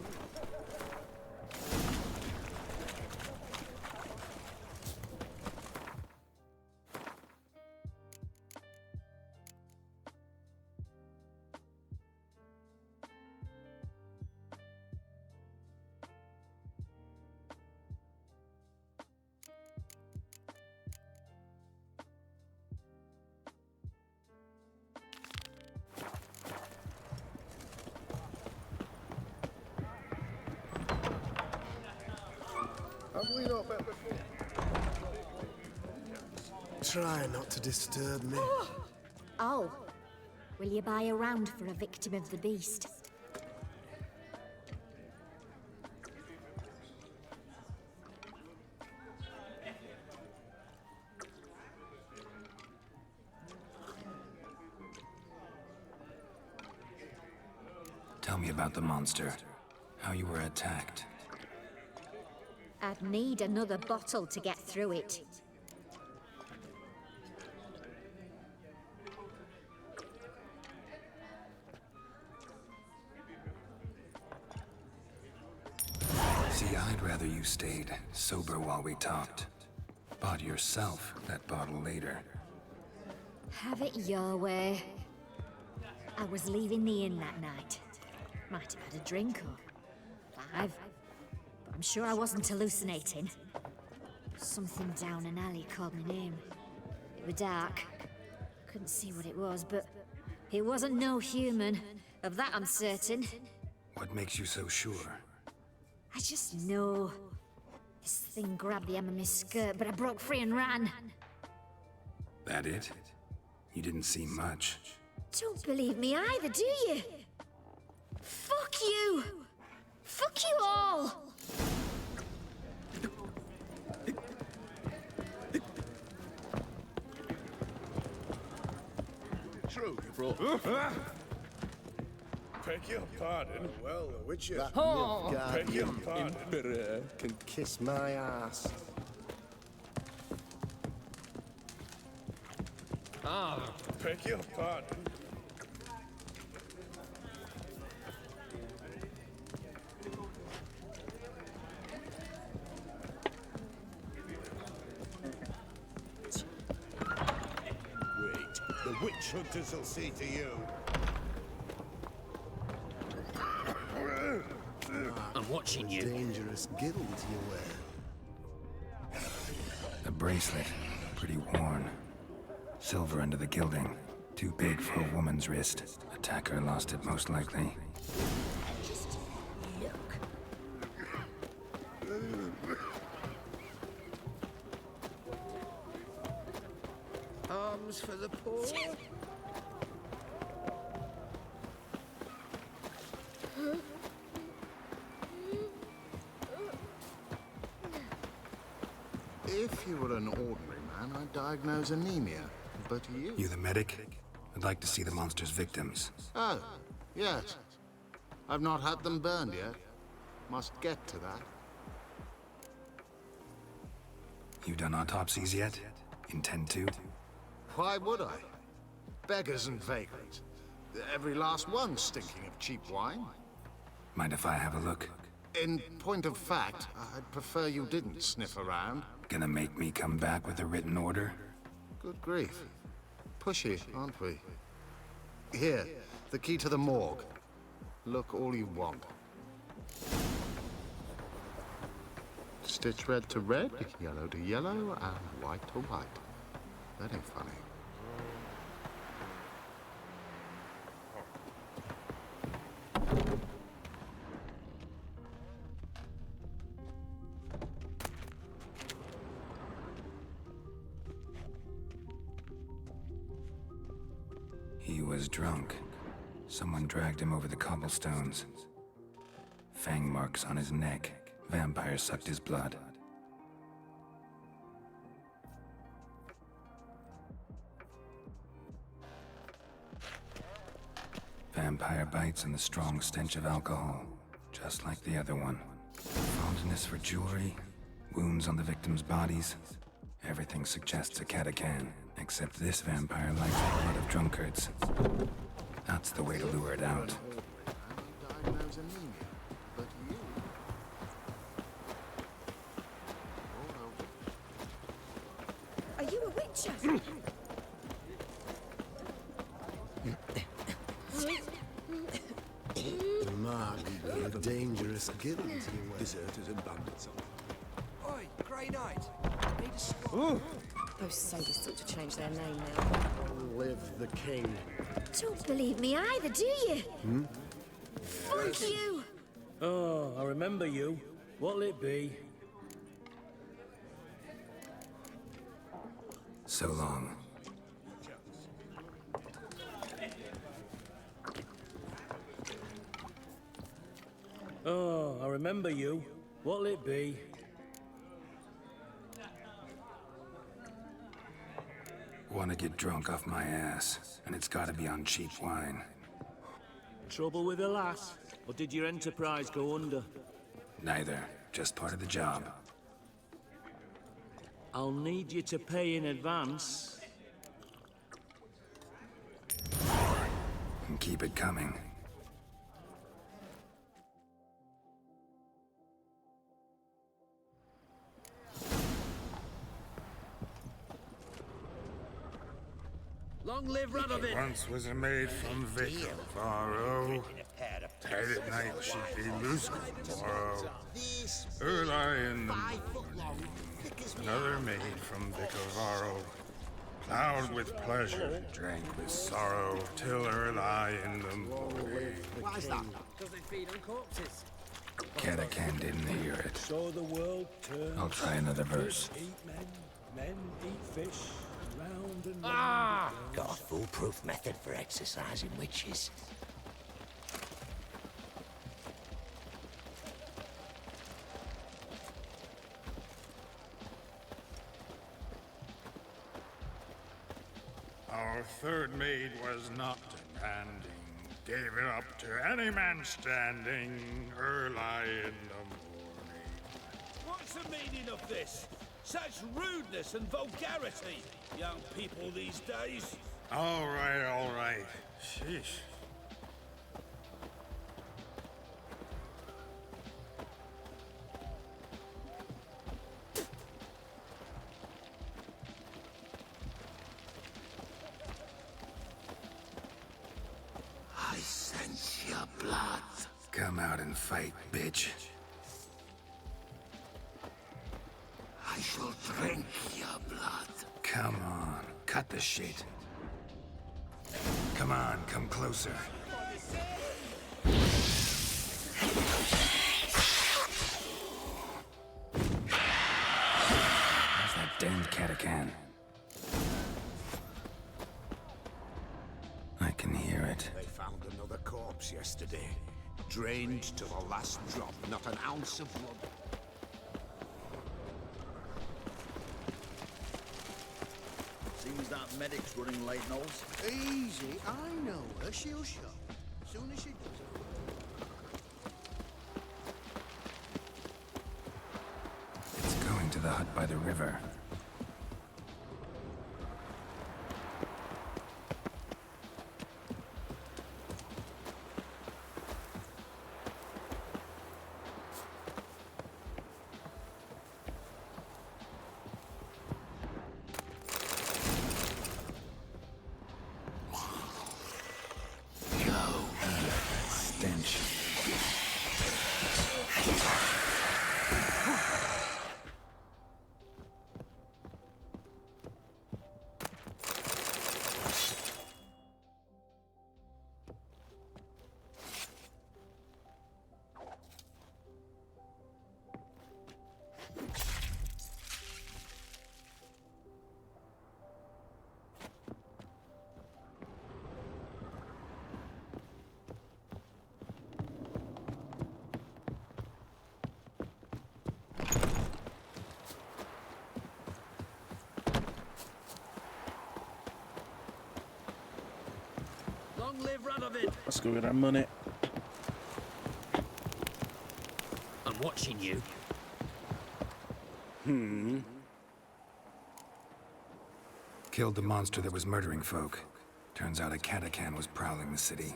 Have we not met before? Try not to disturb me. Oh, will you buy a round for a victim of the beast? Tell me about the monster. How you were attacked. I'd need another bottle to get through it. See, I'd rather you stayed sober while we talked. Bought yourself that bottle later. Have it your way. I was leaving the inn that night. Might have had a drink or 5. But I'm sure I wasn't hallucinating. Something down an alley called my name. It was dark. Couldn't see what it was, but it wasn't no human. Of that I'm certain. What makes you so sure? I just know. This thing grabbed the hem of my skirt, but I broke free and ran. That it? You didn't see much. Don't believe me either, do you? Fuck you! Fuck you all! True, bro. Beg your pardon. Well, the Witcher. That Oh. Nilfgaard Beg your pardon. Emperor can kiss my ass. Ah. Beg your pardon. Wait, the witch hunters will see to you. I'm watching you. Dangerous guild you wear. The bracelet. Pretty worn. Silver under the gilding. Too big for a woman's wrist. Attacker lost it most likely. Just look. Arms for the poor. If you were an ordinary man, I'd diagnose anemia. But you... You the medic? I'd like to see the monster's victims. Oh, yes. I've not had them burned yet. Must get to that. You done autopsies yet? Intend to? Why would I? Beggars and vagrants. Every last one stinking of cheap wine. Mind if I have a look? In point of fact, I'd prefer you didn't sniff around. Gonna make me come back with a written order? Good grief. Pushy, aren't we? Here, the key to the morgue. Look all you want. Stitch red to red, yellow to yellow, and white to white. That ain't funny. He was drunk. Someone dragged him over the cobblestones. Fang marks on his neck. Vampire sucked his blood. Vampire bites and the strong stench of alcohol, just like the other one. Fondness for jewelry, wounds on the victims' bodies. Everything suggests a Katakan, except this vampire likes the blood of drunkards. That's the way to lure it out. Diagnose anemia, but you... Are you a witcher? Mark, you're a dangerous guild you were. Deserters and bandits. Oi, Grey Knight. Need a score. Those sadists ought to change their name now. Live the king. Don't believe me either, do you? Fuck you! Oh, I remember you. What'll it be? So long. Oh, I remember you. What'll it be? Want to get drunk off my ass, and it's gotta be on cheap wine. Trouble with the lass? Or did your enterprise go under? Neither. Just part of the job. I'll need you to pay in advance. And keep it coming. Long live Radovid! Once was a maid from Vicovaro. Tight at night she'd be loose tomorrow. Early in the morning, another maid from Vicovaro. Plowed with pleasure, drank with sorrow, till early in the morning. Why is that? Because they feed on corpses. Katakan didn't hear it. So the world turns. I'll try another verse. Eat men, men eat fish. Round and Ah! Got a foolproof method for exercising witches. Our third maid was not demanding, gave it up to any man standing early in the morning. What's the meaning of this? Such rudeness and vulgarity, young people these days. All right. Sheesh. I sense your blood. Come out and fight, bitch. I shall drink your blood. Come on, cut the shit. Come on, come closer. Where's that damned Katakan? I can hear it. They found another corpse yesterday. Drained to the last drop, not an ounce of blood. Seems that medic's running late, Knowles. Easy, I know her. She'll show. Soon as she does. It's going to the hut by the river. Stench. of it. Let's go get our money. I'm watching you. Killed the monster that was murdering folk. Turns out a Katakan was prowling the city.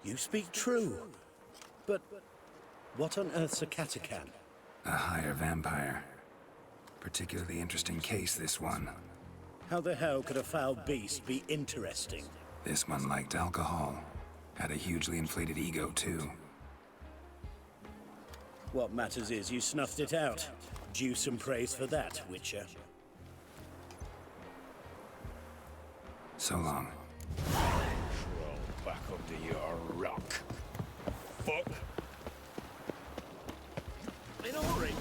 You speak true. But what on earth's a Katakan? A higher vampire. Particularly interesting case, this one. How the hell could a foul beast be interesting? This one liked alcohol. Had a hugely inflated ego, too. What matters is you snuffed it out. Due some praise for that, Witcher. So long. Crawl back under your rock. Fuck. In a hurry.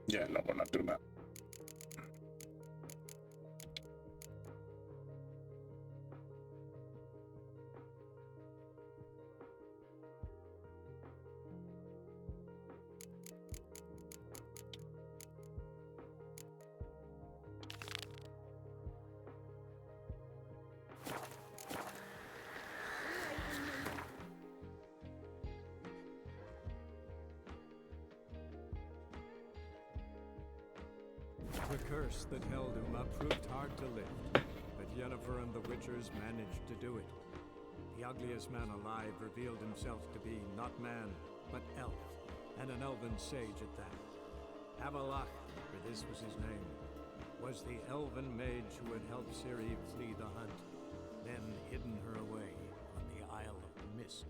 Yeah, no, we're not doing that. The curse that held him up proved hard to lift, but Yennefer and the Witchers managed to do it. The ugliest man alive revealed himself to be not man, but elf, and an elven sage at that. Avalach, for this was his name, was the elven mage who had helped Ciri flee the hunt, then hidden her away on the Isle of Mists.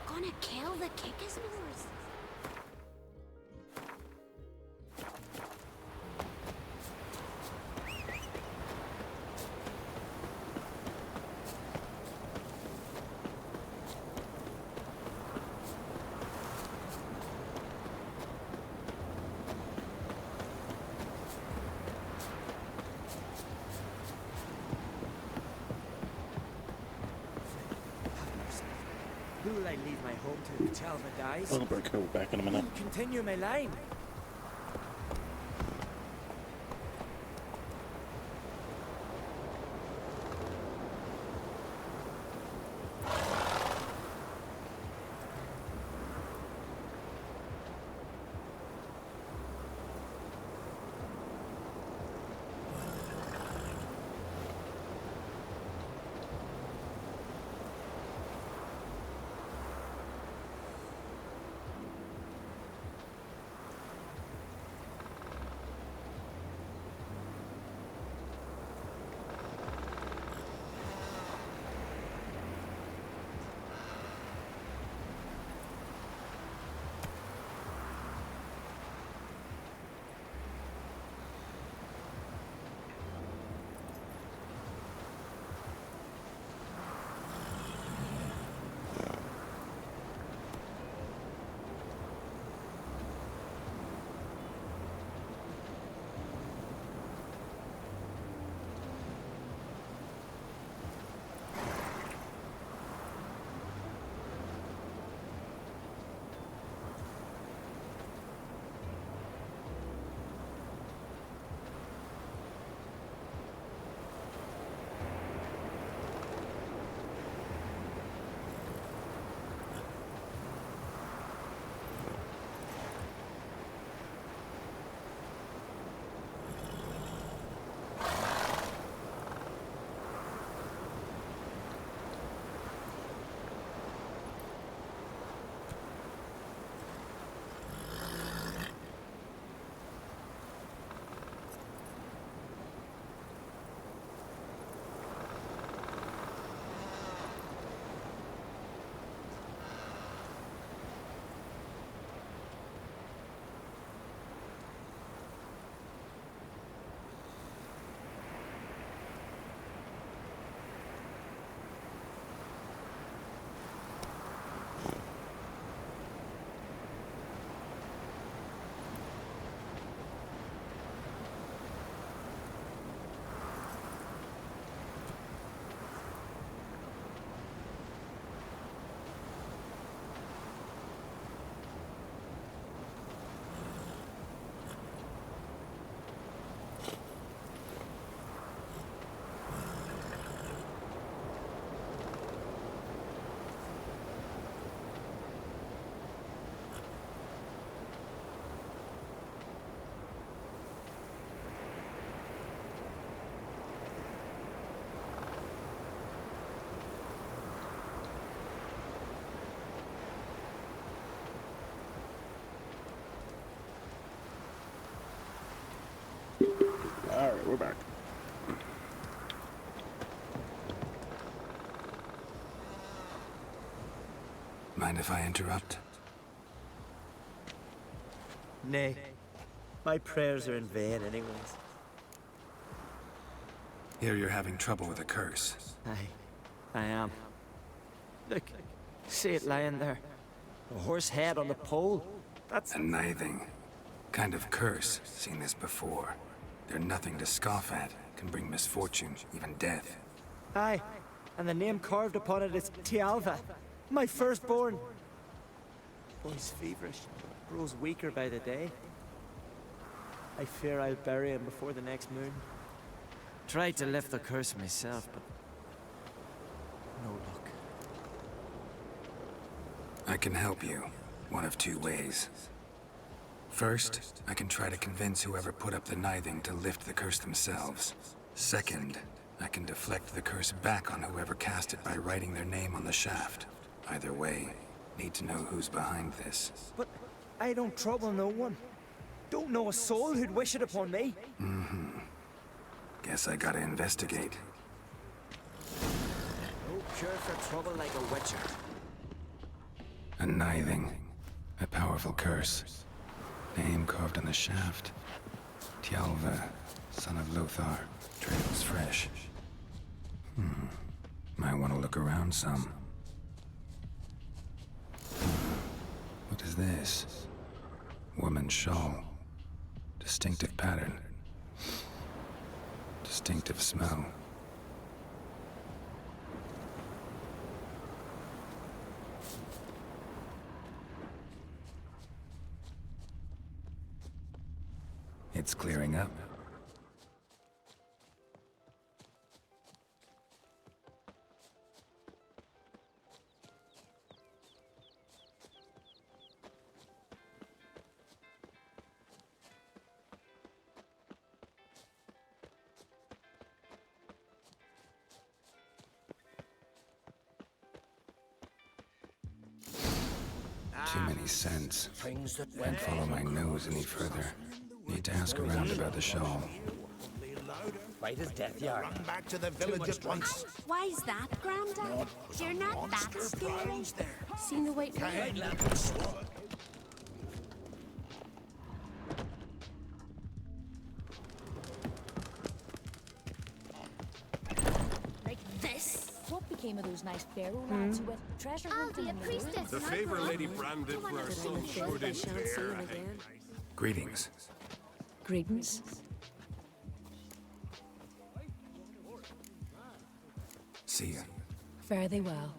Gonna kill the Kickasmores. Who will I leave my home to if Talbot dies? I'll break her back in a minute. Continue my line. Alright, we're back. Mind if I interrupt? Nay. My prayers are in vain anyways. Here you're having trouble with a curse. I am. Look, see it lying there. A horse head on the pole. That's a nithing. Kind of curse. Seen this before. They're nothing to scoff at. Can bring misfortune, even death. Aye, and the name carved upon it is Tialva, my firstborn. Boy's feverish, grows weaker by the day. I fear I'll bury him before the next moon. Tried to lift the curse myself, but no luck. I can help you, one of two ways. First, I can try to convince whoever put up the nithing to lift the curse themselves. Second, I can deflect the curse back on whoever cast it by writing their name on the shaft. Either way, need to know who's behind this. But I don't trouble no one. Don't know a soul who'd wish it upon me. Mm-hmm. Guess I gotta investigate. No cure for trouble like a witcher. A nithing. A powerful curse. Name carved on the shaft. Tialva, son of Lothar. Trails fresh. Might want to look around some. What is this? Woman's shawl. Distinctive pattern. Distinctive smell. It's clearing up. Too many scents. Can't follow my nose any further. Need to ask around about the shawl. White as death yard. Run back to the village at once. Why's that, Grandad? You're not that scary. Seen the white man? Like this? What became of those nice Barrow lads who went treasure hunting in the ruins? The favor Lady Brand did for her son sure did bear a hand. Greetings. Greetings. See ya. Fare thee well.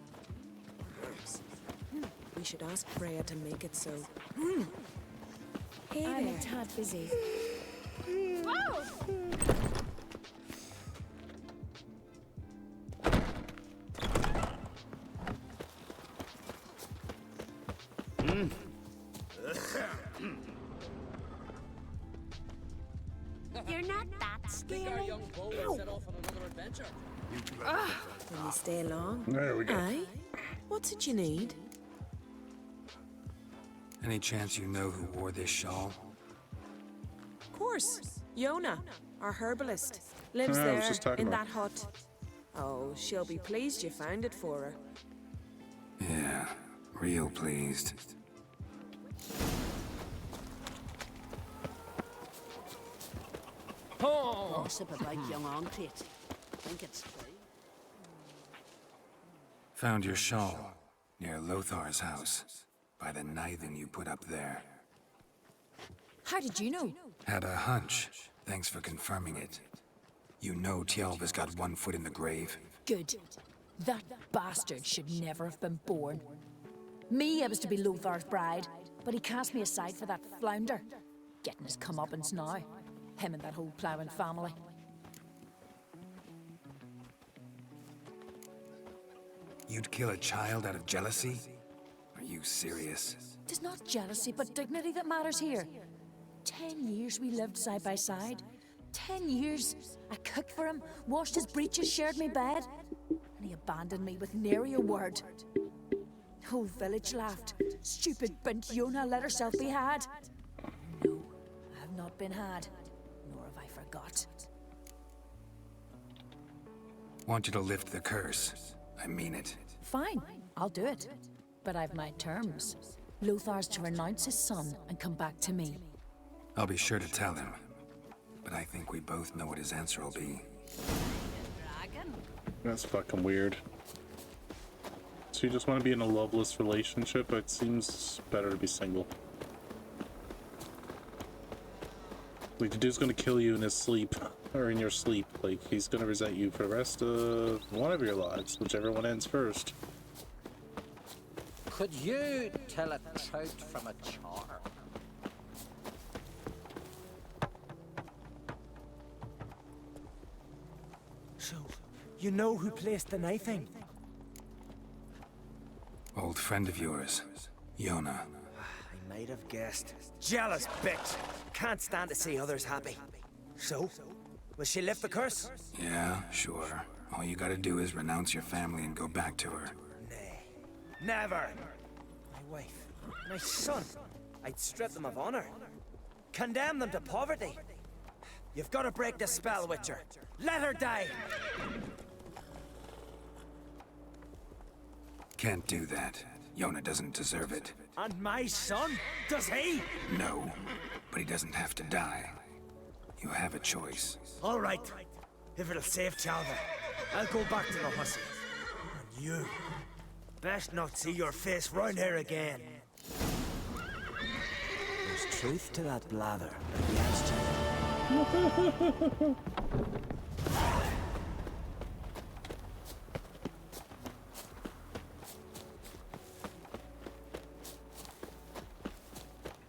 We should ask Freya to make it so. Hey I'm there. a tad busy. Whoa! You're not that scary. Young bull will set off on another adventure. Will you stay long? There we go. Aye. What's it you need? Any chance you know who wore this shawl? Of course. Yona, our herbalist, lives I was there just talking in about- that hut. Oh, she'll be pleased you found it for her. Yeah, real pleased. Oh, sip about young Ancrate. Think it's free. Found your shawl near Lothar's house by the nithing you put up there. How did you know? Had a hunch. Thanks for confirming it. You know Tialva's got one foot in the grave. Good. That bastard should never have been born. Me, I was to be Lothar's bride, but he cast me aside for that flounder. Getting his comeuppance now. Him and that whole ploughing family. You'd kill a child out of jealousy? Are you serious? It's not jealousy, but dignity that matters here. 10 years we lived side by side. 10 years. I cooked for him, washed his breeches, shared my bed. And he abandoned me with nary a word. The whole village laughed. Stupid bint Yona let herself be had. No, I have not been had. Nor have I forgot. Want you to lift the curse. I mean it. Fine, I'll do it. But I've my terms. Lothar's to renounce his son and come back to me. I'll be sure to tell him. But I think we both know what his answer will be. That's fucking weird. So you just want to be in a loveless relationship? It seems better to be single. Like, the dude's gonna kill you in his sleep, or in your sleep. Like, he's gonna resent you for the rest of one of your lives, whichever one ends first. Could you tell a trout from a char? So, you know who placed the knifing? Old friend of yours, Yona. I might have guessed. Jealous bitch! Can't stand to see others happy. So, will she lift the curse? Yeah, sure. All you gotta do is renounce your family and go back to her. Never! My wife, my son. I'd strip them of honor. Condemn them to poverty. You've got to break the spell, Witcher. Let her die! Can't do that. Yona doesn't deserve it. And my son? Does he? No, but he doesn't have to die. You have a choice. All right. If it'll save Chalva, I'll go back to the hussy. And you, best not see your face round here again. There's truth to that blather, yes,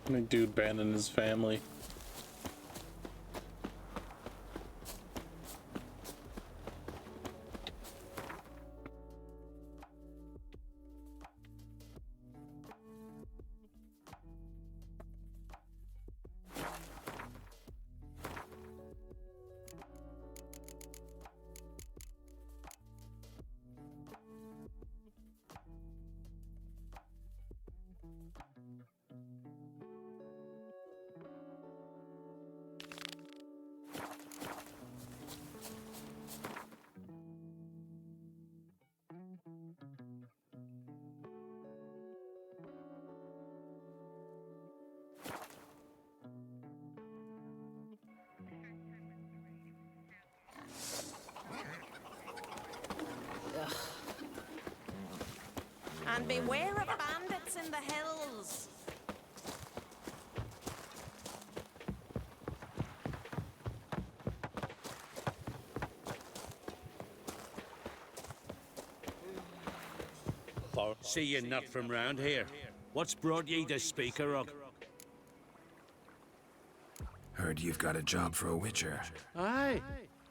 Like, dude abandoned his family. And beware of bandits in the hills. See you not from round here. What's brought ye to Speakerog? Heard you've got a job for a witcher. Aye.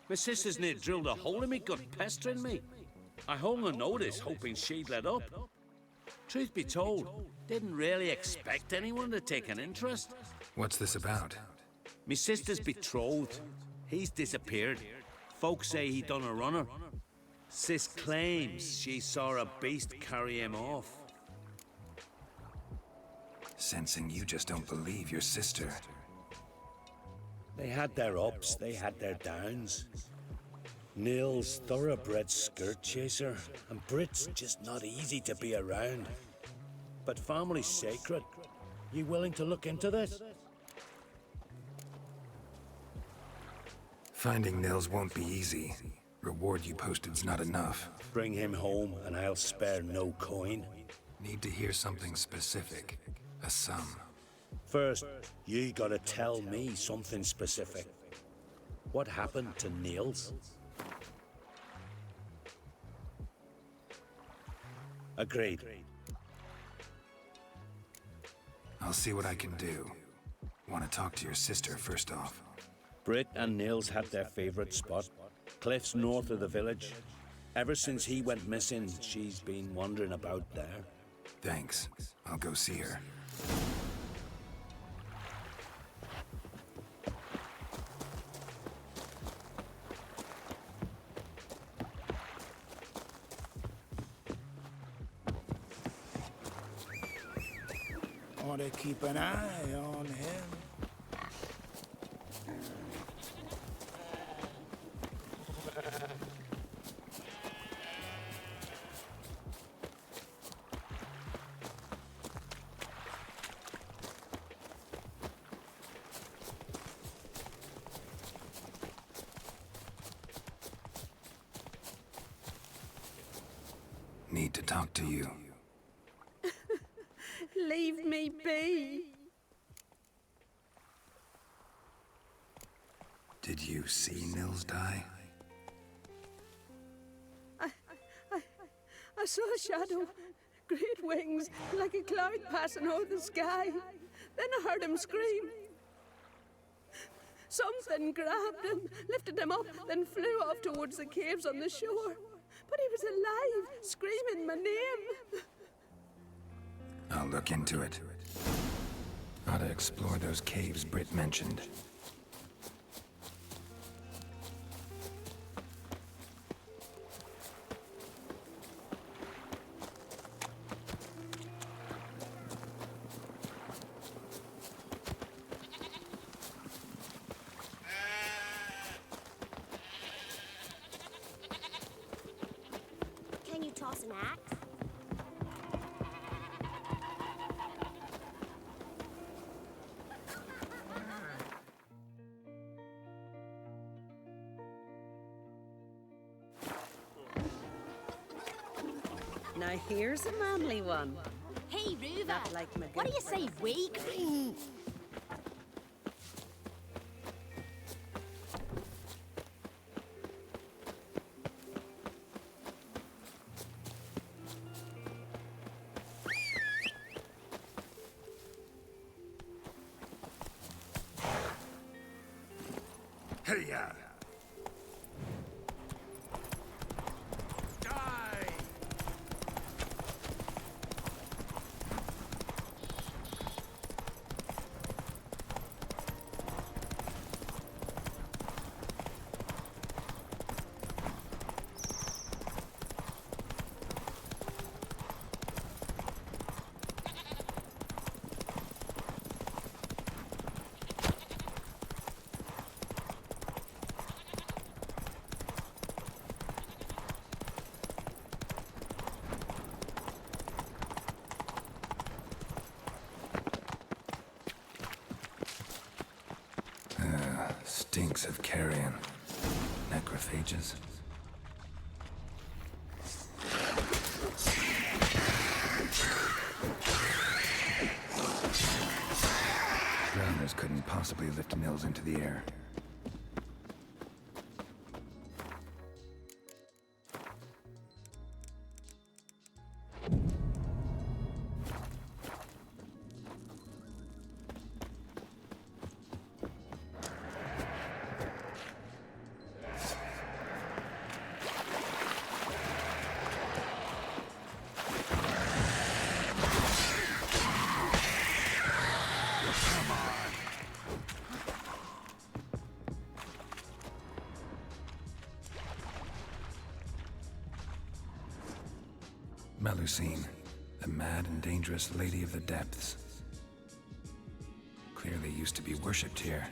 My sister's near drilled a hole in me gut, pestering me. I hung a notice, hoping she'd let up. Truth be told, didn't really expect anyone to take an interest. What's this about? Me sister's betrothed. He's disappeared. Folks say he done a runner. Sis claims she saw a beast carry him off. Sensing you just don't believe your sister. They had their ups, they had their downs. Neil's thoroughbred skirt chaser, and Brit's just not easy to be around. But family's sacred. You willing to look into this? Finding Nils won't be easy. Reward you posted's not enough. Bring him home, and I'll spare no coin. Need to hear something specific. A sum. First, you gotta tell me something specific. What happened to Niels? Agreed. I'll see what I can do. Want to talk to your sister first off. Brit and Niels had their favorite spot. Cliffs north of the village. Ever since he went missing, she's been wandering about there. Thanks. I'll go see her. Want to keep an eye on him. need to talk to you. Leave me be. Did you see Nils die? I saw a shadow, great wings, like a cloud passing over the sky. Then I heard him scream. Something grabbed him, lifted him up, then flew off towards the caves on the shore. But he was alive, screaming my name. I'll look into it. Ought to explore those caves Britt mentioned. Can you toss an axe? Now here's a manly one. Hey, Ruva. Not like my What do good you say, friend. we? Hey, yeah. Stinks of carrion. Necrophages. Drowners couldn't possibly lift Nils into the air. Melusine, the mad and dangerous Lady of the Depths. Clearly used to be worshipped here.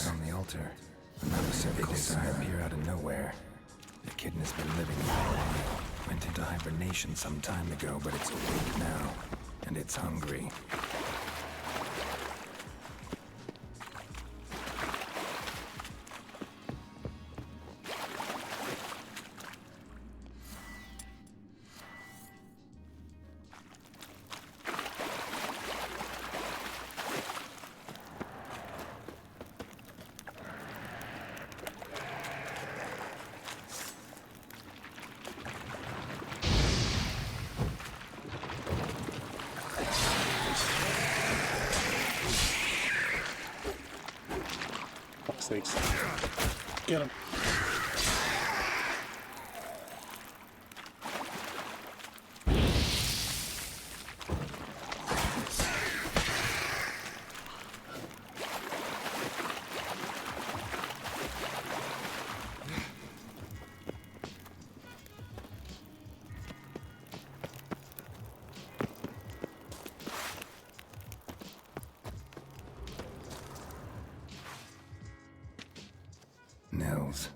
On the altar. Another circle desire appear out of nowhere. The kitten has been living for a while. Went into hibernation some time ago, but it's awake now. And it's hungry. Get him. Nils.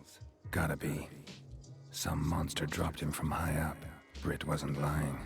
Gotta be. Some monster dropped him from high up. Britt wasn't lying.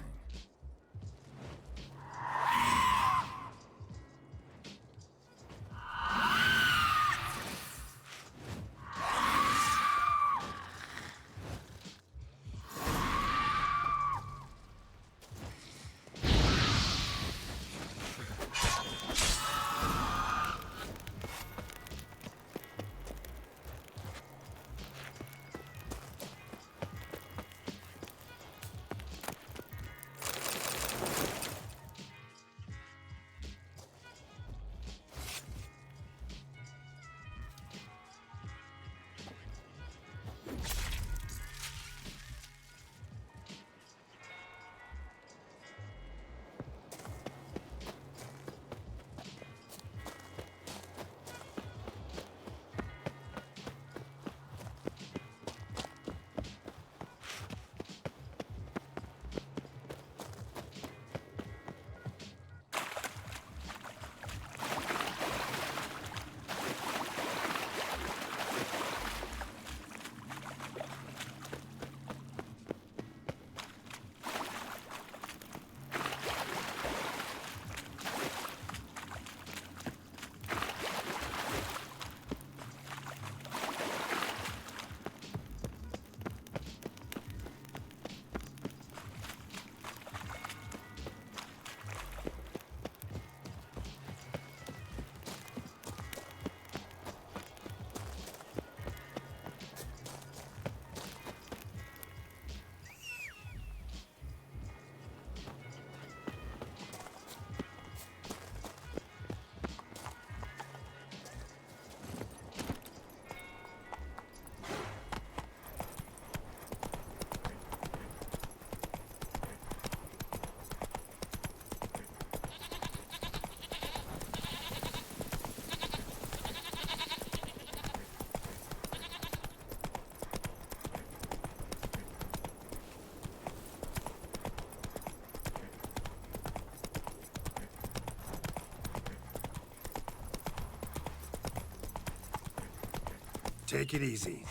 Take it easy.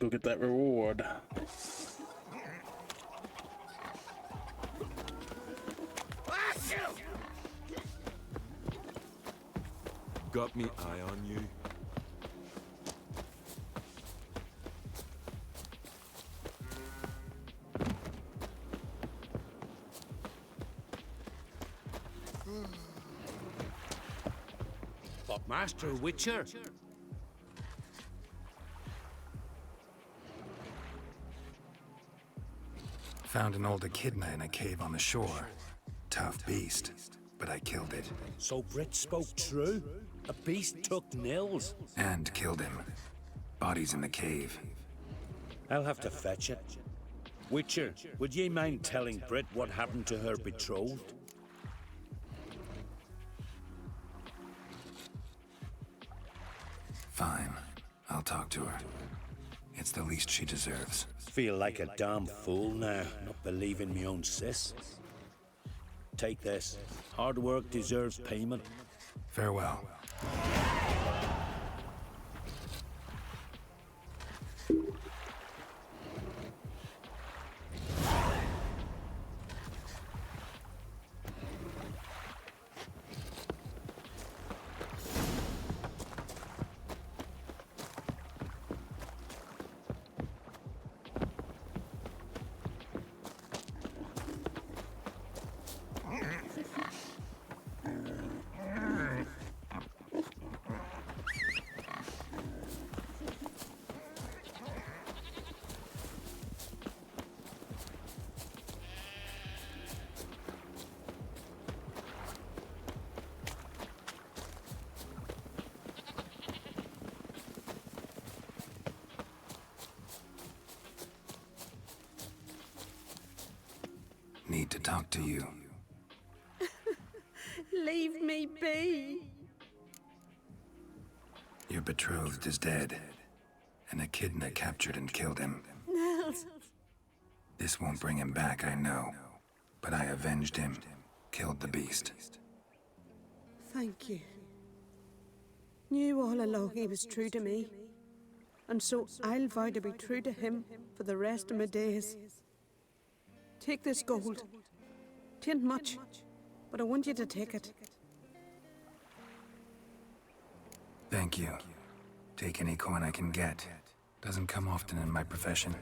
Let's go get that reward. Got me eye on you. But Master Witcher, Found an old echidna in a cave on the shore. Tough beast, but I killed it. so Brit spoke true? A beast took Nils? And killed him. Body's in the cave. I'll have to fetch it. Witcher, would ye mind telling Brit what happened to her betrothed? Fine. I'll talk to her. It's the least she deserves. Feel like a damn fool now, not believing me own sis. Take this. Hard work deserves payment. Farewell. Need to talk to you. Leave me be. Your betrothed is dead. An echidna captured and killed him. Nels. This won't bring him back, I know. But I avenged him. Killed the beast. Thank you. Knew all along he was true to me. And so I'll vow to be true to him for the rest of my days. Take this gold. 'Tain't much, but I want you to take it. Thank you. Take any coin I can get. Doesn't come often in my profession.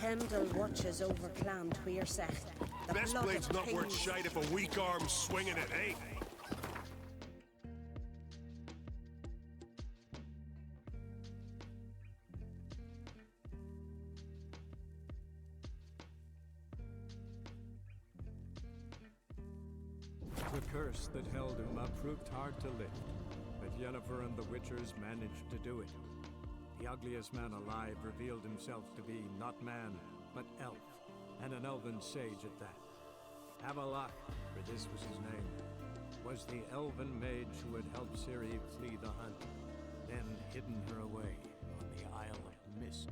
Hemdall watches over Clan Tweerseth. The Best blood blade's of not worth kings. shite if a weak arm's swinging it, eh? The curse that held Uma proved hard to lift, but Yennefer and the Witchers managed to do it. The ugliest man alive revealed himself to be not man, but elf, and an elven sage at that. Avalok, for this was his name, was the elven mage who had helped Ciri flee the hunt, then hidden her away on the Isle of Mists.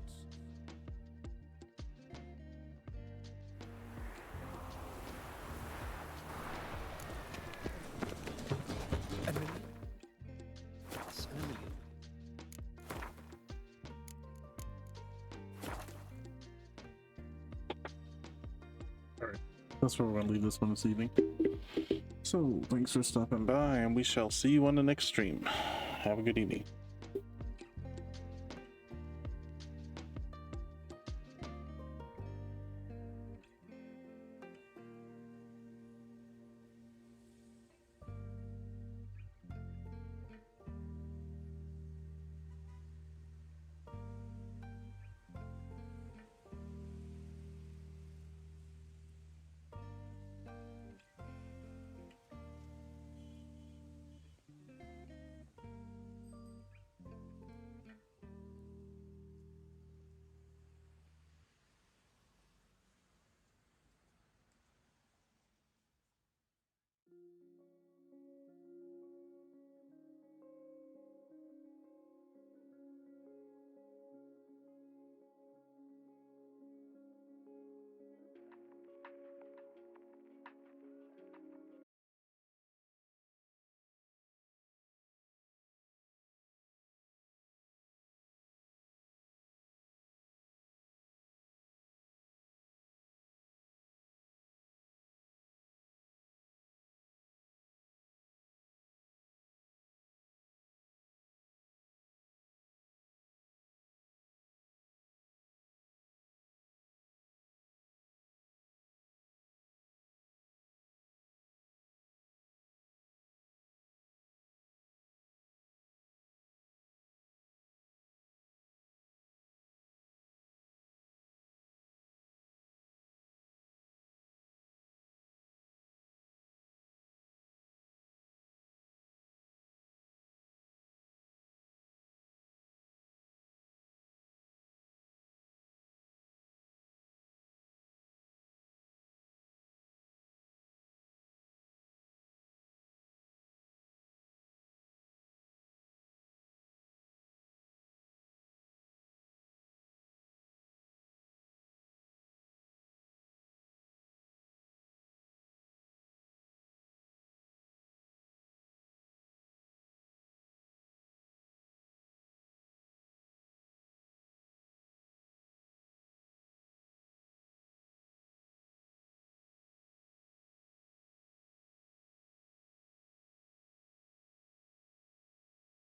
That's where we're going to leave this one this evening. So, thanks for stopping by, and we shall see you on the next stream. Have a good evening.